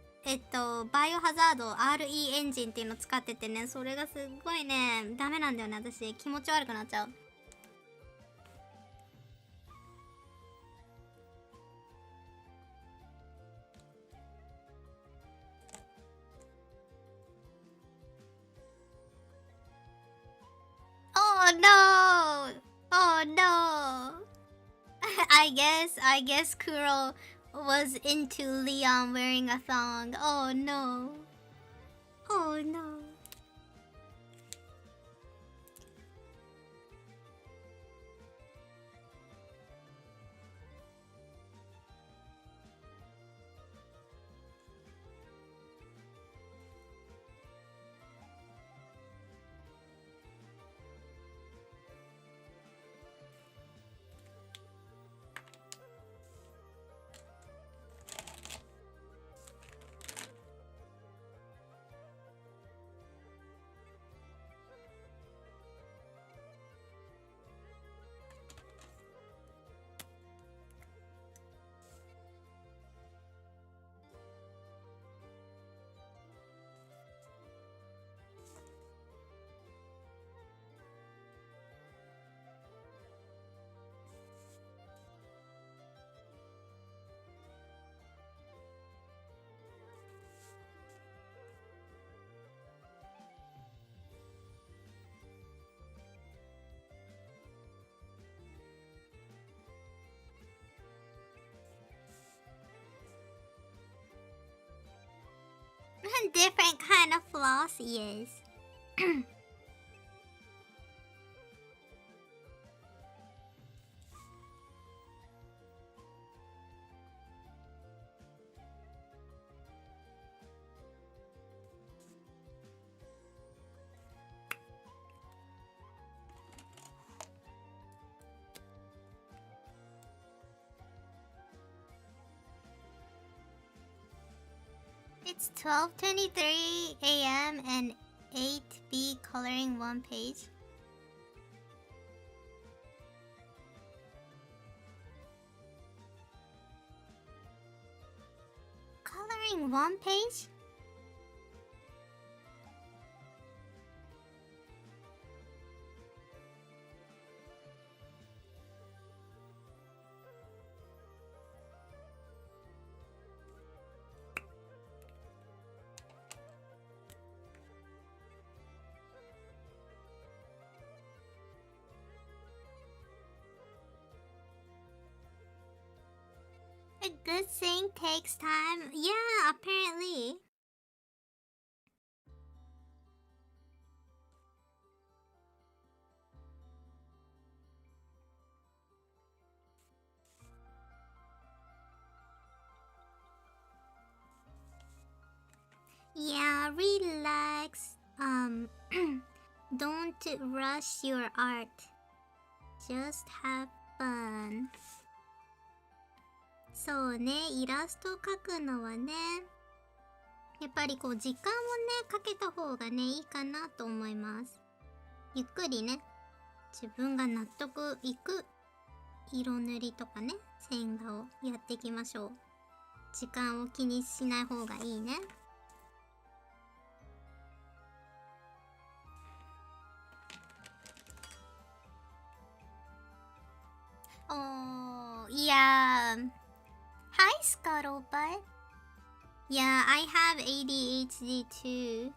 バイオハザード RE エンジンっていうの使っててね、それがすっごいね、ダメなんだよね、私。気持ち悪くなっちゃう。Oh no! Oh no! I guess Kuro was into Leon wearing a thong. Oh no. Oh no. Different kind of floss, yes. It's 12:23 a.m. and 8B coloring one page. Coloring one page? A good thing takes time. Yeah, apparently. Yeah, relax. Don't rush your art. Just have fun. そうね、イラストを描くのはね、やっぱりこう時間をね、かけた方がね、いいかなと思います。ゆっくりね、自分が納得いく色塗りとかね、線画をやっていきましょう。時間を気にしない方がいいね。Oh, yeah. Hi, Scuttlebutt. Yeah, I have ADHD too.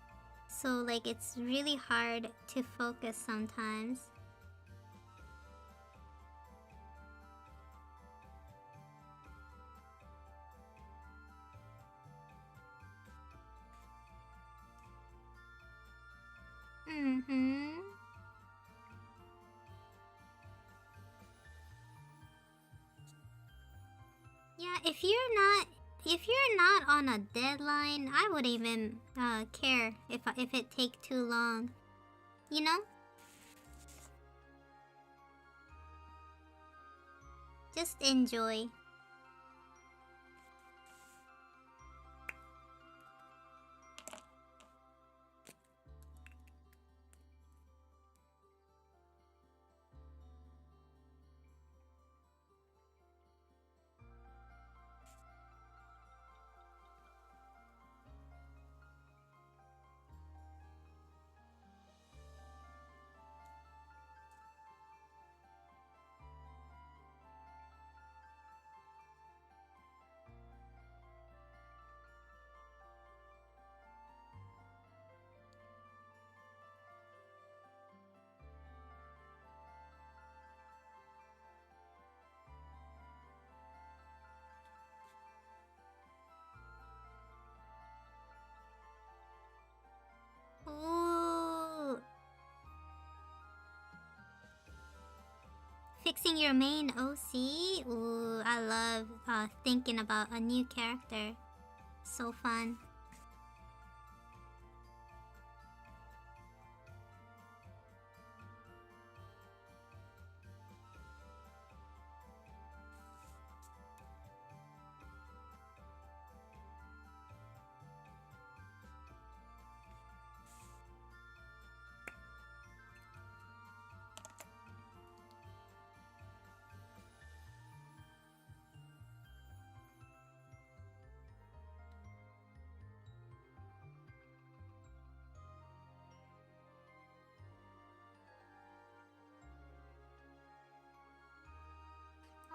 So, like, it's really hard to focus sometimes. Mm-hmm. Yeah, if you're not if you're not on a deadline, I wouldn't even care if it take too long. You know? Just enjoy. Ooh. Fixing your main OC? Ooh, I love thinking about a new character. So fun.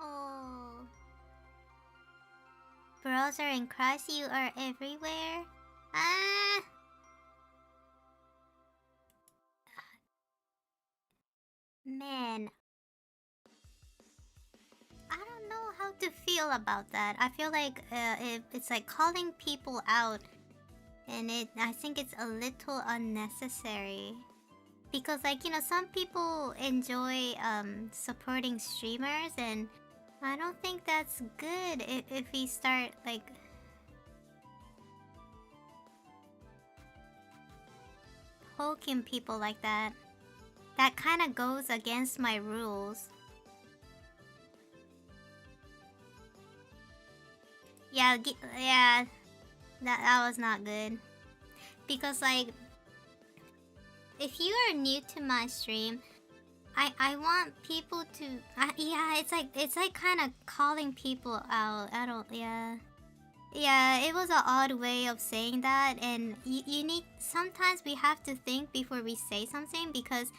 Oh. Browser and Crush, you are everywhere? Ah. Man. I don't know how to feel about that. I feel like it's like calling people out. And I think it's a little unnecessary. Because like, you know, some people enjoy supporting streamers, and I don't think that's good if we start like poking people like that. That kind of goes against my rules. Yeah, that was not good. Because like, if you are new to my stream, I want people to yeah, it's like kind of calling people out. I don't, yeah, it was an odd way of saying that, and you need, sometimes we have to think before we say something, because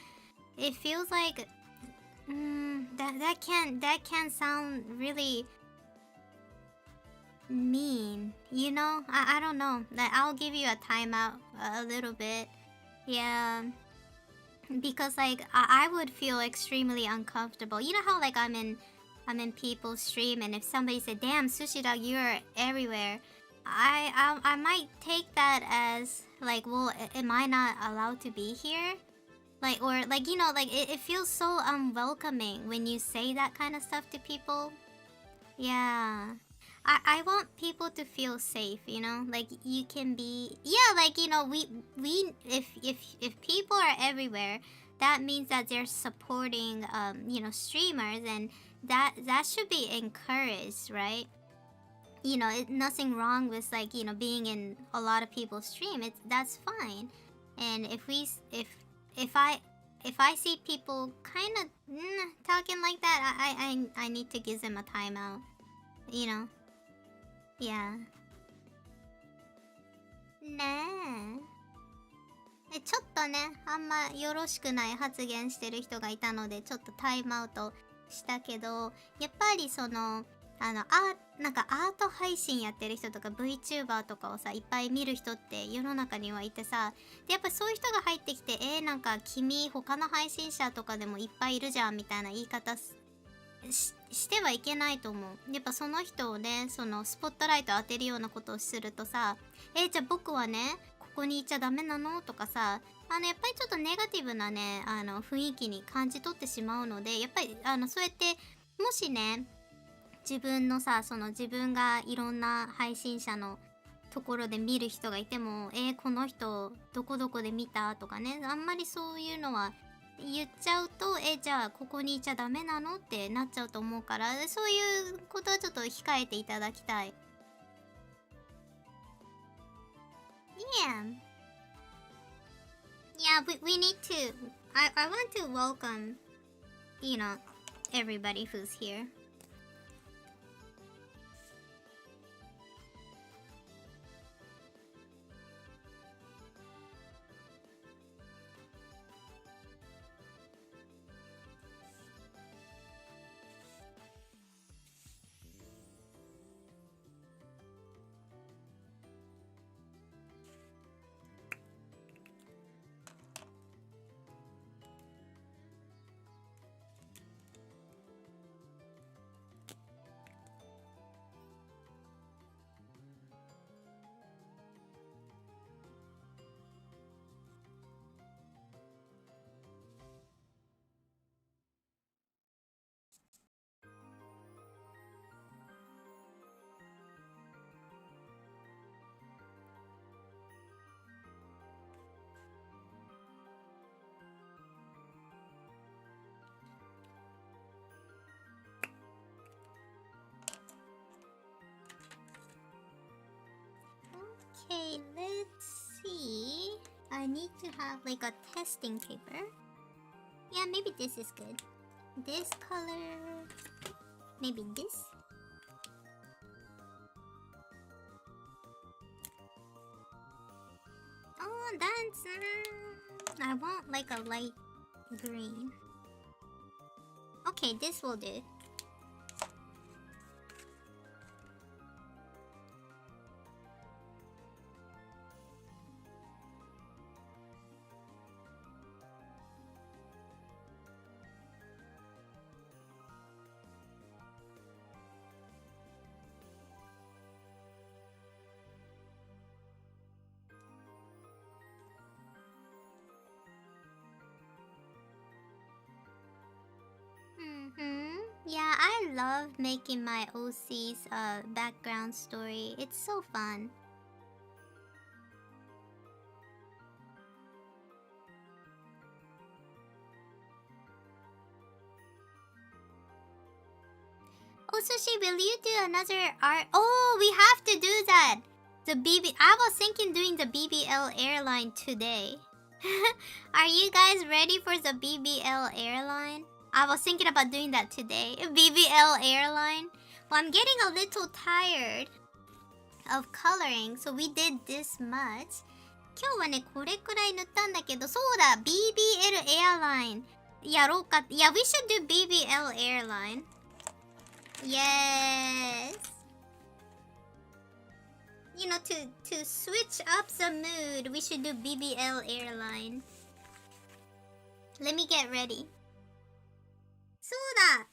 it feels like that can sound really mean, you know. I don't know, that I'll give you a timeout a little bit. Yeah, because like I would feel extremely uncomfortable. You know how like I'm in people's stream, and if somebody said, "Damn, Sushi Dog, you're everywhere," I might take that as like, well, am I not allowed to be here? Like, or like, you know, like it feels so unwelcoming when you say that kind of stuff to people. Yeah. I want people to feel safe, you know? Like you can be, yeah, like, you know, we if people are everywhere, that means that they're supporting you know, streamers, and that should be encouraged, right? You know, nothing wrong with like, you know, being in a lot of people's stream. That's fine. And if I see people kind of talking like that, I need to give them a timeout, you know? Yeah. ねえ。ちょっとね、あんまよろしくない発言してる人がいたので、ちょっとタイムアウトしたけど、やっぱりその、なんかアート配信やってる人とか VTuber とかをさ、いっぱい見る人って世の中にはいてさ、でやっぱそういう人が入ってきて、なんか君他の配信者とかでもいっぱいいるじゃんみたいな言い方してはいけないと思う。やっぱその人をね、そのスポットライト当てるようなことをするとさ、じゃあ僕はね、ここにいちゃダメなのとかさ、やっぱりちょっとネガティブなね、雰囲気に感じ取ってしまうので、やっぱりそうやってもしね、自分のさ、その自分がいろんな配信者のところで見る人がいても、この人どこどこで見たとかね、あんまりそういうのは言っちゃうと、じゃあここにいちゃダメなのってなっちゃうと思うから、そういうことはちょっと控えていただきたい。Yeah, we need to. I want to welcome, everybody who's here. Okay, let's see. I need to have like a testing paper. Yeah, maybe this is good. This color. Maybe this. Oh, that's... I want like a light green. Okay, this will do. Yeah, I love making my OC's background story. It's so fun. Oh, Sushi, will you do another art? Oh, we have to do that. I was thinking doing the BBL airline today. Are you guys ready for the BBL airline? I was thinking about doing that today. BBL airline. Well, I'm getting a little tired of coloring, so we did this much. 今日はね、これくらい塗ったんだけど、そうだ、BBL airline やろうか。Yeah, we should do BBL airline. Yes. To switch up the mood, we should do BBL airline. Let me get ready. そうだ。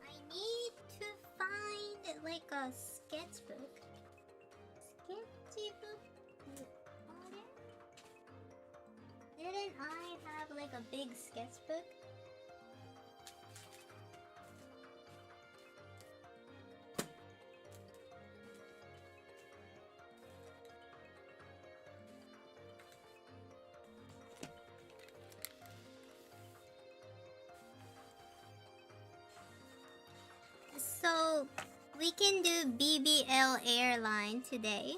I need to find like a sketchbook. Didn't I have like a big sketchbook? So we can do BBL airline today.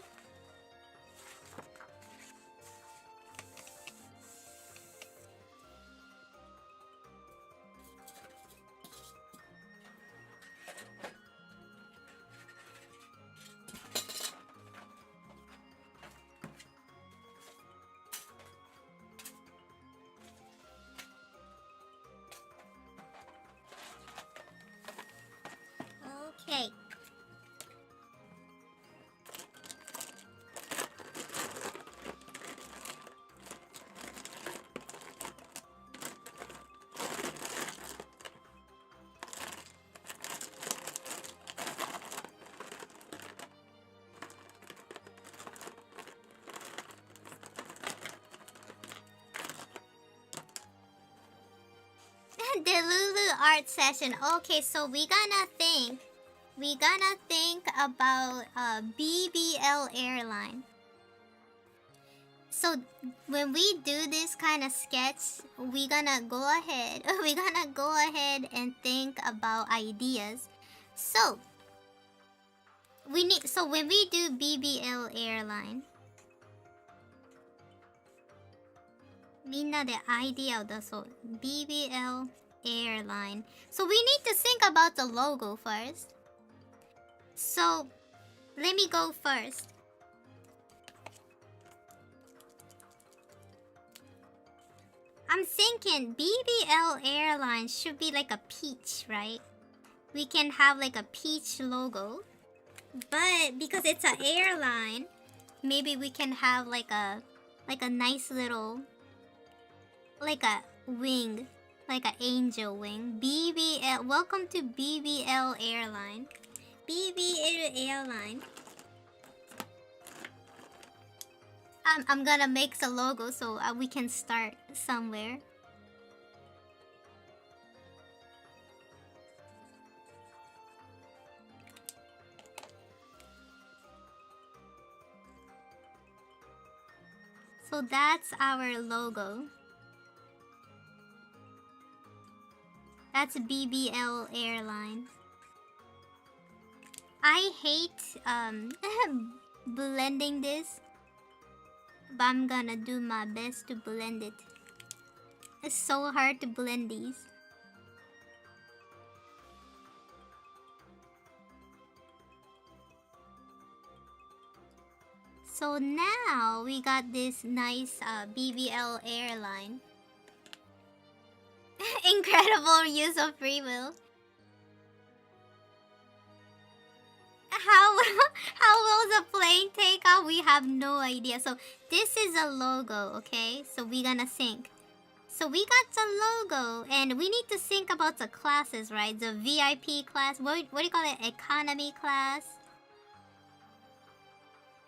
Okay. Delulu art session. Okay, so we gonna think about BBL airline. So when we do this kind of sketch, we're gonna go ahead and think about ideas. So when we do BBL airline, みんなでアイディアを出そう。BBL airline. So we need to think about the logo first. So let me go first. I'm thinking BBL airline should be like a peach, right? We can have like a peach logo. But because it's an airline, maybe we can have like a nice little, like a wing, like an angel wing. BBL, welcome to BBL airline. BBL airline. I'm gonna make the logo so we can start somewhere. So that's our logo. That's BBL airline. I hate blending this, but I'm gonna do my best to blend it. It's so hard to blend these. So now we got this nice BBL airline. Incredible use of free will. How will the plane take off? We have no idea. So this is a logo, okay? So we're gonna think. So we got the logo, and we need to think about the classes, right? The VIP class. What do you call it? Economy class.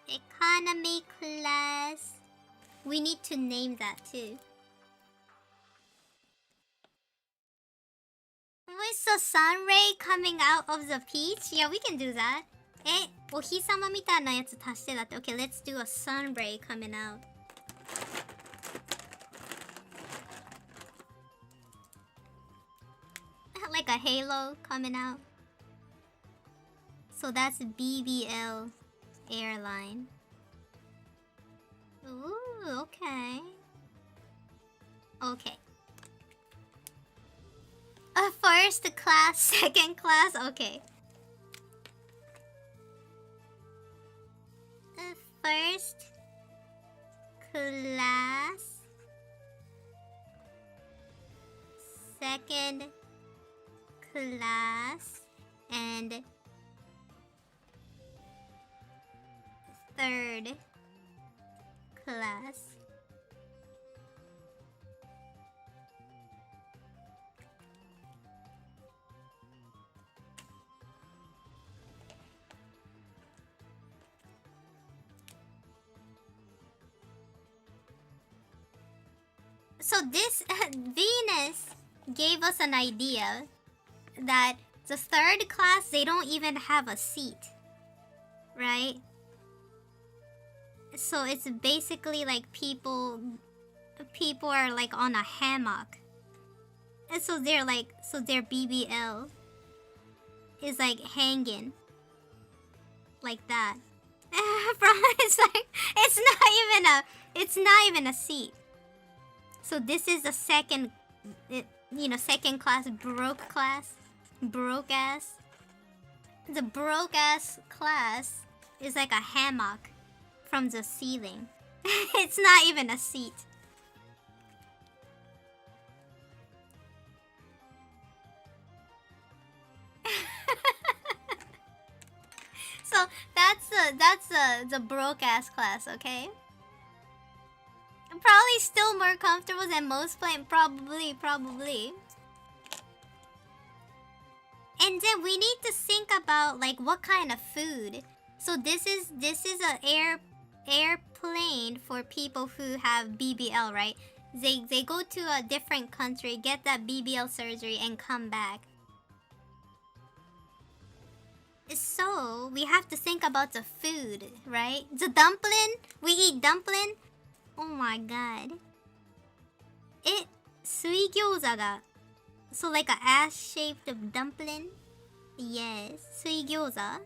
Economy class. We need to name that too. With the sun ray coming out of the peach? Yeah, we can do that. お日様みたいなやつ足してだって。Okay, let's do a sun ray coming out. Like a halo coming out. So that's BBL airline. Ooh, okay. Okay. First class, second class, okay. First class, second class, and third class. So this Venus gave us an idea that the third class, they don't even have a seat, right? So it's basically like people are like on a hammock, and so their BBL is like hanging like that. It's not even a seat. So this is the second class, broke ass. The broke ass class is like a hammock from the ceiling. It's not even a seat. So that's the broke ass class, okay? Probably still more comfortable than most planes. Probably. And then we need to think about like what kind of food. So this is an airplane for people who have BBL, right? They go to a different country, get that BBL surgery, and come back. So we have to think about the food, right? The dumpling. We eat dumpling. Oh my god. Suigyoza ga. So like a ass-shaped dumpling. Yes, suigyoza.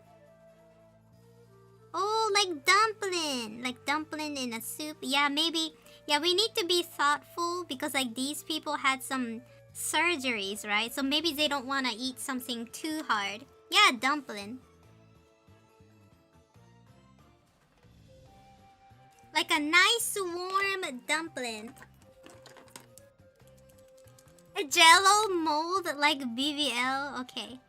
Oh, like dumpling in a soup. Yeah, maybe. Yeah, we need to be thoughtful because like these people had some surgeries, right? So maybe they don't want to eat something too hard. Yeah, dumpling. Like a nice warm dumpling. A jello mold like BBL. Okay.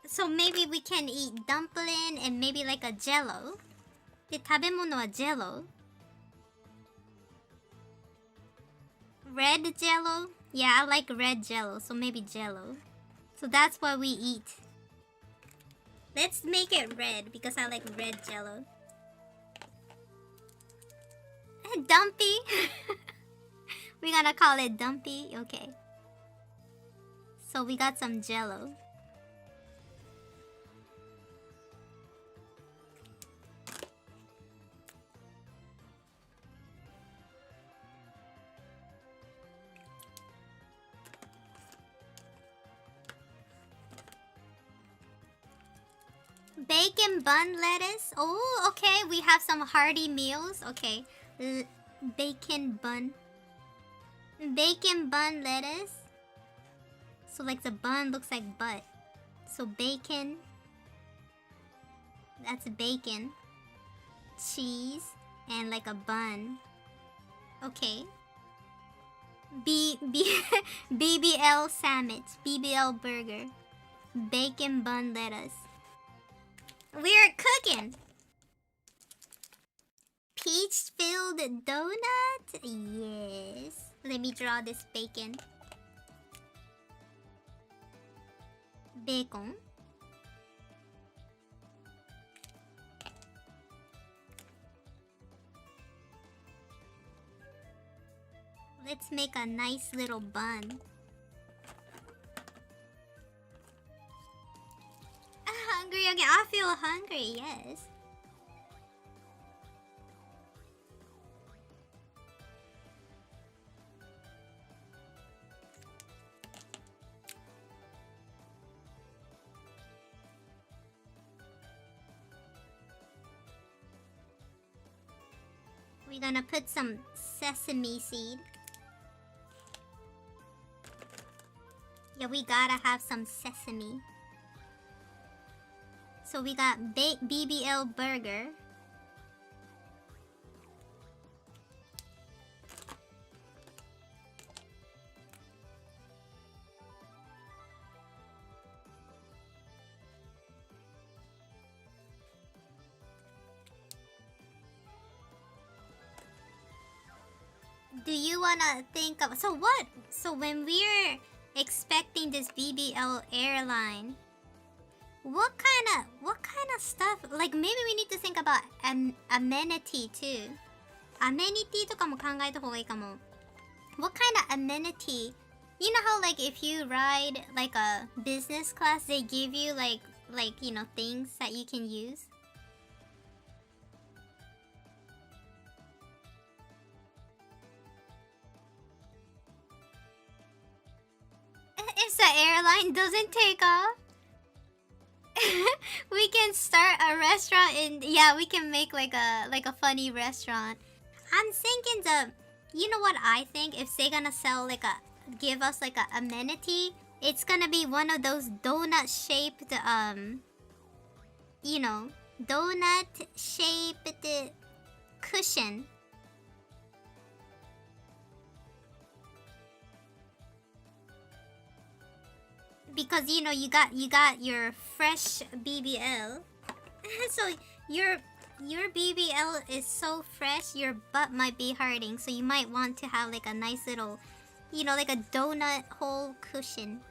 So maybe we can eat dumpling and maybe like a jello. で、食べ物は jello. Red jello? Yeah, I like red jello, so maybe jello. So that's what we eat. Let's make it red because I like red jello. Dumpy? We're gonna call it dumpy? Okay. So we got some jello. Bacon bun lettuce. Oh, okay. We have some hearty meals. Okay. Bacon bun. Bacon bun lettuce. So like the bun looks like butt. So bacon. That's bacon. Cheese. And like a bun. Okay. BBL sandwich. BBL burger. Bacon bun lettuce. We're cooking. Peach-filled donut? Yes. Let me draw this bacon. Bacon. Let's make a nice little bun. Hungry again. I feel hungry, yes. We're gonna put some sesame seed. Yeah, we gotta have some sesame. So we got BBL burger. Do you wanna think of so what? So when we're expecting this BBL airline, what kind of stuff? Like maybe we need to think about an amenity too. Amenity とかも考えた方がいいかも. What kind of amenity? You know how like if you ride like a business class, they give you like you know things that you can use. If the airline doesn't take off, we can start a restaurant and yeah, we can make like a funny restaurant. I'm thinking you know what I think? If they're gonna sell like give us like a amenity, it's gonna be one of those donut shaped you know, donut shaped cushion. Because you know you got your fresh BBL. So your BBL is so fresh, your butt might be hurting. So you might want to have like a nice little, you know, like a donut hole cushion.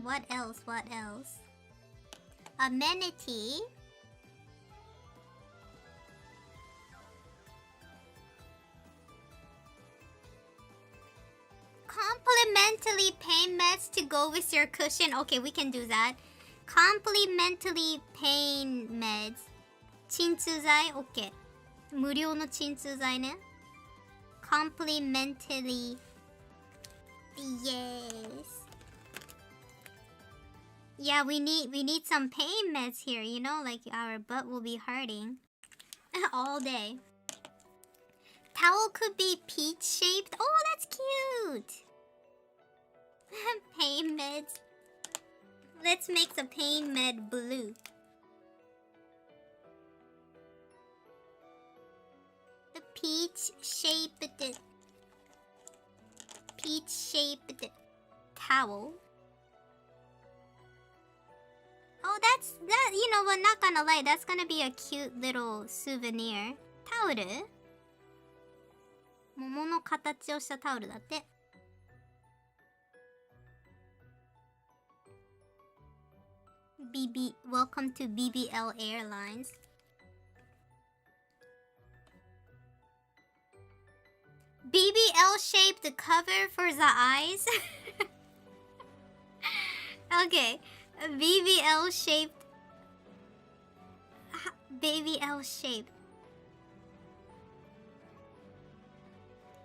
What else? What else? Amenity. Complimentary paint meds to go with your cushion. Okay, we can do that. Complimentary paint meds. 鎮痛剤 ?OK。無料の鎮痛剤ね。Complimentary. Yes. Yeah, we need some pain meds here, you know, like our butt will be hurting all day. Towel could be peach shaped. Oh, that's cute. Pain meds. Let's make the pain med blue. The peach shaped towel. Oh, that, you know what, not gonna lie, that's gonna be a cute little souvenir. タオル桃の形をしたタオルだって。Welcome to BBL Airlines. BBL shaped cover for the eyes. Okay, BBL shaped.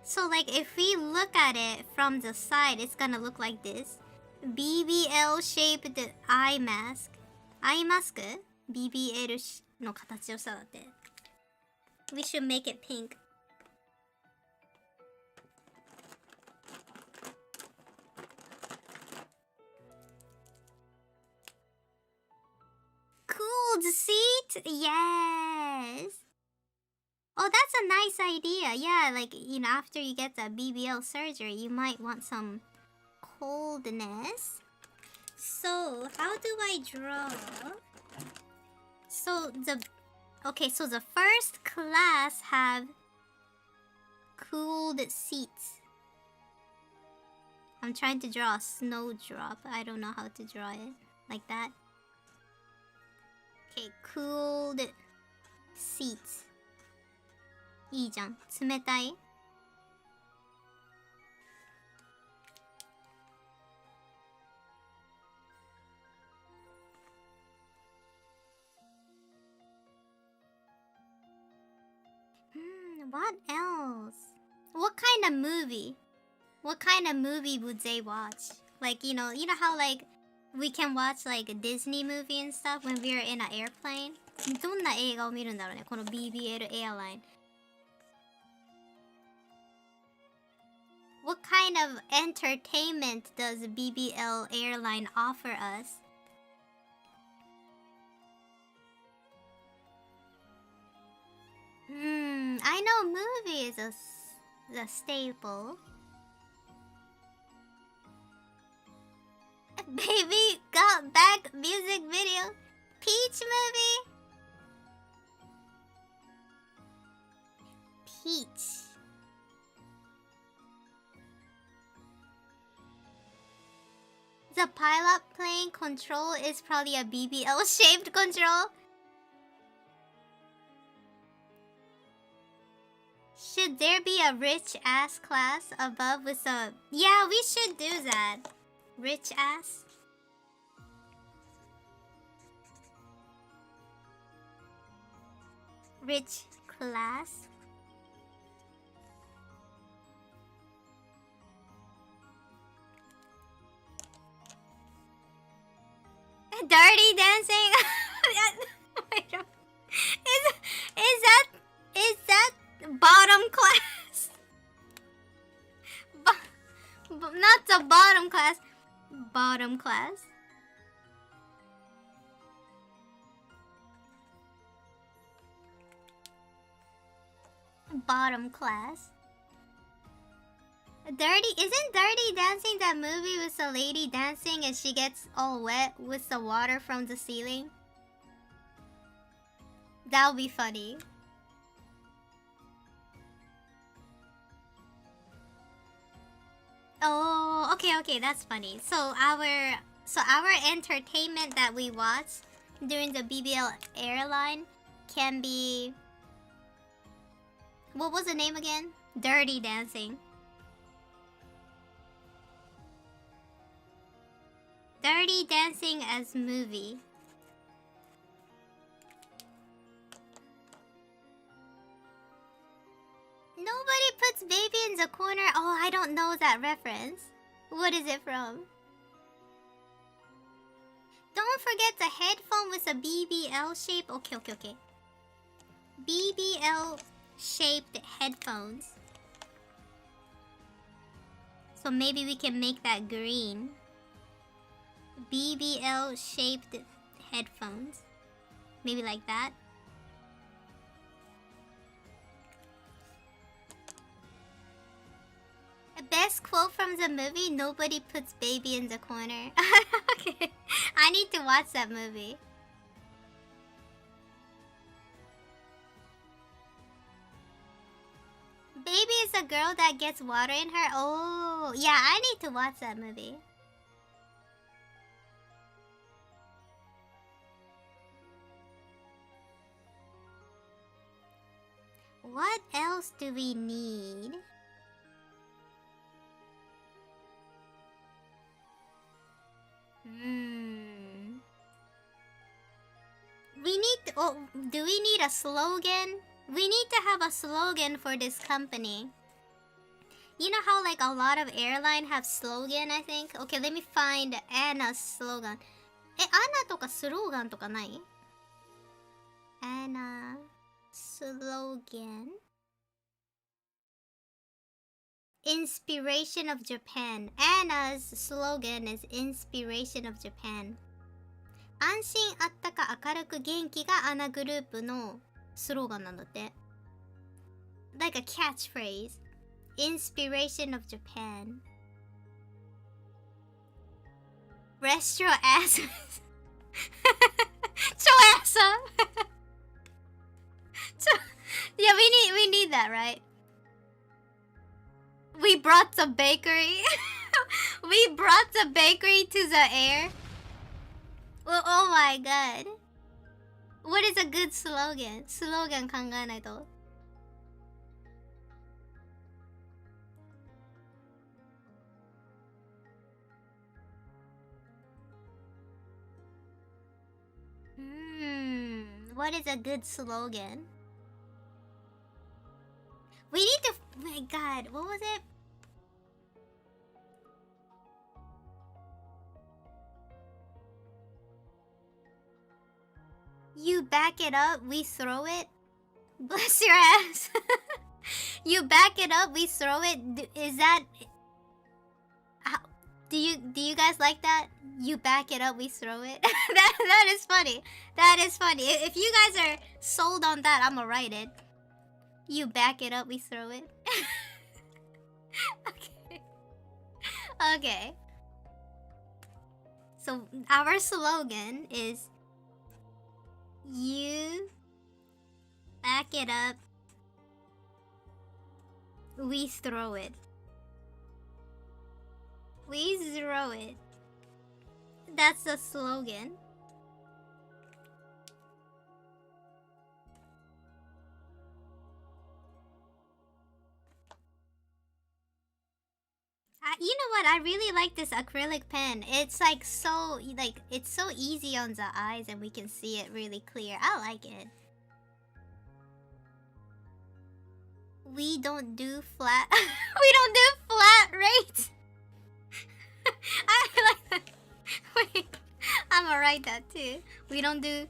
So like if we look at it from the side, it's gonna look like this. BBL shaped eye mask. Eye mask? BBL の形をしただって。We should make it pink. Cooled seat? Yes. Oh, that's a nice idea. Yeah, like, you know, after you get the BBL surgery, you might want some coldness. So, how do I draw? So, the first class have cooled seats. I'm trying to draw a snowdrop. I don't know how to draw it. Like that. Okay, cooled seats. いいじゃん。冷たいWhat else? What kind of movie? What kind of movie would they watch? Like, you know how like we can watch like a Disney movie and stuff when we're in an airplane? どんな映画を見るんだろうね、この BBL Airline. What kind of entertainment does BBL Airline offer us? I know movie is a staple. Baby Got Back music video. Peach movie. Peach. The pilot plane control is probably a BBL shaped control. Should there be a rich ass class above with a... Yeah, we should do that. Rich ass. Rich class. Dirty dancing. Wait, is that bottom class? Not the bottom class. Bottom class. Bottom class. Isn't Dirty Dancing that movie with the lady dancing and she gets all wet with the water from the ceiling? That would be funny. Oh, okay, that's funny. So our So our entertainment that we watch during the BBL airline can be... What was the name again? Dirty Dancing. Dirty Dancing as movie. Nobody puts baby in the corner. Oh, I don't know that reference. What is it from? Don't forget the headphone with a BBL shape. Okay, okay, okay. BBL shaped headphones. So maybe we can make that green. BBL shaped headphones. Maybe like that. Best quote from the movie: nobody puts baby in the corner. Okay, I need to watch that movie. Baby is a girl that gets water in her. Oh, yeah, I need to watch that movie. What else do we need? We need... Oh, do we need a slogan? We need to have a slogan for this company. You know how like a lot of airline have slogan, I think? Okay, let me find Anna's slogan. Anna とかスローガンとかない? Anna slogan. Inspiration of Japan. Anna's slogan is Inspiration of Japan. 安心あったか明るく元気がアナグループのスローガンなんだって。Like a catchphrase. Inspiration of Japan. Rest your asses. Yeah, we need that, right? We brought the bakery. We brought the bakery to the air. Well, oh my god. What is a good slogan? Slogan 考えないと。What is a good slogan? We need to... Oh my god, what was it? You back it up, we throw it. Bless your ass. You back it up, we throw it. Is that... Do you guys like that? You back it up, we throw it. that is funny. That is funny. If you guys are sold on that, I'ma write it. You back it up, we throw it. Okay. Okay. So our slogan is you back it up, we throw it. We throw it. That's the slogan. You know what? I really like this acrylic pen. It's like so, it's so easy on the eyes and we can see it really clear. I like it. We don't do flat... We don't do flat rates! I like that. Wait, I'ma write that too. We don't do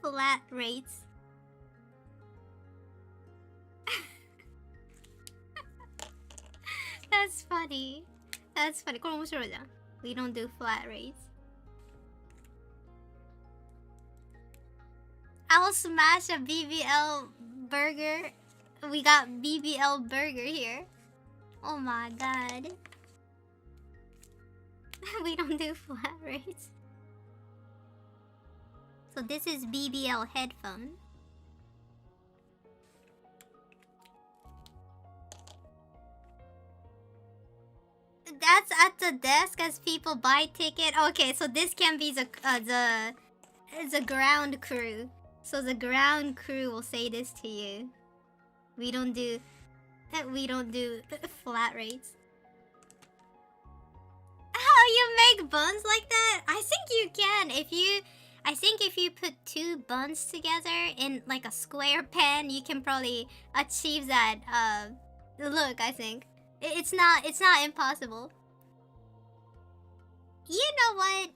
flat rates. That's funny. That's funny. これ面白いじゃん。We don't do flat rates. I'll smash a BBL burger. We got BBL burger here. Oh my god. We don't do flat rates. So this is BBL That's at the desk as people buy ticket. Okay, so this can be the ground crew. So the ground crew will say this to you. We don't do flat rates. How you make buns like that? I think you can. I think if you put two buns together in like a square pan, you can probably achieve that look, I think. It's not impossible. You know what?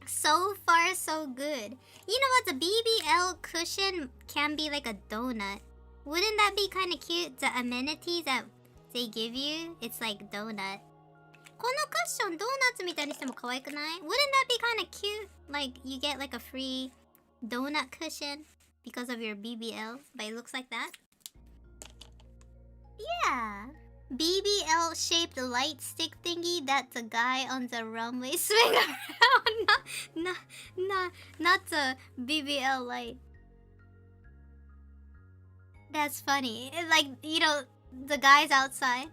So far so good. You know what? The BBL cushion can be like a donut. Wouldn't that be kind of cute? The amenities that they give you, it's like donut. このクッションドーナツみたいにしても可愛くない? Wouldn't that be kind of cute? Like you get like a free donut cushion because of your BBL, but it looks like that. Yeah. BBL shaped light stick thingy that the guy on the runway swing around. Not the BBL light. That's funny. It's like, you know, the guys outside.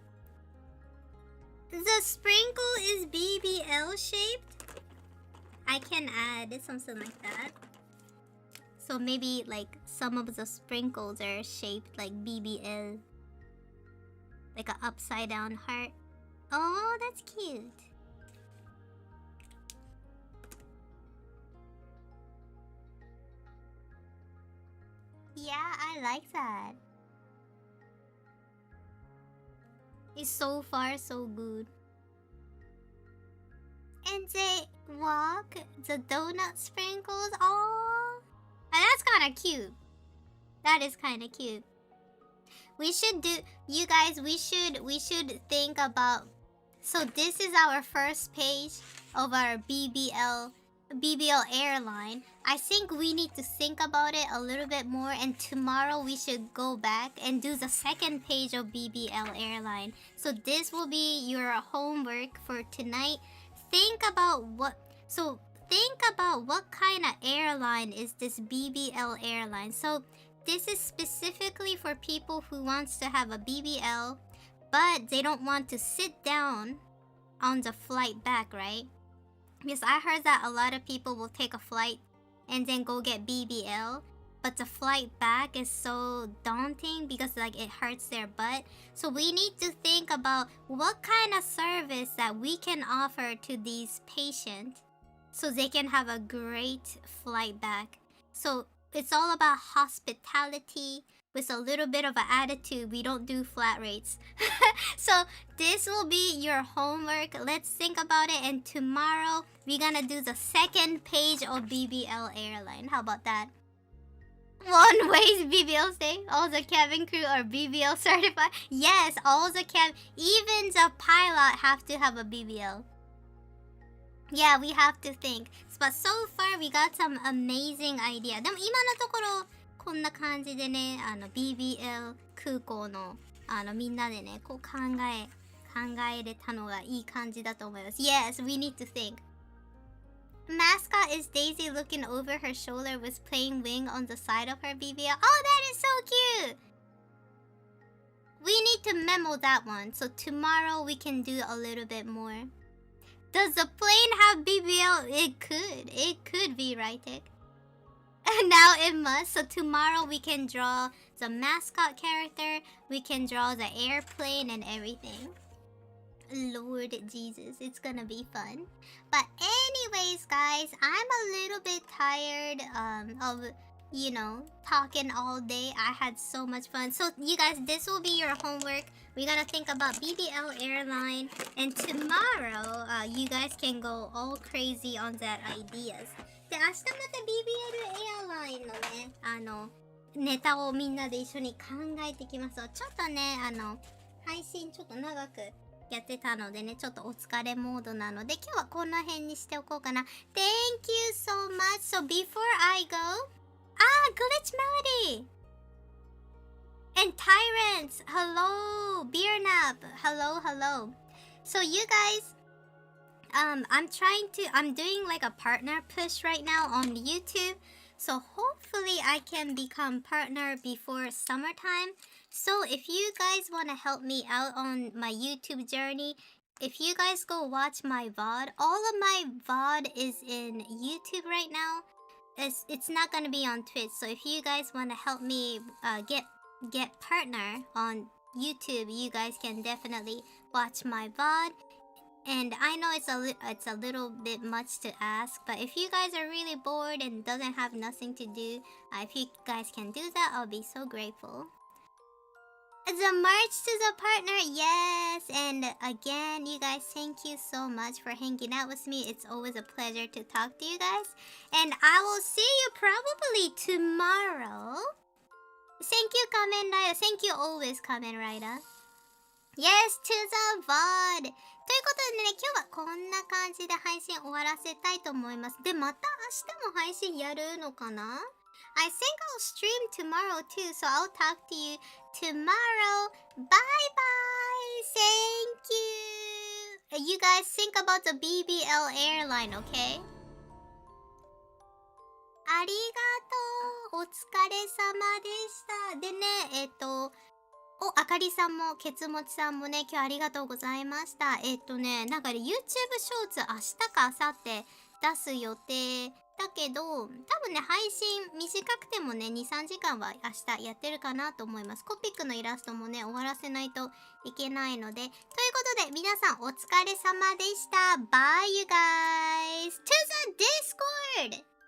The sprinkle is BBL shaped? I can add something like that. So maybe like some of the sprinkles are shaped like BBL. Like an upside down heart. Oh, that's cute. Yeah, I like that. It's so far so good. And they walk the donut sprinkles. Oh, that's kind of cute. That is kind of cute. We should do, you guys, we should think about, so this is our first page of our BBL airline. I think we need to think about it a little bit more, and tomorrow we should go back and do the second page of BBL airline. So this will be your homework for tonight. Think about what kind of airline is this BBL airline. So this is specifically for people who wants to have a BBL, but they don't want to sit down on the flight back, right? Because I heard that a lot of people will take a flight and then go get BBL, but the flight back is so daunting because like it hurts their butt. So we need to think about what kind of service that we can offer to these patients so they can have a great flight back. So it's all about hospitality with a little bit of an attitude. We don't do flat rates. So this will be your homework. Let's think about it. And tomorrow we're gonna do the second page of BBL airline. How about that? One way BBL stay. All the cabin crew are BBL certified. Yes, all the even the pilot have to have a BBL. Yeah, we have to think. But so far, we got some amazing idea. でも今のところ、こんな感じでね、BBL 空港の、みんなでね、こう考えれたのがいい感じだと思います。Yes, we need to think. Mascot is Daisy looking over her shoulder with playing wing on the side of her BBL. Oh, that is so cute! We need to memo that one. So tomorrow we can do a little bit more. Does the plane have BBL? It could. It could be, right, Tick? Now it must. So tomorrow we can draw the mascot character. We can draw the airplane and everything. Lord Jesus, it's gonna be fun. But anyways, guys, I'm a little bit tired of, you know, talking all day. I had so much fun. So you guys, this will be your homework. We gotta think about BBL airline, and tomorrow you guys can go all crazy on that ideas. で、明日また BBL airline のね、ネタをみんなで一緒に考えていきます。ちょっとね、配信ちょっと長くやってたのでね、ちょっとお疲れモードなので、今日はこの辺にしておこうかな。Thank you so much. So before I go, Glitch Melody! And Tyrants! Hello! Beer Nap! Hello, hello. So you guys, I'm doing like a partner push right now on YouTube. So hopefully I can become partner before summertime. So if you guys want to help me out on my YouTube journey, if you guys go watch my VOD, all of my VOD is in YouTube right now. It's not gonna be on Twitch. So if you guys want to help me get partner on YouTube, you guys can definitely watch my VOD. And I know it's a little bit much to ask, but if you guys are really bored and doesn't have nothing to do, if you guys can do that, I'll be so grateful. The merch to the partner, yes! And again, you guys, thank you so much for hanging out with me. It's always a pleasure to talk to you guys. And I will see you probably tomorrow. Thank you, Kamen Rider. Thank you always, Kamen Rider. Yes, to the VOD! ということでね、今日はこんな感じで配信終わらせたいと思います。で、また明日も配信やるのかな？ I think I'll stream tomorrow too, so I'll talk to you tomorrow. Bye bye! Thank you! You guys think about the BBL airline, okay? ありがとう！お疲れ様でした。でね、あかりさんも、けつもちさんもね、今日ありがとうございました。なんかね、YouTube ショーツ明日か明後日出す予定だけど、多分ね、配信短くてもね、2、3時間は明日やってるかなと思います。コピックのイラストもね、終わらせないといけないので。ということで、皆さんお疲れ様でした。Bye you guys! To the Discord!